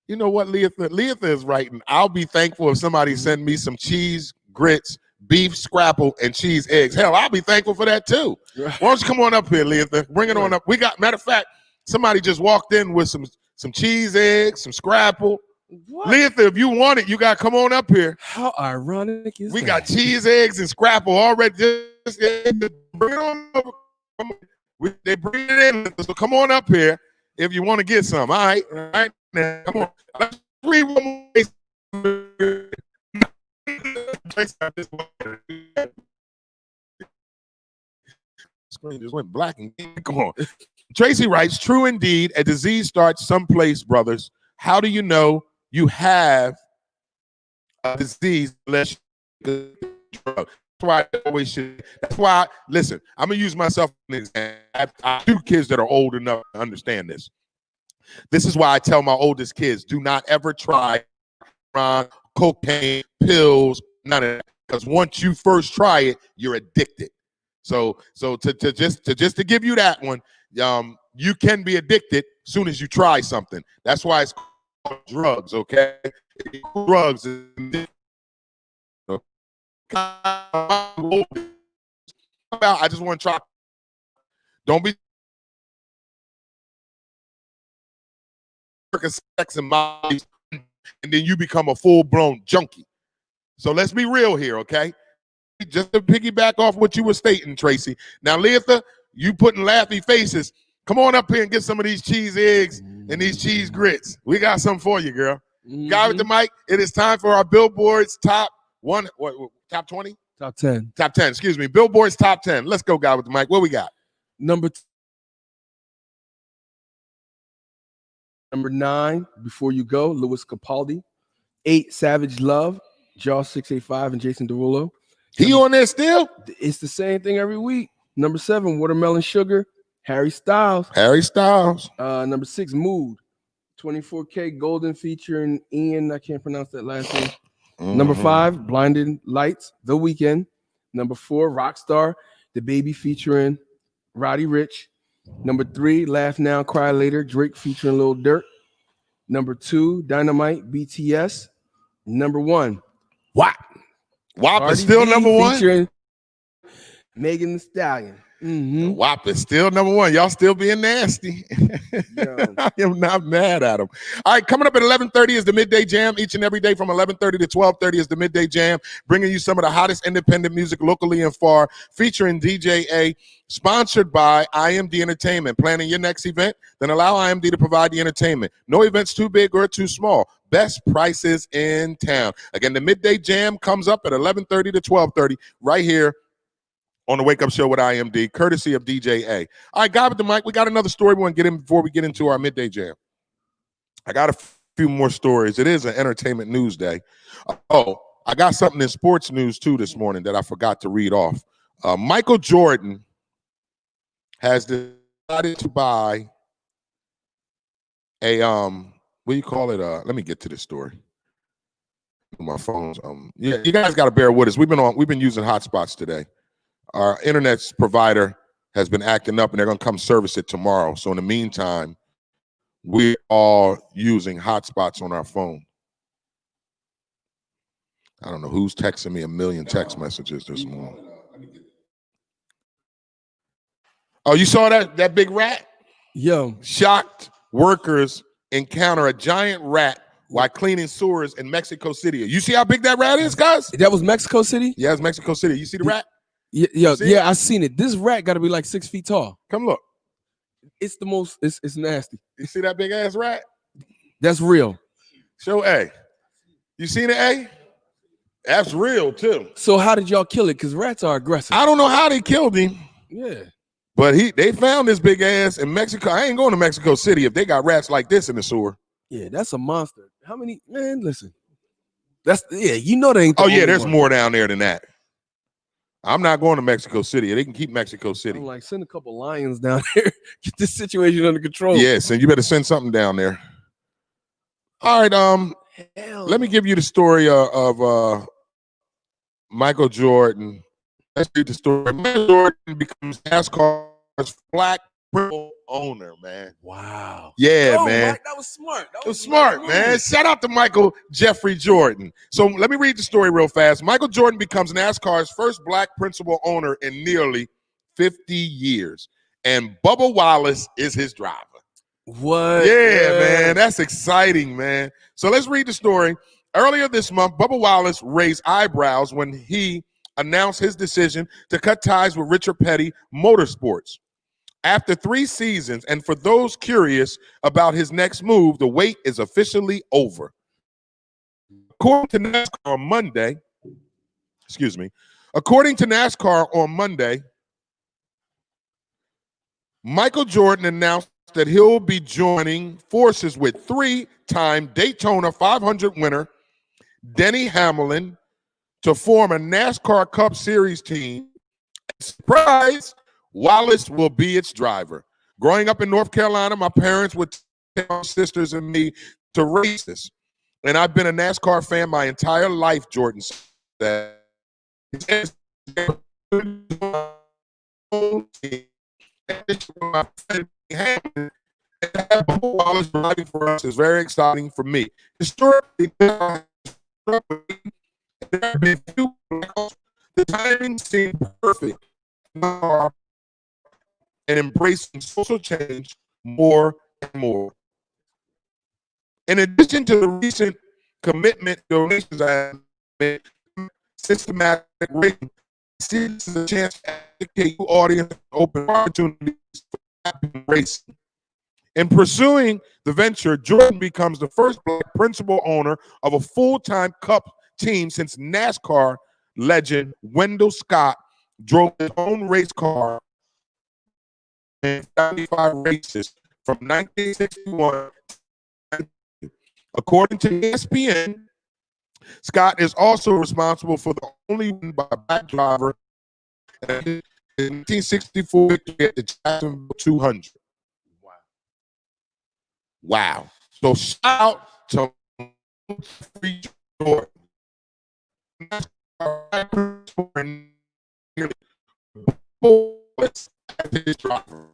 You know what, Leatha is writing. I'll be thankful if somebody send me some cheese, grits, beef scrapple, and cheese eggs. Hell, I'll be thankful for that too. Why don't you come on up here, Leatha? Bring it on up. We got, matter of fact, somebody just walked in with some cheese eggs, some scrapple. Leatha, if you want it, you got to come on up here. How ironic is we that? got cheese, eggs, and scrapple already. Just bring it on over. They bring it in, so come on up here if you want to get some. All right now, come on. Let's read one more. Screen just went black and come on. Tracy writes, true indeed, a disease starts someplace, brothers. How do you know you have a disease unless you drug? That's why I always should. That's why, listen, I'm going to use myself as an example. I have 2 kids that are old enough to understand this. This is why I tell my oldest kids, do not ever try cocaine, pills, none of that. Because once you first try it, you're addicted. So to just to give you that one, you can be addicted as soon as you try something. That's why it's called drugs, okay? Drugs. I just want to try. Don't be sex and bodies, and then you become a full-blown junkie. So let's be real here, okay? Just to piggyback off what you were stating, Tracy. Now, Leatha, you putting laughy faces. Come on up here and get some of these cheese eggs and these cheese grits. We got something for you, girl. Guy with the mic, it is time for our Billboard's top 20? Top 10. Top 10, excuse me. Billboard's top 10. Let's go, guy with the mic. What we got? Number 9, Before You Go, Louis Capaldi. 8, Savage Love, Jaws 685 and Jason Derulo. He on there still? It's the same thing every week. Number 7, Watermelon Sugar, Harry Styles. Number 6, Mood, 24K Golden featuring Ian. I can't pronounce that last name. Number 5, Blinding Lights, The Weeknd. Number 4, Rockstar, The Baby featuring Roddy Ricch. Number 3, Laugh Now, Cry Later, Drake featuring Lil Durk. Number 2, Dynamite, BTS. Number 1, WAP. WAP is still number 1? Featuring Megan Thee Stallion. WAP is still number 1. Y'all still being nasty. I am not mad at them. All right, coming up at 11:30 is the Midday Jam. Each and every day from 11:30 to 12:30 is the Midday Jam, bringing you some of the hottest independent music locally and far, featuring DJ A, sponsored by IMD Entertainment. Planning your next event? Then allow IMD to provide the entertainment. No events too big or too small. Best prices in town. Again, the Midday Jam comes up at 11:30 to 12:30 right here on the Wake Up Show with IMD, courtesy of DJ A. All right, guy with the mic, we got another story we want to get in before we get into our Midday Jam. I got a few more stories. It is an entertainment news day. Oh, I got something in sports news too this morning that I forgot to read off. Michael Jordan has decided to buy a what do you call it? Let me get to this story. My phone's yeah, you guys got to bear with us. We've been using hotspots today. Our internet provider has been acting up, and they're going to come service it tomorrow. So in the meantime, we're all using hotspots on our phone. I don't know who's texting me a million text messages this morning. Oh, you saw that big rat? Yo. Shocked workers encounter a giant rat while cleaning sewers in Mexico City. You see how big that rat is, guys? That was Mexico City? Yeah, it's Mexico City. You see the rat? Yeah, I seen it. This rat got to be like 6 feet tall. Come look. It's the most. It's nasty. You see that big ass rat? That's real. Show A. You seen it, A? That's real too. So how did y'all kill it? Because rats are aggressive. I don't know how they killed him. Yeah. But they found this big ass in Mexico. I ain't going to Mexico City if they got rats like this in the sewer. Yeah, that's a monster. How many? Man, listen. You know they ain't. Oh yeah, there's more down there than that. I'm not going to Mexico City. They can keep Mexico City. I'm like, send a couple lions down there. Get this situation under control. Yes, and you better send something down there. All right, let me give you the story of Michael Jordan. Let's read the story. Michael Jordan becomes NASCAR's black principal owner, man. Wow. Yeah, man. Mike, that was smart. It was smart, man. Shout out to Michael Jeffrey Jordan. So let me read the story real fast. Michael Jordan becomes NASCAR's first black principal owner in nearly 50 years. And Bubba Wallace is his driver. What? Yeah, man. That's exciting, man. So let's read the story. Earlier this month, Bubba Wallace raised eyebrows when he announced his decision to cut ties with Richard Petty Motorsports. After 3 seasons, and for those curious about his next move, the wait is officially over. According to NASCAR on Monday, Michael Jordan announced that he'll be joining forces with 3-time Daytona 500 winner Denny Hamlin to form a NASCAR Cup Series team. Surprise! Wallace will be its driver. Growing up in North Carolina, my parents would take my sisters and me to races. And I've been a NASCAR fan my entire life, Jordan said. Wallace driving for us is very exciting for me. Historically, there have been few. The timing seemed perfect. And embracing social change more and more. In addition to the recent commitment donations I have made, systematic rating, see this is a chance to educate you audience and open opportunities for racing. In pursuing the venture, Jordan becomes the first black principal owner of a full-time Cup team since NASCAR legend Wendell Scott drove his own race car in 75 races from 1961. According to ESPN, Scott is also responsible for the only win by a black driver in 1964 victory at the Jacksonville 200. Wow. So shout out to Jeffrey Jordan. His driver.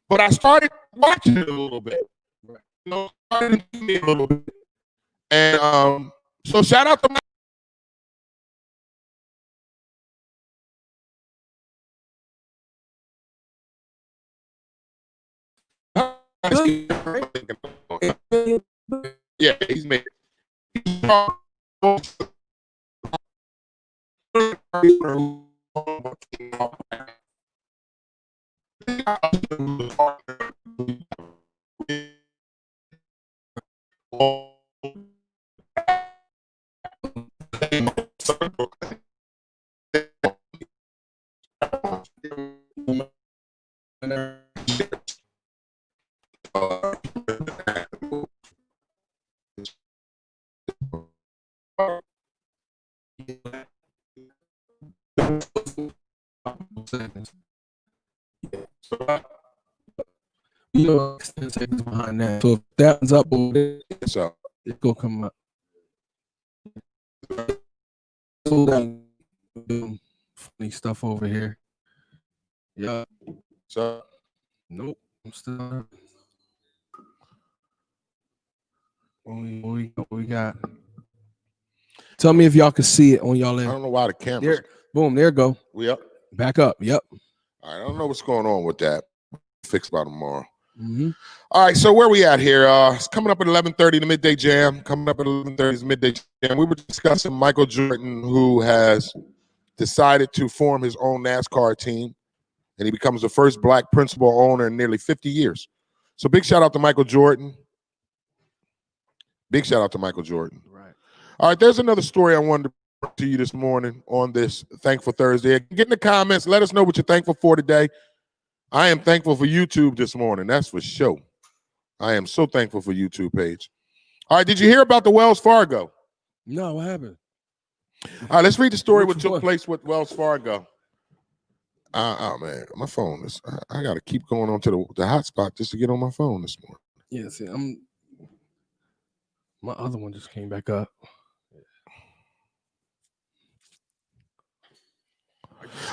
But I started watching it a little bit. You know, started to me a little bit. And so shout out to my yeah, he's made You know, 10 seconds behind that. So if that one's up over there, so it's gonna come up. Funny stuff over here. Yeah. So nope. I'm still. What we got? Tell me if y'all can see it on y'all end. I don't know why the camera. There, boom. There go. We up. Back up. Yep. All right. I don't know what's going on with that. Fix by tomorrow. Mm-hmm. All right, so where we at here? It's coming up at 11:30, the Midday Jam. Coming up at 11:30 is Midday Jam. We were discussing Michael Jordan, who has decided to form his own NASCAR team, and he becomes the first black principal owner in nearly 50 years. So big shout out to Michael Jordan. Big shout out to Michael Jordan. Right. All right, there's another story I wanted to bring to you this morning on this Thankful Thursday. Get in the comments. Let us know what you're thankful for today. I am thankful for YouTube this morning. That's for sure. I am so thankful for YouTube page. All right, did you hear about the Wells Fargo? No, what happened? All right, let's read the story what took place with Wells Fargo. Oh, man, my phone is, I got to keep going on to the hotspot just to get on my phone this morning. Yeah, see, my other one just came back up.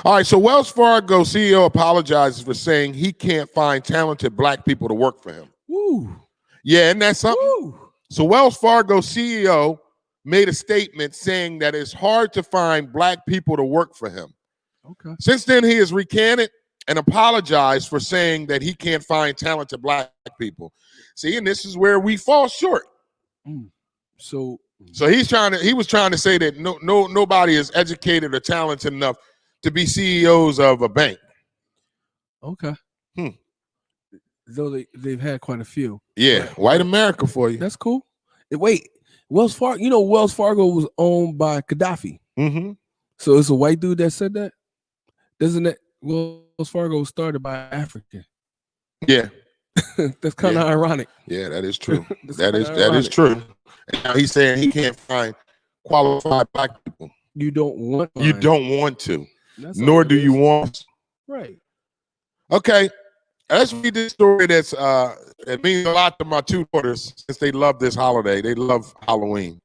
All right, so Wells Fargo CEO apologizes for saying he can't find talented black people to work for him. Woo. Yeah, isn't that something? Woo. So Wells Fargo CEO made a statement saying that it's hard to find black people to work for him. Okay. Since then, he has recanted and apologized for saying that he can't find talented black people. See, and this is where we fall short. So he was trying to say that nobody is educated or talented enough to be CEOs of a bank. Okay. Though they've had quite a few. Yeah, white America for you. That's cool. Wait, Wells Fargo. You know, Wells Fargo was owned by Gaddafi. Mm-hmm. So it's a white dude that said that. Doesn't it? Wells Fargo was started by African. Yeah, that's kind of ironic. Yeah, that is true. that is true. And now he's saying he can't find qualified black people. You don't want. You don't want to. That's nor do you want. Right. Okay. Let's read this story that's it means a lot to my two daughters since they love this holiday. They love Halloween.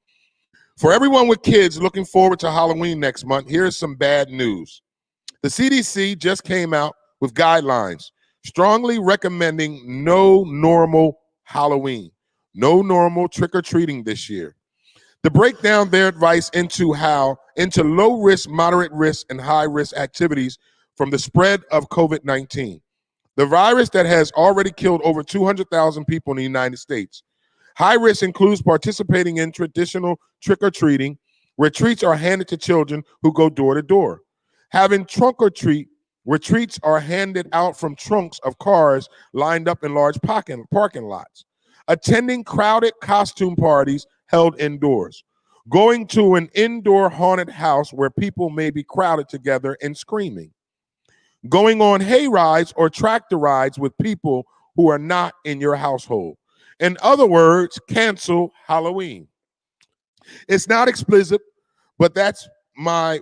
For everyone with kids looking forward to Halloween next month, here's some bad news. The CDC just came out with guidelines strongly recommending no normal Halloween, no normal trick-or-treating this year. To break down their advice into low risk, moderate risk, and high risk activities from the spread of COVID-19. The virus that has already killed over 200,000 people in the United States. High risk includes participating in traditional trick-or-treating, where treats are handed to children who go door to door. Having trunk or treat, where treats are handed out from trunks of cars lined up in large parking lots. Attending crowded costume parties held indoors. Going to an indoor haunted house where people may be crowded together and screaming. Going on hay rides or tractor rides with people who are not in your household. In other words, cancel Halloween. It's not explicit, but that's my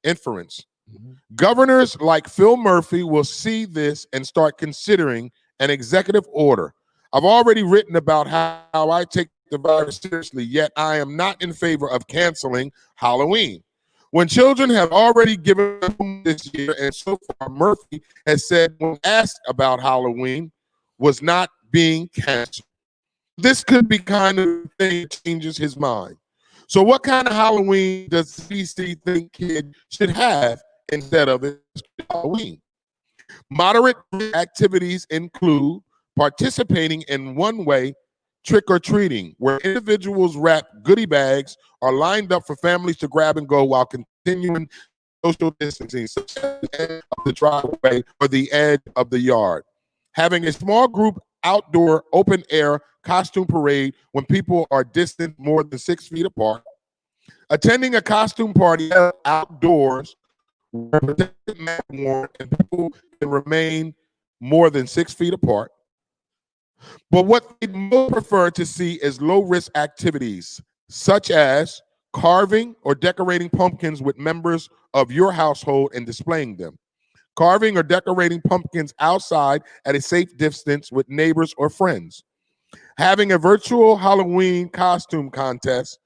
inference. Governors like Phil Murphy will see this and start considering an executive order. I've already written about how I take the virus seriously, yet I am not in favor of canceling Halloween. When children have already given up this year, and so far Murphy has said when asked about Halloween was not being canceled. This could be kind of thing that changes his mind. So what kind of Halloween does CDC think kids should have instead of Halloween? Moderate activities include participating in one-way trick-or-treating, where individuals wrap goodie bags are lined up for families to grab and go while continuing social distancing, such as the end of the driveway or the edge of the yard. Having a small group outdoor open-air costume parade when people are distant more than 6 feet apart. Attending a costume party outdoors where protective mask worn and people can remain more than 6 feet apart. But what they most prefer to see is low-risk activities, such as carving or decorating pumpkins with members of your household and displaying them. Carving or decorating pumpkins outside at a safe distance with neighbors or friends. Having a virtual Halloween costume contest.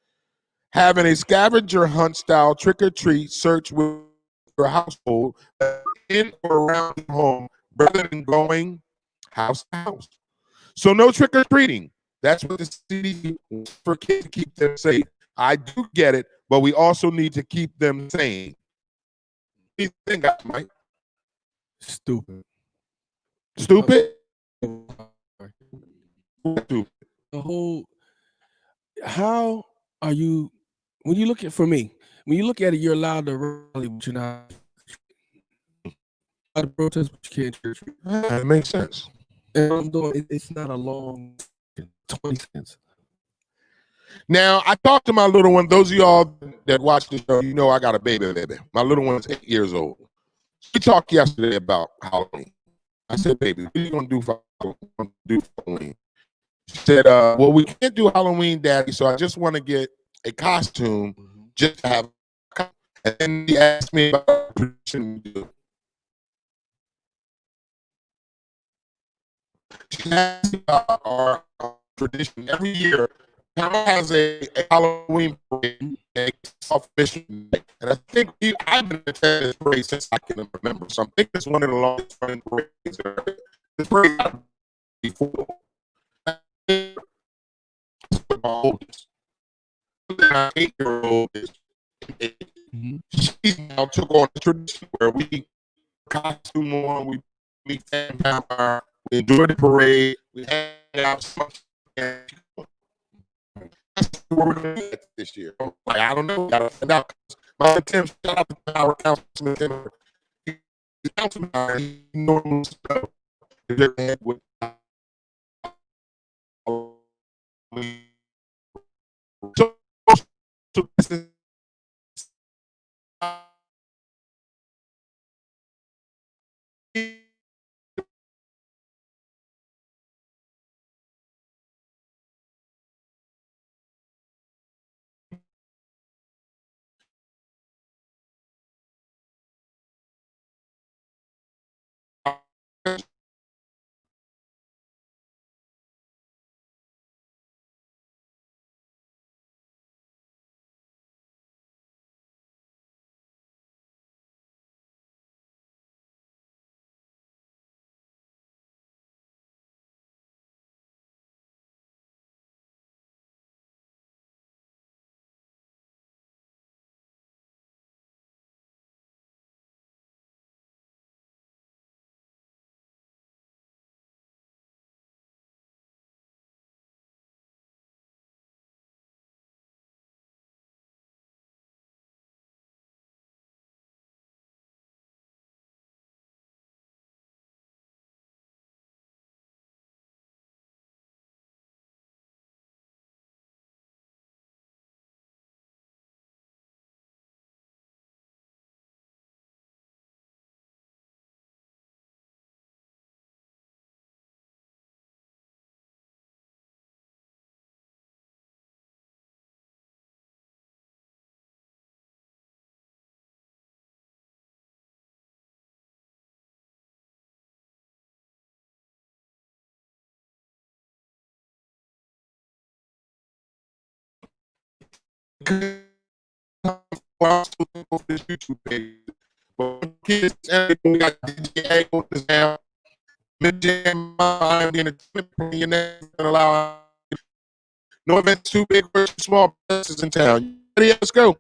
Having a scavenger hunt style trick-or-treat search with your household in or around your home rather than going house to house. So no trick-or-treating. That's what the CDC wants for kids to keep them safe. I do get it, but we also need to keep them sane. What do you think, Mike? Stupid. Stupid? Stupid. The whole, how are you, when you look at, for me, when you look at it, you're allowed to rally, but you're not allowed to protest, but you can't church. That makes sense. And I'm doing, it's not a long 20 cents. Now, I talked to my little one. Those of y'all that watch the show, you know I got a baby. My little one's 8 years old. We talked yesterday about Halloween. I said, baby, what are you going to do for Halloween? She said, well, we can't do Halloween, Daddy, so I just want to get a costume just to have a costume. And then he asked me about the tradition we do. She asked me about our tradition. Every year, Town has a Halloween parade, a soft mission, and I think I've been attending this parade since I can remember. So I think it's one of the longest running parades. This parade before. My oldest, my 8-year-old is. She now took on the tradition where we costume on, we meet family members, we enjoy the parade, we hang out. That's what we're going to do this year. Like, I don't know. Gotta find out. My Tim, shout out to our councilman Tim. He's councilman. He knows stuff. With so this is YouTube page. But kids and we got DJ on this now. Mid-jam, I'm being a allow no events too big or too small businesses in town. Ready? Let's go.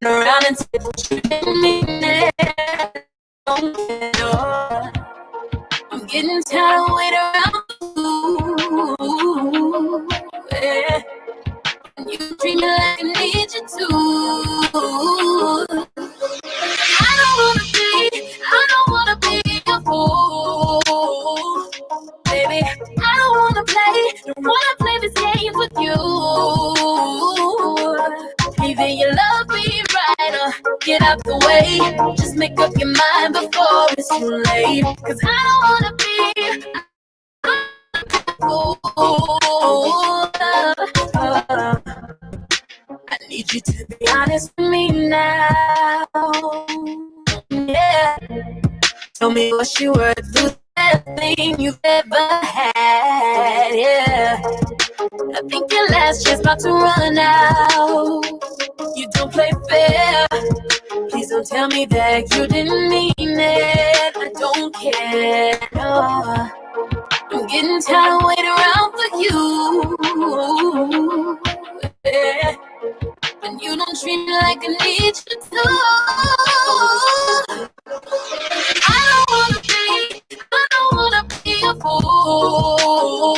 Around and say that you didn't mean it. I'm getting tired of waiting around. Yeah. You treat me like I need you to. I don't wanna be a fool. Baby, I don't wanna play this game with you. Either you love me right or get out the way. Just make up your mind before it's too late. 'Cause I don't wanna be a fool. I need you to be honest with me now. Yeah. Tell me what you were through that thing you've ever had. Yeah. I think your last year's about to run out. You don't play fair. Please don't tell me that you didn't mean it. I don't care. No. I'm getting tired of waiting around for you. Yeah. And you don't treat me like I need you to. I don't wanna be a fool.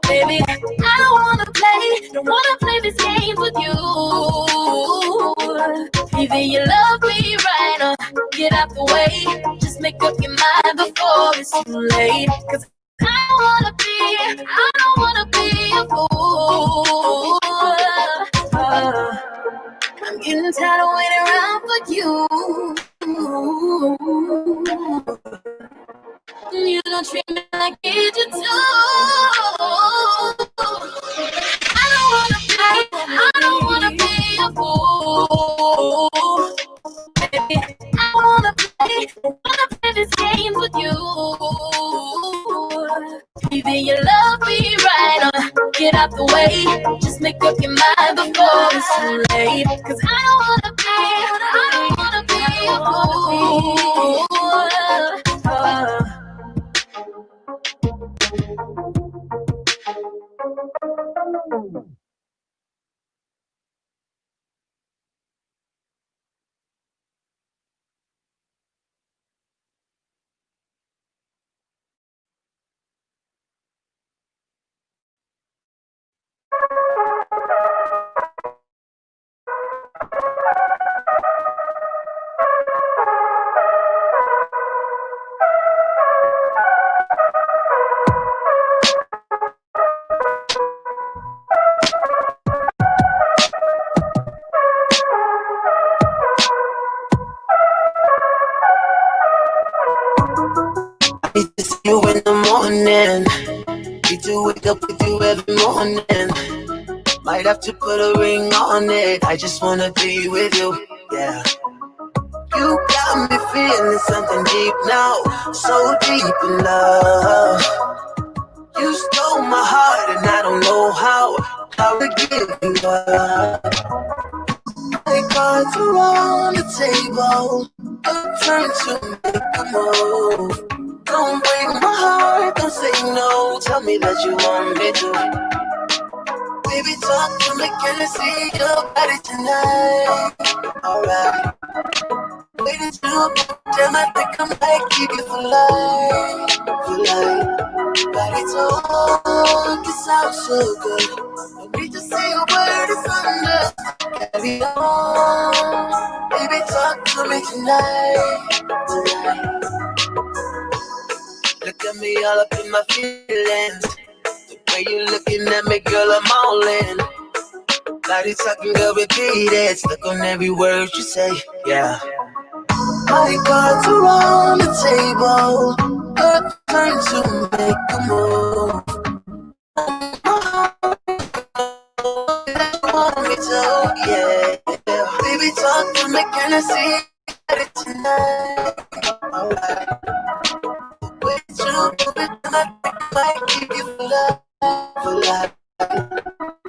Baby, I don't wanna play this game with you. Either you love me right or get out the way. Just make up your mind before it's too late. 'Cause I don't wanna be a fool. I'm getting tired of waiting around for you. You don't treat me like I need you to. I don't wanna be a fool. Baby, I wanna play this game with you. Either you love me right or get out the way. Just make up your mind before it's too late. 'Cause I don't wanna be a fool. Need to see you in the morning. Need to wake up with you every morning. Might have to put a ring on it. I just wanna be with you, yeah. You got me feeling something deep now, so deep in love. You stole my heart and I don't know how to give you up. My cards are on the table, a turn to make a move. Don't break my heart, don't say no. Tell me that you want me to. Baby, talk to me, can I see your body tonight? Alright. Waiting to damn, I think I might keep you for life. For life. Body talk, it sounds so good. I need to say a word, it's under. Carry on. Baby, talk to me tonight. Tonight. Look at me all up in my feelings. The way you looking at me, girl, I'm all in. Body talking, girl, repeat it. Stuck on every word you say, yeah. My cards are on the table. Earth turn to make a move. Want me to, yeah. Baby, talk to me, can I see it tonight? Alright. With you, baby, I might keep you for life, for life.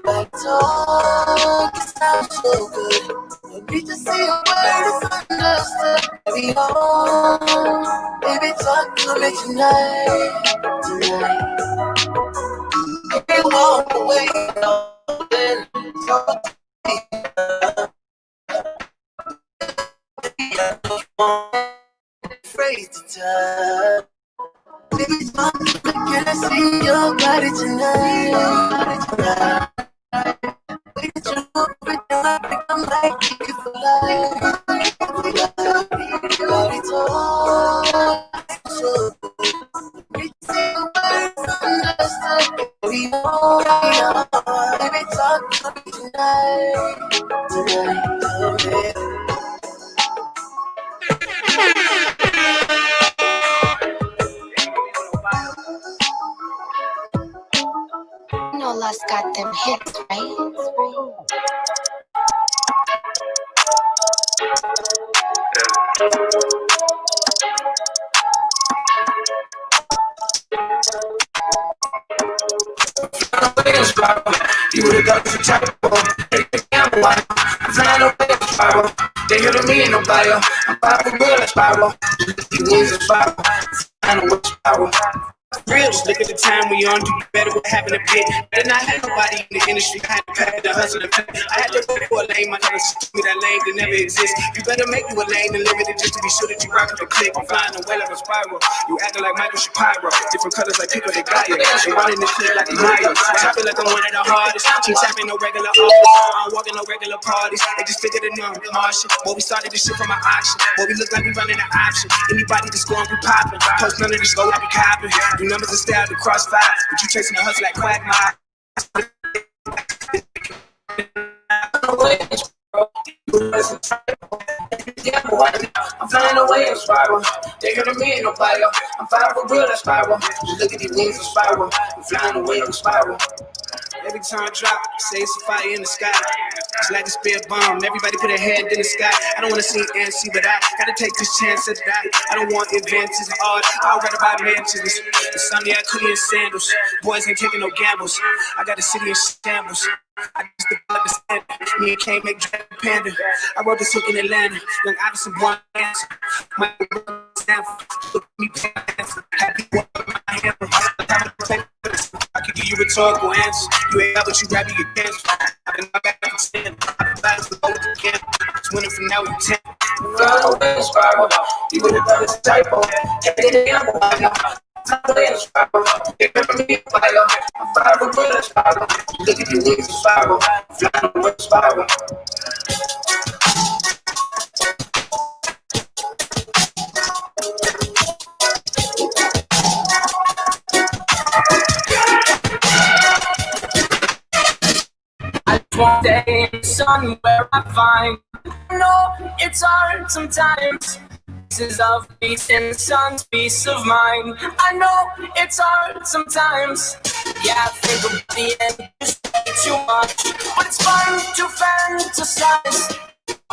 Back talk, it sounds so good. No need to say a word, it's understood. Carry on, baby, talk to me tonight, tonight. If you walk away, then so Afraid to touch. Baby, can I see your body tonight? I'm like you for life. Body talk. So we see your face understood. We know baby, talk to me tonight. Tonight, No Lost got them hits, right? You would've got the type of I'm flying away in spiral. They hear me in the bio. I'm popping real in spiral. You wings in spiral. Flying away in spiral. Real, just look at the time we on. Do better what happened a bit. Better not have nobody in the industry. I had to pack the hustle and pay. I had to wait for a lane. My colors me that lane that never exists. You better make you a lane and live it just to be sure that you rock with the click. I'm flying away like a spiral. You acting like Michael Shapiro. Different colors like people that got you. They running this clip like a Mario. I feel like I'm one of the hardest. Team tapping no regular office. I don't walk in no regular parties. They just figured it out. Martian. Boy, we started this shit from an auction. Boy, we look like we running an option. Anybody that's going be popping. Post none of this go, I be copping. You numbers and style the crossfire, but you chasing the hustle like Quagmire. I'm flying away in spiral. They heard me in no bio. I'm flying for real in spiral. Just look at these wings in spiral. I'm flying away in spiral. Every time I drop, say it's a fire in the sky. It's like a spear bomb. Everybody put a hand in the sky. I don't want to see ANC, but I gotta take this chance at that. I don't want advances and art. I'll rather buy mansions. It's Sunday, I couldn't in sandals. Boys ain't taking no gambles. I got a city in shambles. I just developed the standard. Me and K make Dragon Panda. I wrote this hook in Atlanta. Young Iverson, one answer. My Stanford. Look at me, pants. Happy one with my hammer. I can give you rhetorical answers. You ain't got what you grab, you get cancer. I've been back and stand. I've been back to the boat with the camp. It's winning from now, you 10. Run away in spiral. You would have done this typo. Can't get a gamble by now. I'm in spiral. They remember me in fire. I'm fire for real in spiral. Look at your wings in spiral. Flying away in spiral. One day in the sun where I find I know it's hard sometimes. Pieces of peace in the sun's peace of mind. I know it's hard sometimes. Yeah, I think of the end just too much, but it's fun to fantasize.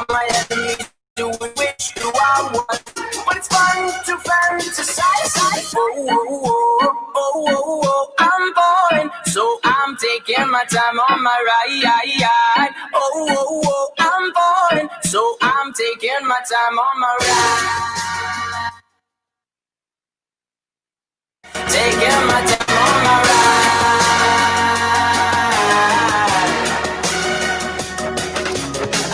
My enemies doing which do I want, but it's fun to fantasize. Oh, oh, oh, oh, oh, oh. I'm born, so I'm taking my time on my ride. Oh, oh, oh, I'm born, so I'm taking my time on my ride. Taking my time on my ride.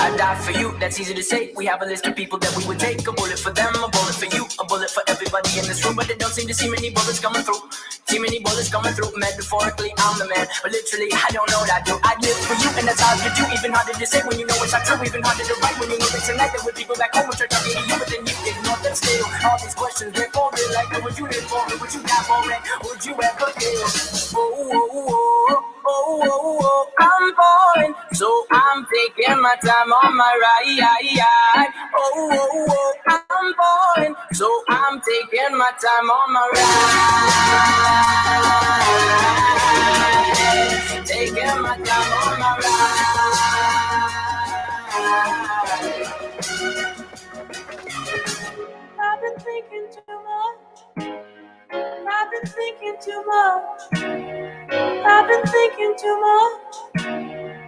I die for you, that's easy to say. We have a list of people that we would take. A bullet for them, a bullet for you, a bullet for everybody in this room. But they don't seem to see many bullets coming through. Too many bullets coming through. Metaphorically, I'm the man, but literally, I don't know what I do. I live for you, and that's hard to do. Even harder to say when you know it's not true. Even harder to write when you know that tonight there were people back home which are talking to you, but then you ignore them still. All these questions, they're for real. Like, what would you live for? Would you die for it? Would you ever kill? Oh, oh, oh, oh, oh, oh. I'm born, so I'm taking my time on my ride. Oh, oh, oh, I'm born, so I'm taking my time on my ride. Taking my time on my ride. I've been thinking too much. I've been thinking too much. I've been thinking too much.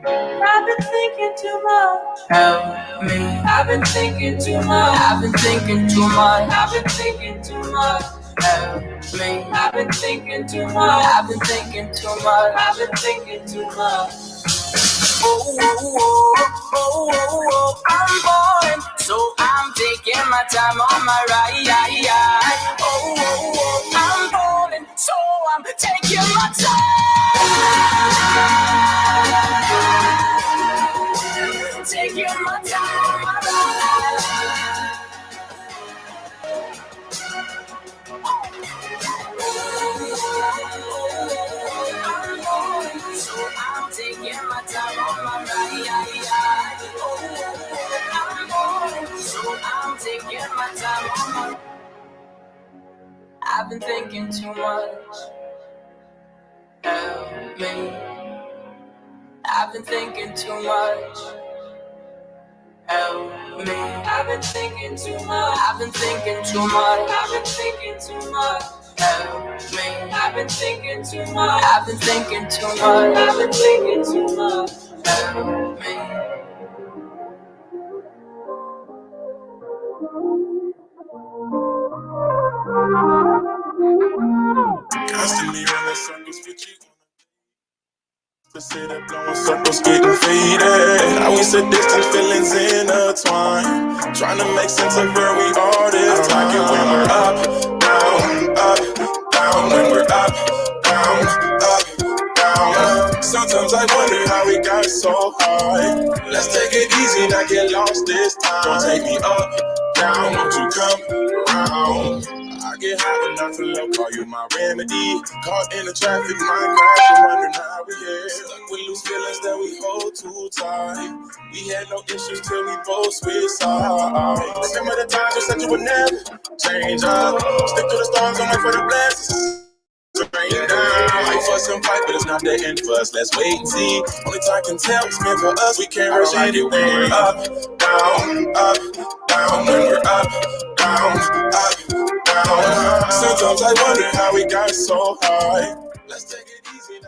I've been thinking too much. Help me. I've been thinking too much. I've been thinking too much. I've been thinking too much. Help me. I've been thinking too much. I've been thinking too much. I've been thinking too much. Oh, oh, time on my ride. Oh, oh, oh, I'm rolling, so I'm taking my time. Taking my time on my ride. So I'm taking my time on my ride. So I'm taking my time on my. I've been thinking too much of me. I've been thinking too much of me. I've been thinking too much. I've been thinking too much. I've been thinking too much of me. I've been thinking too much. I've been thinking too much. I've been thinking too much of me. Constantly running circles with you. To sit up blowing circles, getting faded. Now we sit distant, feelings intertwined. Trying to make sense of where we are this time. I don't like it when we're up, down. When we're up, down. Sometimes I wonder how we got so high. Let's take it easy, not get lost this time. Don't take me up, down, won't you come around? I get high enough to low, call you my remedy. Caught in the traffic, mind crashing, wondering how we here. Stuck with loose feelings that we hold too tight. We had no issues till we both switched sides. Remember the times you said you would never change up. Stick to the stars and wait for the blessings to rain down. Might fuss and fight, but it's not the end for us. Let's wait and see. Only time can tell what's meant for us. We can't rush it when we're up, down. When we're up, down. Sometimes I wonder how we got so high. Let's take it easy.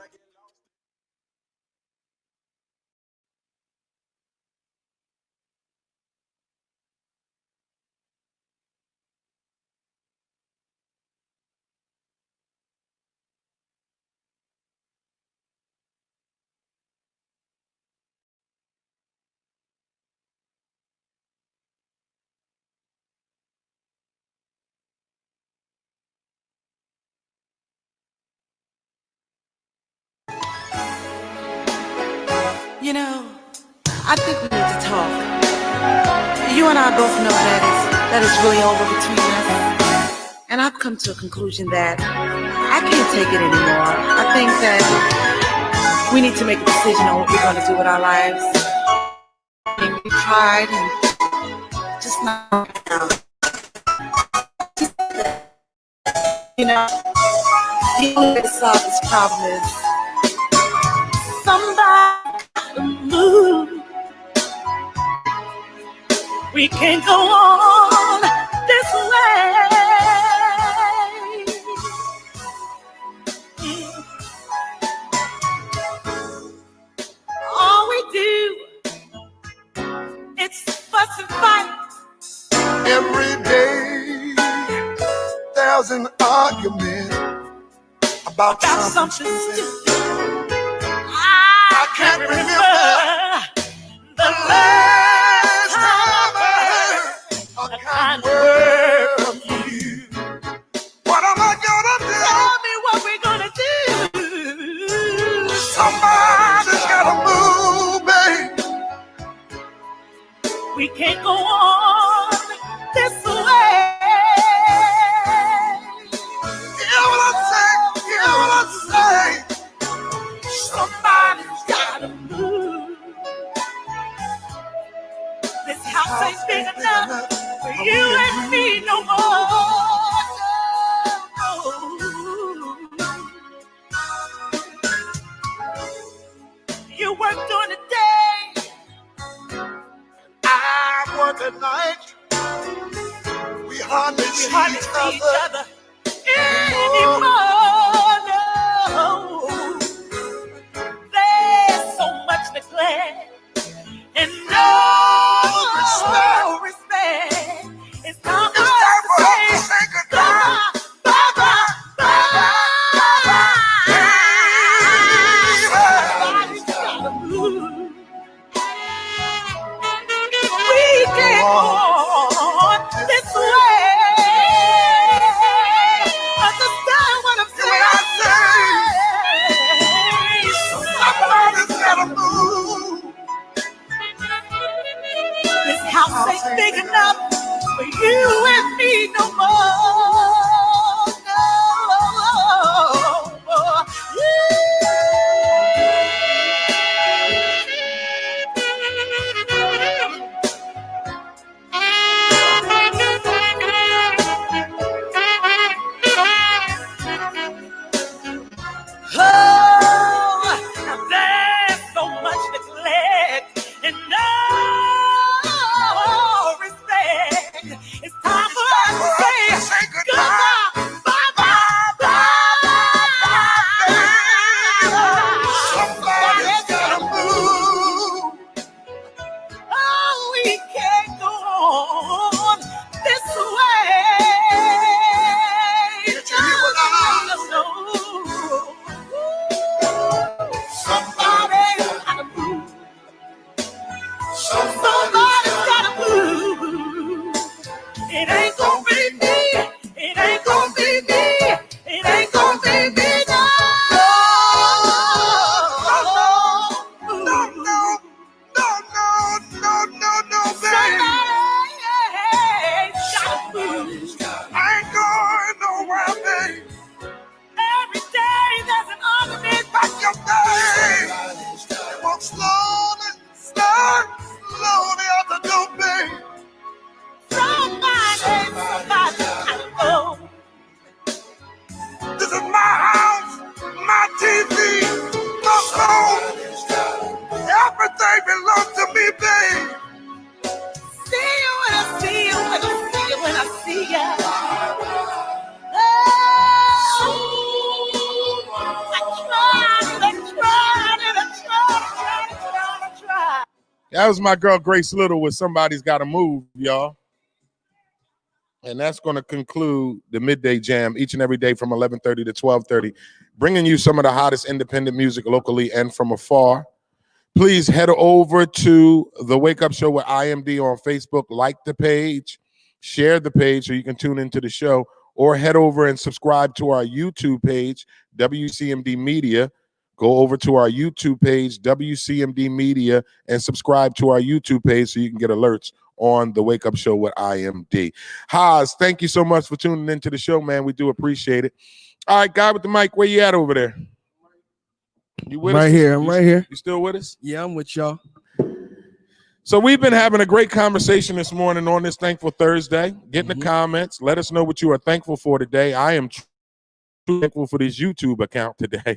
You know, I think we need to talk. You and I both know that it's really over between us. And I've come to a conclusion that I can't take it anymore. I think that we need to make a decision on what we're going to do with our lives. We tried and just not. You know, the only way to solve this problem is somebody move. We can't go on this way. All we do is fuss and fight. Every day there's an argument about something stupid. I can't remember the last time I heard a kind word from you. What am I gonna do? Tell me what we're gonna do. Somebody's gotta move, babe. We can't go on this way. Hear what I say, hear what I say. Somebody's gotta move. This house ain't big enough for you and me no more. You work during the day, I work at night. We hardly see each other anymore. No. There's so much neglect and no respect. It's time for us to say goodbye. Bye-bye. Somebody's gotta move. We can't go on this way. big enough for you and me no more. That was my girl Grace Little with Somebody's Gotta Move, y'all. And that's going to conclude the Midday Jam each and every day from 11:30 to 12:30, bringing you some of the hottest independent music locally and from afar. Please head over to The Wake Up Show with IMD on Facebook, like the page, share the page so you can tune into the show, or head over and subscribe to our YouTube page, WCMD Media. Go over to our YouTube page, WCMD Media, and subscribe to our YouTube page so you can get alerts on The Wake Up Show with IMD. Haas, thank you so much for tuning into the show, man. We do appreciate it. All right, guy with the mic, where you at over there? You with us? Right here. I'm right here. You still with us? Yeah, I'm with y'all. So we've been having a great conversation this morning on this Thankful Thursday. Get in the comments. Let us know what you are thankful for today. I am thankful for this YouTube account today.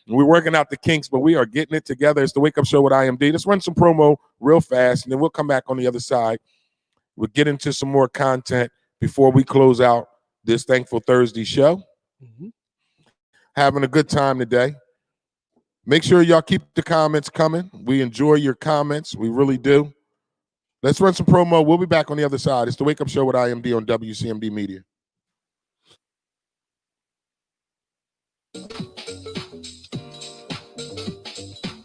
We're working out the kinks, but we are getting it together. It's The Wake Up Show with IMD. Let's run some promo real fast, and then we'll come back on the other side. We'll get into some more content before we close out this Thankful Thursday show. Having a good time today. Make sure y'all keep the comments coming. We enjoy your comments. We really do. Let's run some promo. We'll be back on the other side. It's The Wake Up Show with IMD on WCMD Media.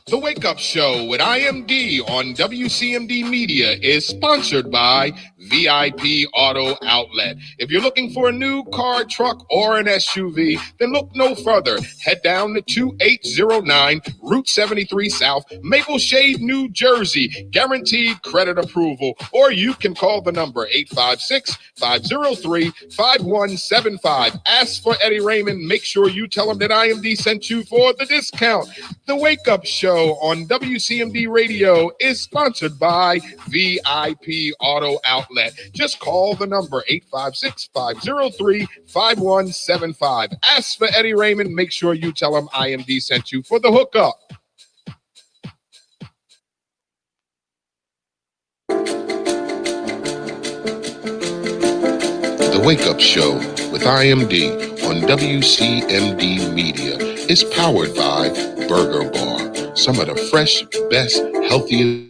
The Wake Up Show with IMD on WCMD Media is sponsored by VIP Auto Outlet. If you're looking for a new car, truck, or an SUV, then look no further. Head down to 2809 Route 73 South, Maple Shade, New Jersey. Guaranteed credit approval. Or you can call the number 856-503-5175. Ask for Eddie Raymond. Make sure you tell him that IMD sent you for the discount. The Wake Up Show on WCMD Radio is sponsored by VIP Auto Outlet. Just call the number 856-503-5175. Ask for Eddie Raymond. Make sure you tell him IMD sent you for the hookup. The Wake Up Show with IMD on WCMD Media is powered by Burger Bar. Some of the fresh, best, healthiest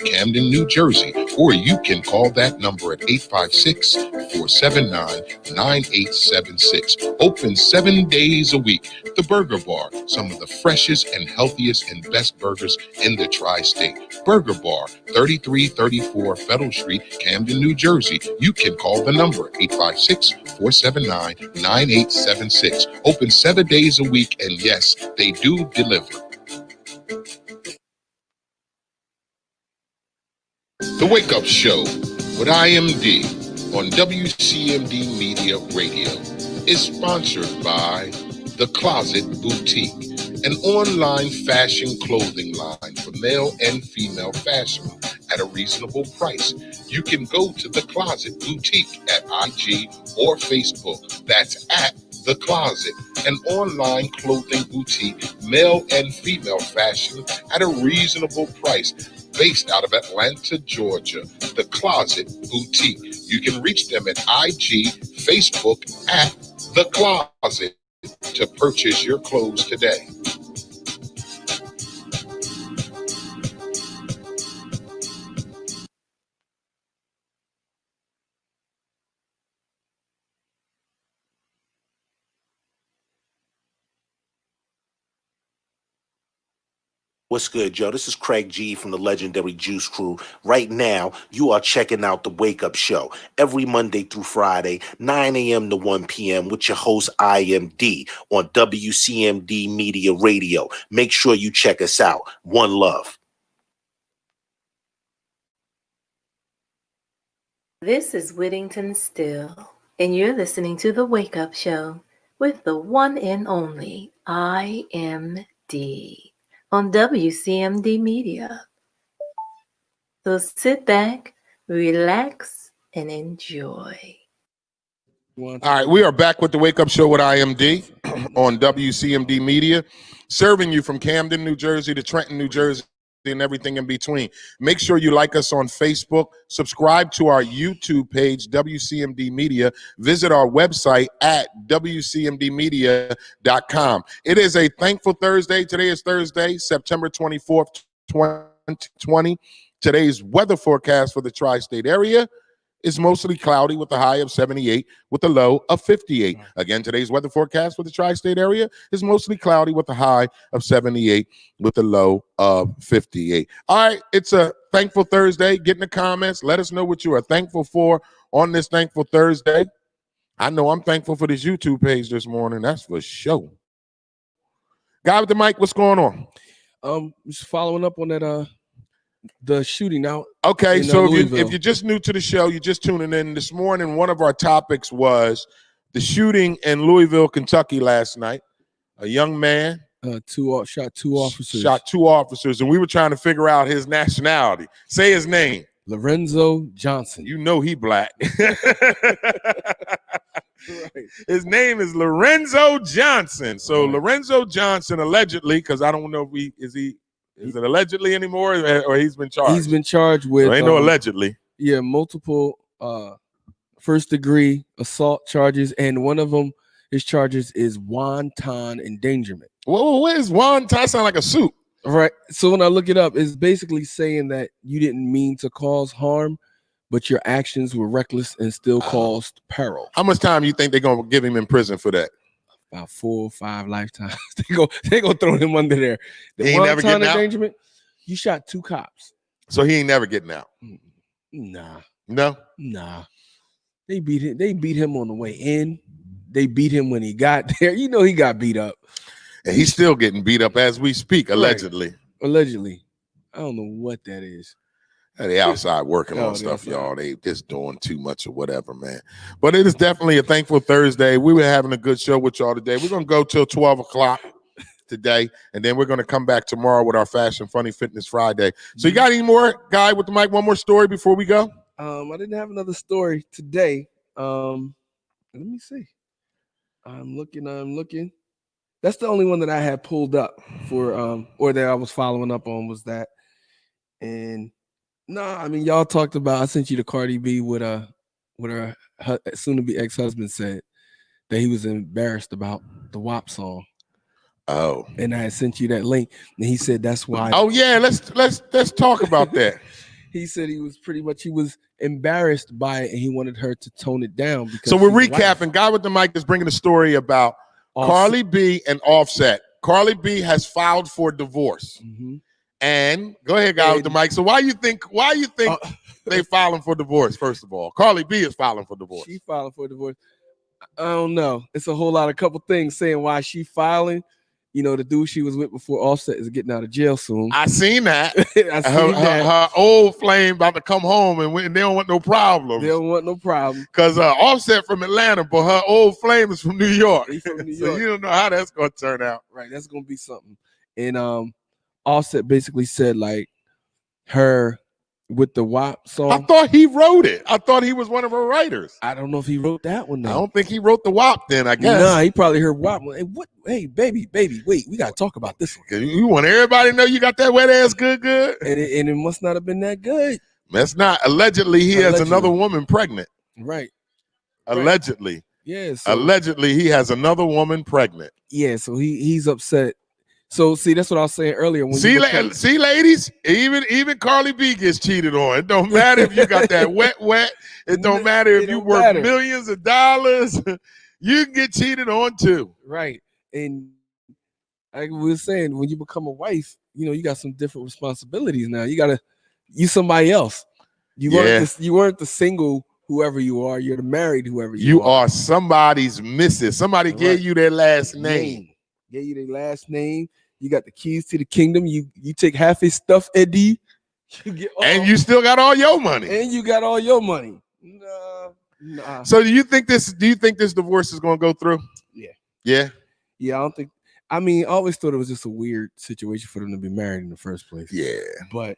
Camden, New Jersey, or you can call that number at 856-479-9876. Open 7 days a week. The Burger Bar, some of the freshest and healthiest and best burgers in the tri-state. Burger Bar, 3334 Federal Street, Camden, New Jersey. You can call the number 856-479-9876. Open 7 days a week, and yes, they do deliver. Wake Up Show with IMD on WCMD Media Radio is sponsored by The Closet Boutique, an online fashion clothing line for male and female fashion at a reasonable price. You can go to The Closet Boutique at IG or Facebook. That's at The Closet, an online clothing boutique, male and female fashion at a reasonable price, based out of Atlanta, Georgia. The Closet Boutique. You can reach them at IG, Facebook at The Closet to purchase your clothes today. What's good, Joe? This is Craig G from the legendary Juice Crew. Right now, you are checking out The Wake Up Show every Monday through Friday, 9 a.m. to 1 p.m. with your host, IMD, on WCMD Media Radio. Make sure you check us out. One love. This is Whittington Still, and you're listening to The Wake Up Show with the one and only IMD on WCMD Media. So sit back, relax, and enjoy. All right, we are back with the Wake Up Show with IMD on WCMD Media, serving you from Camden, New Jersey to Trenton, New Jersey, and everything in between. Make sure you like us on Facebook, subscribe to our YouTube page, WCMD Media, visit our website at WCMDmedia.com. It is a thankful Thursday. Today is Thursday, September 24th, 2020. Today's weather forecast for the tri-state area is mostly cloudy with a high of 78 with a low of 58. Again, today's weather forecast for the tri-state area is mostly cloudy with a high of 78 with a low of 58. All right, it's a thankful Thursday. Get in the comments. Let us know what you are thankful for on this thankful Thursday. I know I'm thankful for this YouTube page this morning. That's for sure. Guy with the mic, what's going on? Just following up on that the shooting out. Okay, so if Louisville. you're just new to the show, you're just tuning in this morning, one of our topics was the shooting in Louisville, Kentucky last night. A young man shot two officers, and we were trying to figure out his nationality. Say his name. Lorenzo Johnson. You know he black. His name is Lorenzo Johnson. So Lorenzo Johnson allegedly, because I don't know if is it allegedly anymore, or he's been charged? He's been charged with. So ain't no allegedly. Yeah, multiple first-degree assault charges, and one of them, his charges is wanton endangerment. Whoa, what is wanton? Sound like a soup. Right. So when I look it up, it's basically saying that you didn't mean to cause harm, but your actions were reckless and still caused peril. How much time you think they're gonna give him in prison for that? About 4 or 5 lifetimes. they go throw him under there. He ain't never getting out? Endangerment, you shot 2 cops. So he ain't never getting out. Nah. No? Nah. They beat him. They beat him on the way in. They beat him when he got there. You know he got beat up. And he's still getting beat up as we speak, allegedly. Right. Allegedly. I don't know what that is. They outside working on stuff, y'all. They just doing too much or whatever, man. But it is definitely a thankful Thursday. We were having a good show with y'all today. We're going to go till 12 o'clock today, and then we're going to come back tomorrow with our Fashion Funny Fitness Friday. So you got any more, Guy with the mic, one more story before we go? I didn't have another story today. Let me see. I'm looking. That's the only one that I had pulled up for, or that I was following up on was that. And no, I mean, y'all talked about, I sent you the Cardi B with her soon-to-be ex-husband said that he was embarrassed about the WAP song. Oh. And I had sent you that link, and he said that's why. Oh, yeah, let's talk about that. He said he was embarrassed by it, and he wanted her to tone it down. Because so we're recapping. Guy with the mic is bringing a story about Cardi B and Offset. Cardi B has filed for divorce. Mm-hmm. And go ahead, Guy with the mic. So why you think they filing for divorce? First of all, Cardi B is filing for divorce. She filing for divorce. I don't know. It's a whole lot of couple things saying why she filing. You know, the dude she was with before Offset is getting out of jail soon. I seen that. I seen that. Her old flame about to come home, and they don't want no problems. They don't want no problem. Because Offset from Atlanta, but her old flame is from New York. He's from New So York. you don't know how that's going to turn out. Right, that's gonna be something. And Offset basically said like her with the WAP song. I thought he wrote it. I thought he was one of her writers. I don't know if he wrote that one. Though. I don't think he wrote the WAP then, I guess. Nah, he probably heard WAP. Hey, what? Hey, baby, wait, we gotta talk about this one. You want everybody to know you got that wet ass good. And it must not have been that good. That's not. Allegedly, he has another woman pregnant. Right. Allegedly. Yeah. Allegedly, he has another woman pregnant. Yeah, so he's upset. So see, that's what I was saying earlier. When See, ladies, even Carly B gets cheated on. It don't matter if you got that wet. It don't matter if you work millions of dollars. You can get cheated on too. Right. And like we were saying, when you become a wife, you know, you got some different responsibilities now. You somebody else. You weren't the single whoever you are. You're the married whoever you are. You are somebody's missus. Somebody gave you their last name. Gave you their last name. You got the keys to the kingdom. You take half his stuff, Eddie. And you still got all your money. And you got all your money. Nah. So do you think this divorce is going to go through? Yeah. Yeah. Yeah, I don't think. I mean, I always thought it was just a weird situation for them to be married in the first place. Yeah. But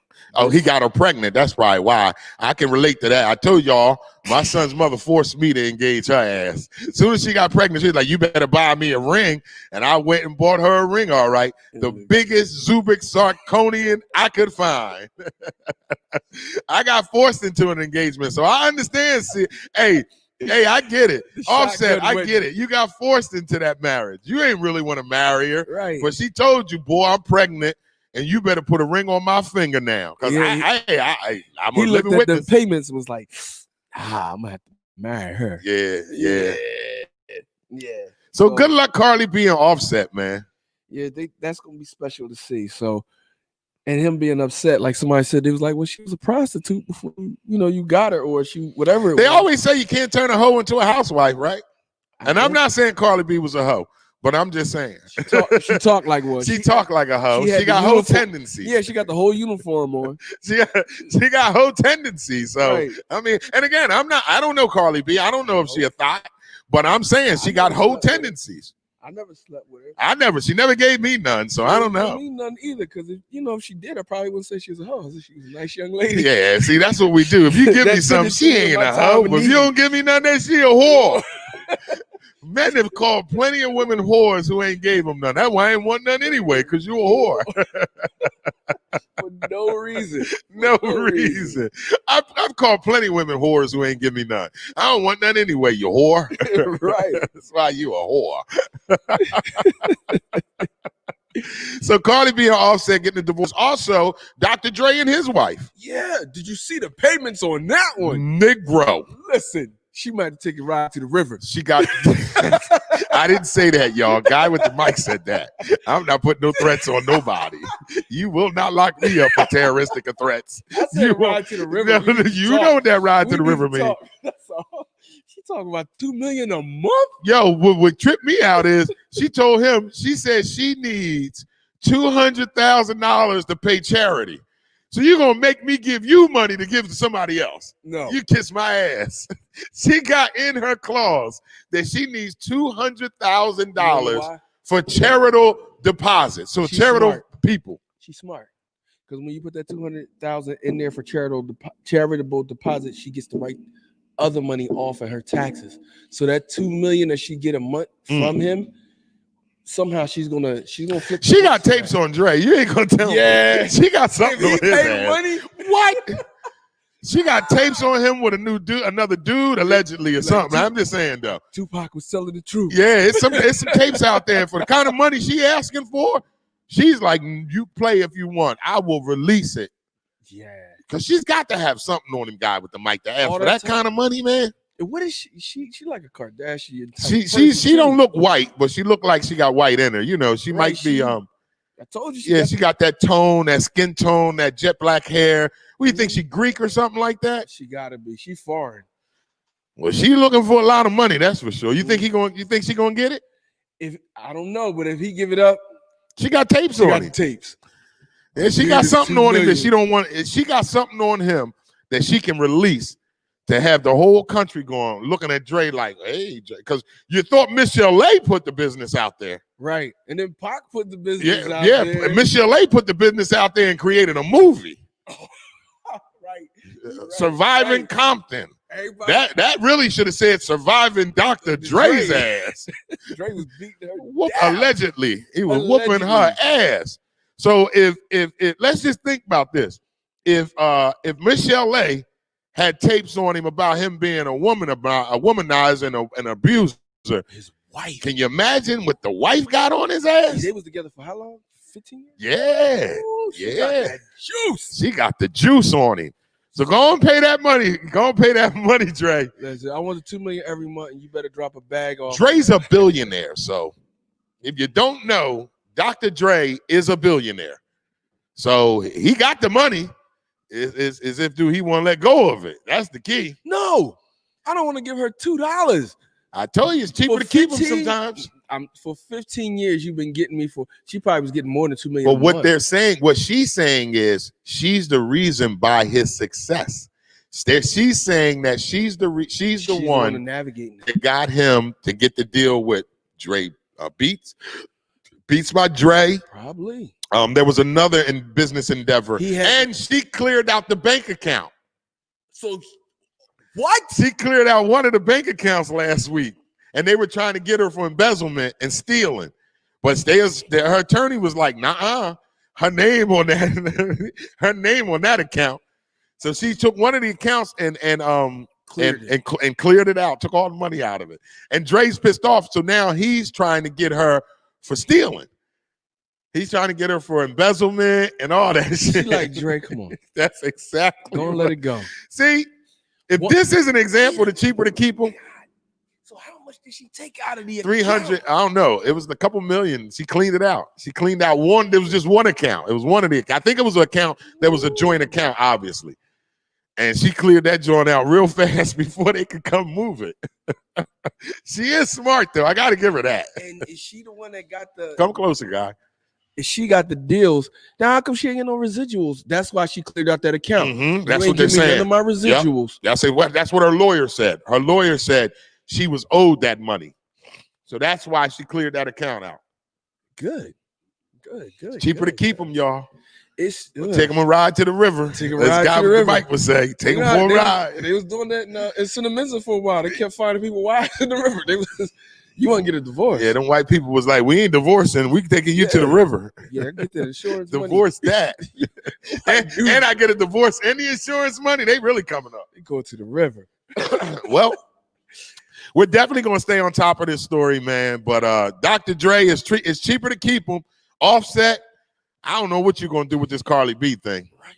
he got her pregnant. That's probably why. I can relate to that. I told y'all my son's mother forced me to engage her ass. As soon as she got pregnant, she was like, you better buy me a ring. And I went and bought her a ring, all right. The biggest Zubik Sarkonian I could find. I got forced into an engagement. So I understand. Hey, I get it. Offset, I get it. You got forced into that marriage. You ain't really want to marry her. Right. But she told you, boy, I'm pregnant, and you better put a ring on my finger now. Because I'm a living witness. The payments and was like, I'm going to have to marry her. Yeah. So good luck, Carly being Offset, man. Yeah, that's going to be special to see. So, and him being upset, like somebody said, it was like, well, she was a prostitute before, you got her, or she, whatever. They always say you can't turn a hoe into a housewife, right? And I'm not saying Carly B was a hoe, but I'm just saying. She talked like one. She talked like a hoe. She got hoe tendencies. Yeah, she got the whole uniform on. She got hoe tendencies. So, right. I mean, and again, I don't know Carly B. I don't know if she a thought, but I'm saying she got hoe tendencies. I never slept with her. She never gave me none, so I don't know. Me none either, because if she did, I probably wouldn't say she was a hoe. She was a nice young lady. Yeah, see, that's what we do. If you give me something, she ain't a hoe. But if you don't give me none, then she a whore. Men have called plenty of women whores who ain't gave them none. That's why I ain't want none anyway, because you a whore. For no reason. No reason. I've called plenty of women whores who ain't give me none. I don't want none anyway, you whore. Right. That's why you a whore. So Cardi B and Offset getting a divorce. Also, Dr. Dre and his wife. Yeah. Did you see the payments on that one? Negro. Listen. She might have taken a ride to the river. She got. I didn't say that, y'all. Guy with the mic said that. I'm not putting no threats on nobody. You will not lock me up for terroristic threats. I said ride to the river. You know what that ride to the river means. That's all. She talking about $2 million a month. Yo, what tripped me out is she told him, she said she needs $200,000 to pay charity. So you're going to make me give you money to give to somebody else. No. You kiss my ass. She got in her clause that she needs $200,000 for charitable deposits. So charitable people. She's smart. Because when you put that $200,000 in there for charitable deposit, she gets to write other money off of her taxes. So that $2 million that she get a month from him, somehow she's gonna flip. She got tapes on Dre. You ain't gonna tell me. She got something on his ass. Money? What? She got tapes on him with another dude, allegedly or something. I'm just saying though. Tupac was telling the truth. Yeah, it's some tapes out there for the kind of money she asking for. She's like, you play if you want. I will release it. Yeah. Because she's got to have something on him, guy with the mic to ask for that kind of money, man. What is she? She like a Kardashian. She don't look white, but she look like she got white in her. You know, she might be. I told you. She got that tone, that skin tone, that jet black hair. What do you think? She Greek or something like that? She gotta be. She foreign. Well, she looking for a lot of money. That's for sure. You think she gonna get it? If I don't know, but if he give it up, She got tapes She on got him. tapes. And she got something on him that she don't want. She got something on him that she can release to have the whole country going, looking at Dre like, hey, because you thought Miss Chalet put the business out there. Right. And then Pac put the business out Yeah, there. Miss Chalet put the business out there and created a movie. Surviving Compton. Everybody- That really should have said Surviving Dr. Dre's ass. Dre was beating her down. Allegedly, he was whooping her ass. So if let's just think about this. If Miss Chalet had tapes on him about him being a womanizer and an abuser, his wife. Can you imagine what the wife got on his ass? They was together for how long? 15 years? Yeah. Ooh, she yeah. got that juice. She got the juice on him. So go and pay that money. Go and pay that money, Dre. Listen, I want the $2 million every month, and you better drop a bag off. Dre's a billionaire. So if you don't know, Dr. Dre is a billionaire. So he got the money. Is if dude he won't let go of it. That's the key. No, I don't want to give her $2. I told you it's cheaper to keep them sometimes. For 15 years, you've been getting me for. She probably was getting more than $2 million. But what they're saying, what she's saying is she's the reason by his success. She's saying that she's the one that got him to get the deal with Dre Beats by Dre. Probably. There was another business endeavor, and she cleared out the bank account. So what? She cleared out one of the bank accounts last week, and they were trying to get her for embezzlement and stealing. But her attorney was like, "Nah, her name on that account." So she took one of the accounts and cleared it out, took all the money out of it. And Dre's pissed off, so now he's trying to get her for stealing. He's trying to get her for embezzlement and all that shit. She like, Dre, come on. That's exactly. Don't let it go. See, if this is an example, the cheaper to keep them. So how much did she take out of the 300. I don't know. It was a couple million. She cleaned it out. She cleaned out one. There was just one account. It was one of the. I think it was an account that was a joint account, obviously. And she cleared that joint out real fast before they could come move it. She is smart, though. I got to give her that. And is she the one that got the? Come closer, guy. If she got the deals, now how come she ain't get no residuals? That's why she cleared out that account. Mm-hmm. That's what they're saying. None of my residuals. Yep. That's what her lawyer said. Her lawyer said she was owed that money, so that's why she cleared that account out. Good. Cheaper to keep them, y'all. We'll take them a ride to the river. Take a ride to the what river. Mike would say. Take them for a ride. They was doing that in Cinnamon for a while. They kept finding people wives in the river. You want to get a divorce? Yeah, them white people was like, we ain't divorcing. We taking you to the river. Yeah, get the insurance divorce money. That. and I get a divorce and the insurance money. They really coming up. They go to the river. Well, we're definitely going to stay on top of this story, man. But Dr. Dre is cheaper to keep him. Offset, I don't know what you're going to do with this Carly B thing. Right.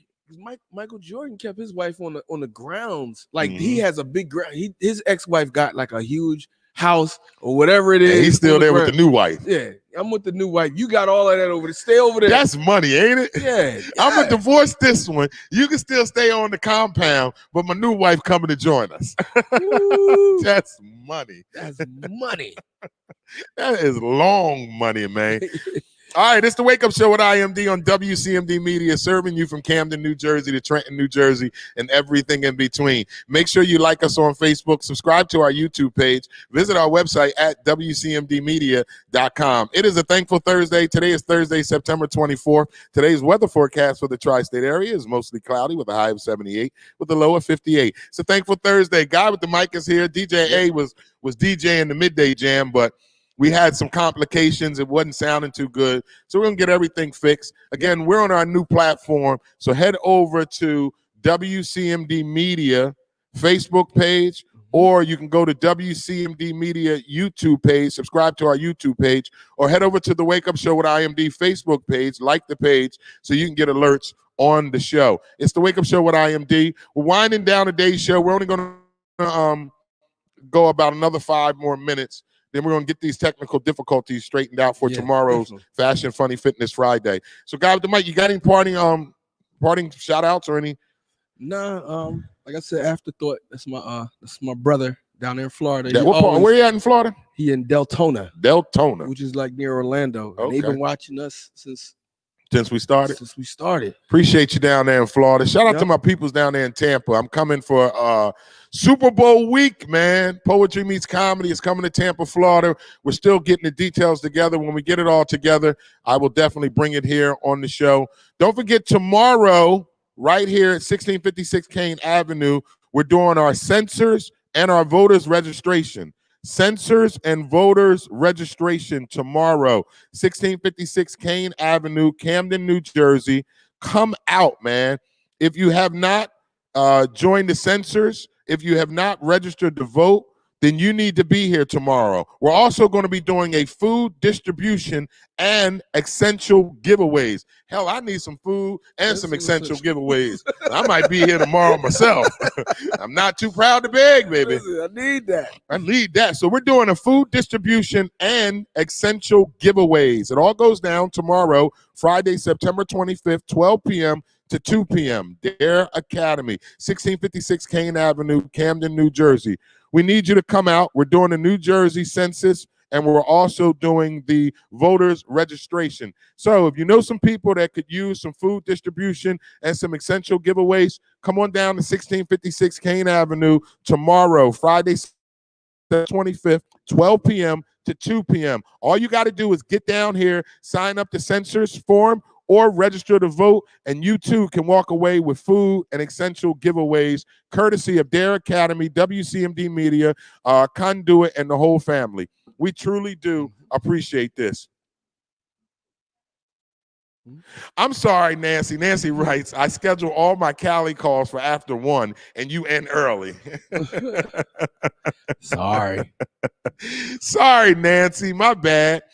Michael Jordan kept his wife on the grounds. Like he has a big ground. His ex-wife got like a huge house or whatever it is. And he's still there with the new wife. Yeah, I'm with the new wife. You got all of that over there. Stay over there. That's money, ain't it? Yeah. I'm gonna divorce this one. You can still stay on the compound, but my new wife coming to join us. That's money. That's money. That is long money, man. All right, it's the Wake Up Show with IMD on WCMD Media, serving you from Camden, New Jersey to Trenton, New Jersey, and everything in between. Make sure you like us on Facebook, subscribe to our YouTube page, visit our website at WCMDmedia.com. It is a thankful Thursday. Today is Thursday, September 24th. Today's weather forecast for the tri-state area is mostly cloudy with a high of 78 with a low of 58. It's a thankful Thursday. Guy with the mic is here. DJ A was DJing the midday jam, but we had some complications. It wasn't sounding too good. So we're going to get everything fixed. Again, we're on our new platform. So head over to WCMD Media Facebook page, or you can go to WCMD Media YouTube page, subscribe to our YouTube page, or head over to the Wake Up Show with IMD Facebook page, like the page, so you can get alerts on the show. It's the Wake Up Show with IMD. We're winding down today's show. We're only going to go about another 5 more minutes. Then we're going to get these technical difficulties straightened out for tomorrow's Fashion Funny Fitness Friday. So, guy with the mic, you got any parting shout outs or any? Nah, like I said, Afterthought. That's my brother down there in Florida. Yeah, what part? Where you at in Florida? He in Deltona, Deltona, which is like near Orlando. And they've been watching us since we started. Since we started. Appreciate you down there in Florida. Shout out Yep. to my peoples down there in Tampa. I'm coming for Super Bowl week, man. Poetry Meets Comedy is coming to Tampa, Florida. We're still getting the details together. When we get it all together, I will definitely bring it here on the show. Don't forget, tomorrow, right here at 1656 Kane Avenue, we're doing our censors and our voters registration. Censors and voters registration tomorrow, 1656 Kane Avenue, Camden, New Jersey. Come out, man. If you have not joined the censors, if you have not registered to vote, then you need to be here tomorrow. We're also going to be doing a food distribution and essential giveaways. Hell, I need some food and some essential giveaways. I might be here tomorrow myself. I'm not too proud to beg, baby. I need that. I need that. So we're doing a food distribution and essential giveaways. It all goes down tomorrow, Friday, September 25th, 12 p.m. to 2 p.m. Dare Academy, 1656 Kane Avenue, Camden, New Jersey. We need you to come out. We're doing the New Jersey census, and we're also doing the voters registration. So if you know some people that could use some food distribution and some essential giveaways, come on down to 1656 Kane Avenue tomorrow, Friday, 25th, 12 p.m. to 2 p.m. All you got to do is get down here, sign up the censors form, or register to vote, and you too can walk away with food and essential giveaways, courtesy of Dare Academy, WCMD Media, Conduit, and the whole family. We truly do appreciate this. I'm sorry, Nancy. Nancy writes, I schedule all my Cali calls for after 1, and you end early. Sorry. Sorry, Nancy. My bad.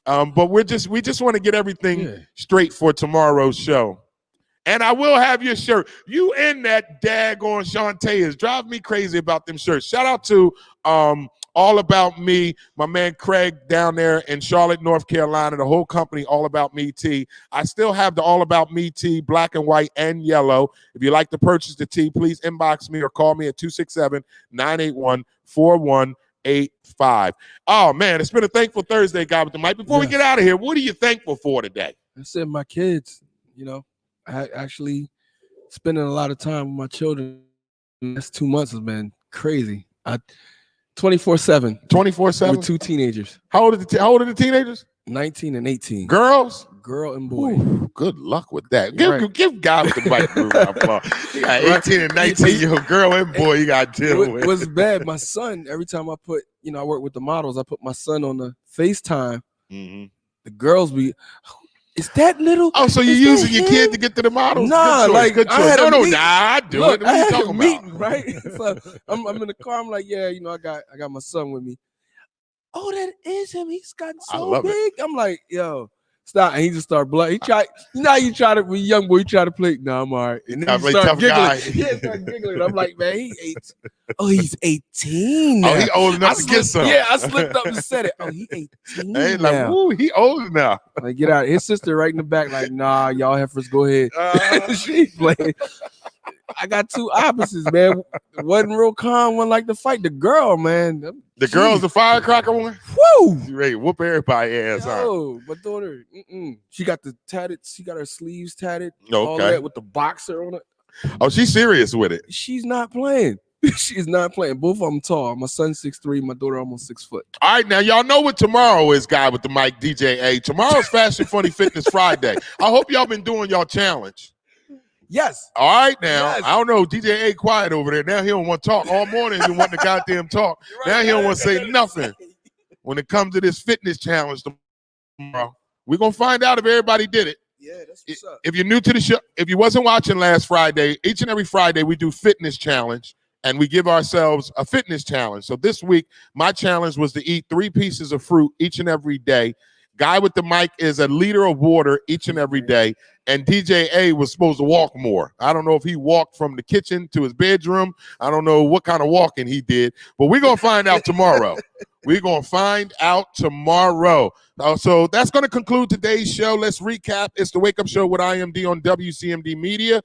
But we just want to get everything straight for tomorrow's show. And I will have your shirt. You and that daggone Shantae is driving me crazy about them shirts. Shout out to All About Me, my man Craig down there in Charlotte, North Carolina, the whole company, All About Me tee. I still have the All About Me tee, black and white and yellow. If you'd like to purchase the tee, please inbox me or call me at 267-981-4185. Oh, man, it's been a thankful Thursday, guy with the mic. Before we get out of here, what are you thankful for today? I said my kids, you know, I actually spending a lot of time with my children. The last 2 months has been crazy. 24/7. 24/7? With 2 teenagers. How old are the teenagers? 19 and 18. Girls? Girl and boy. Ooh, good luck with that. Give God with the mic. You got 18 and 19-year-old girl and boy you got to deal with. It was bad. My son, every time I put, I work with the models, I put my son on the FaceTime. Mm-hmm. The girls be, is that little? Oh, so you're using your kid to get to the models? Nah, good choice. I had I do Look, it. What I are you had talking a about? meeting, right? So I'm in the car. I'm like, yeah, I got my son with me. Oh, that is him. He's gotten so big. I'm like, yo, stop. And he just started blushing. He tried, you try to, when you're young boy, you try to play. No, I'm all right. And then he started giggling. Yeah, started giggling. I'm like, man, he's 18 now. Oh, he old enough to get some. Yeah, I slipped up and said it. Oh, he 18 Hey, now. like, ooh, he old now. Like, get out. His sister right in the back, like, nah, y'all heifers, go ahead. She playing. I got two opposites, man. Wasn't real calm. One like to fight. The girl, man. The girl's the firecracker one? Woo! You ready to whoop everybody's ass, huh? Oh, my daughter, she got the tatted. She got her sleeves tatted. Okay. All that with the boxer on it. Oh, she's serious with it. She's not playing. She's not playing. Both of them tall. My son's 6'3", my daughter almost 6 foot. All right, now y'all know what tomorrow is, guy with the mic, DJ A. Tomorrow's Fashion Funny Fitness Friday. I hope y'all been doing y'all challenge. Yes. All right, now. Yes. I don't know. DJ A quiet over there. Now he don't want to talk. All morning he want to goddamn talk. Now he don't want to say nothing. When it comes to this fitness challenge tomorrow, we're going to find out if everybody did it. Yeah, that's what's up. If you're new to the show, if you wasn't watching last Friday, each and every Friday we do fitness challenge. And we give ourselves a fitness challenge. So this week, my challenge was to eat 3 pieces of fruit each and every day. Guy with the mic is a liter of water each and every day. And DJ A was supposed to walk more. I don't know if he walked from the kitchen to his bedroom. I don't know what kind of walking he did. But we're going to find out tomorrow. We're going to find out tomorrow. So that's going to conclude today's show. Let's recap. It's the Wake Up Show with IMD on WCMD Media.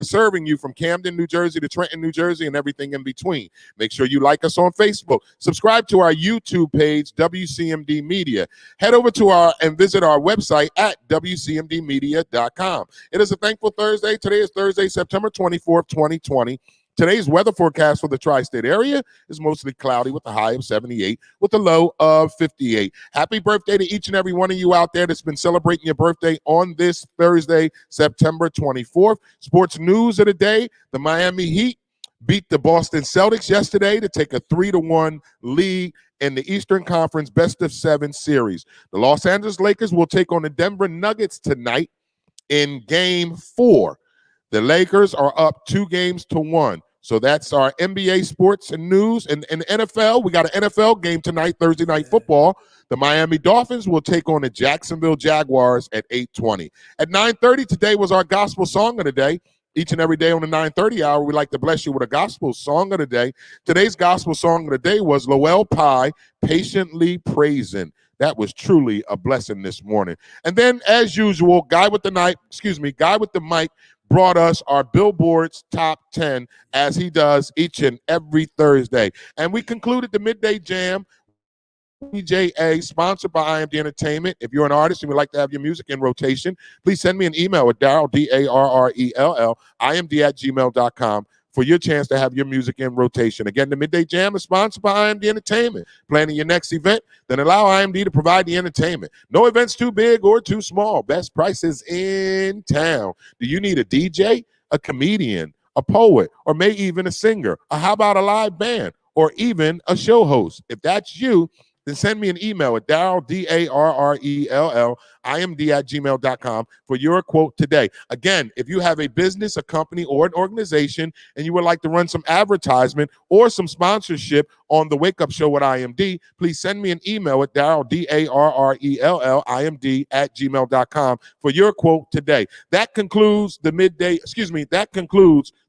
serving you from Camden, New Jersey to Trenton, New Jersey, and everything in between. Make sure you like us on Facebook. Subscribe to our YouTube page, WCMD Media. Head over to and visit our website at WCMDmedia.com. It is a Thankful Thursday. Today is Thursday, September 24th, 2020. Today's weather forecast for the tri-state area is mostly cloudy with a high of 78 with a low of 58. Happy birthday to each and every one of you out there that's been celebrating your birthday on this Thursday, September 24th. Sports news of the day, the Miami Heat beat the Boston Celtics yesterday to take a 3-1 lead in the Eastern Conference best-of-7 series. The Los Angeles Lakers will take on the Denver Nuggets tonight in Game 4. The Lakers are up 2-1. So that's our NBA sports and news. And in the NFL, we got an NFL game tonight, Thursday Night Football. The Miami Dolphins will take on the Jacksonville Jaguars at 8:20. At 9:30 today was our gospel song of the day. Each and every day on the 9:30 hour, we like to bless you with a gospel song of the day. Today's gospel song of the day was Lowell Pye, Patiently Praising. That was truly a blessing this morning. And then, as usual, Guy with the mic brought us our Billboard's Top 10 as he does each and every Thursday. And we concluded the Midday Jam, DJA, sponsored by IMD Entertainment. If you're an artist and would like to have your music in rotation, please send me an email at Darrell, DARRELL, IMD@gmail.com for your chance to have your music in rotation. Again, the Midday Jam is sponsored by IMD Entertainment. Planning your next event, then allow IMD to provide the entertainment. No events too big or too small. Best prices in town. Do you need a DJ, a comedian, a poet, or maybe even a singer? Or how about a live band or even a show host? If that's you, then send me an email at Darrell, DARRELL, IMD@gmail.com for your quote today. Again, if you have a business, a company, or an organization, and you would like to run some advertisement or some sponsorship on the Wake Up Show with IMD, please send me an email at Darrell, DARRELL, IMD@gmail.com for your quote today. That concludes the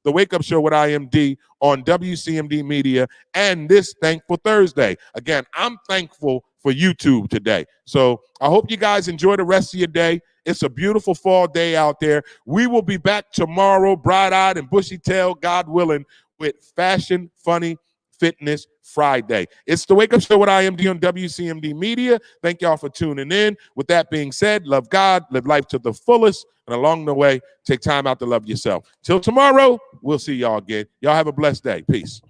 Wake Up Show with IMD on WCMD Media and this Thankful Thursday. Again, I'm thankful for YouTube today. So I hope you guys enjoy the rest of your day. It's a beautiful fall day out there. We will be back tomorrow, bright-eyed and bushy-tailed, God willing, with Fashion, Funny, Fitness Friday. It's the Wake Up Show with IMD on WCMD Media. Thank y'all for tuning in. With that being said, love God, live life to the fullest, and along the way, take time out to love yourself. Till tomorrow, we'll see y'all again. Y'all have a blessed day. Peace.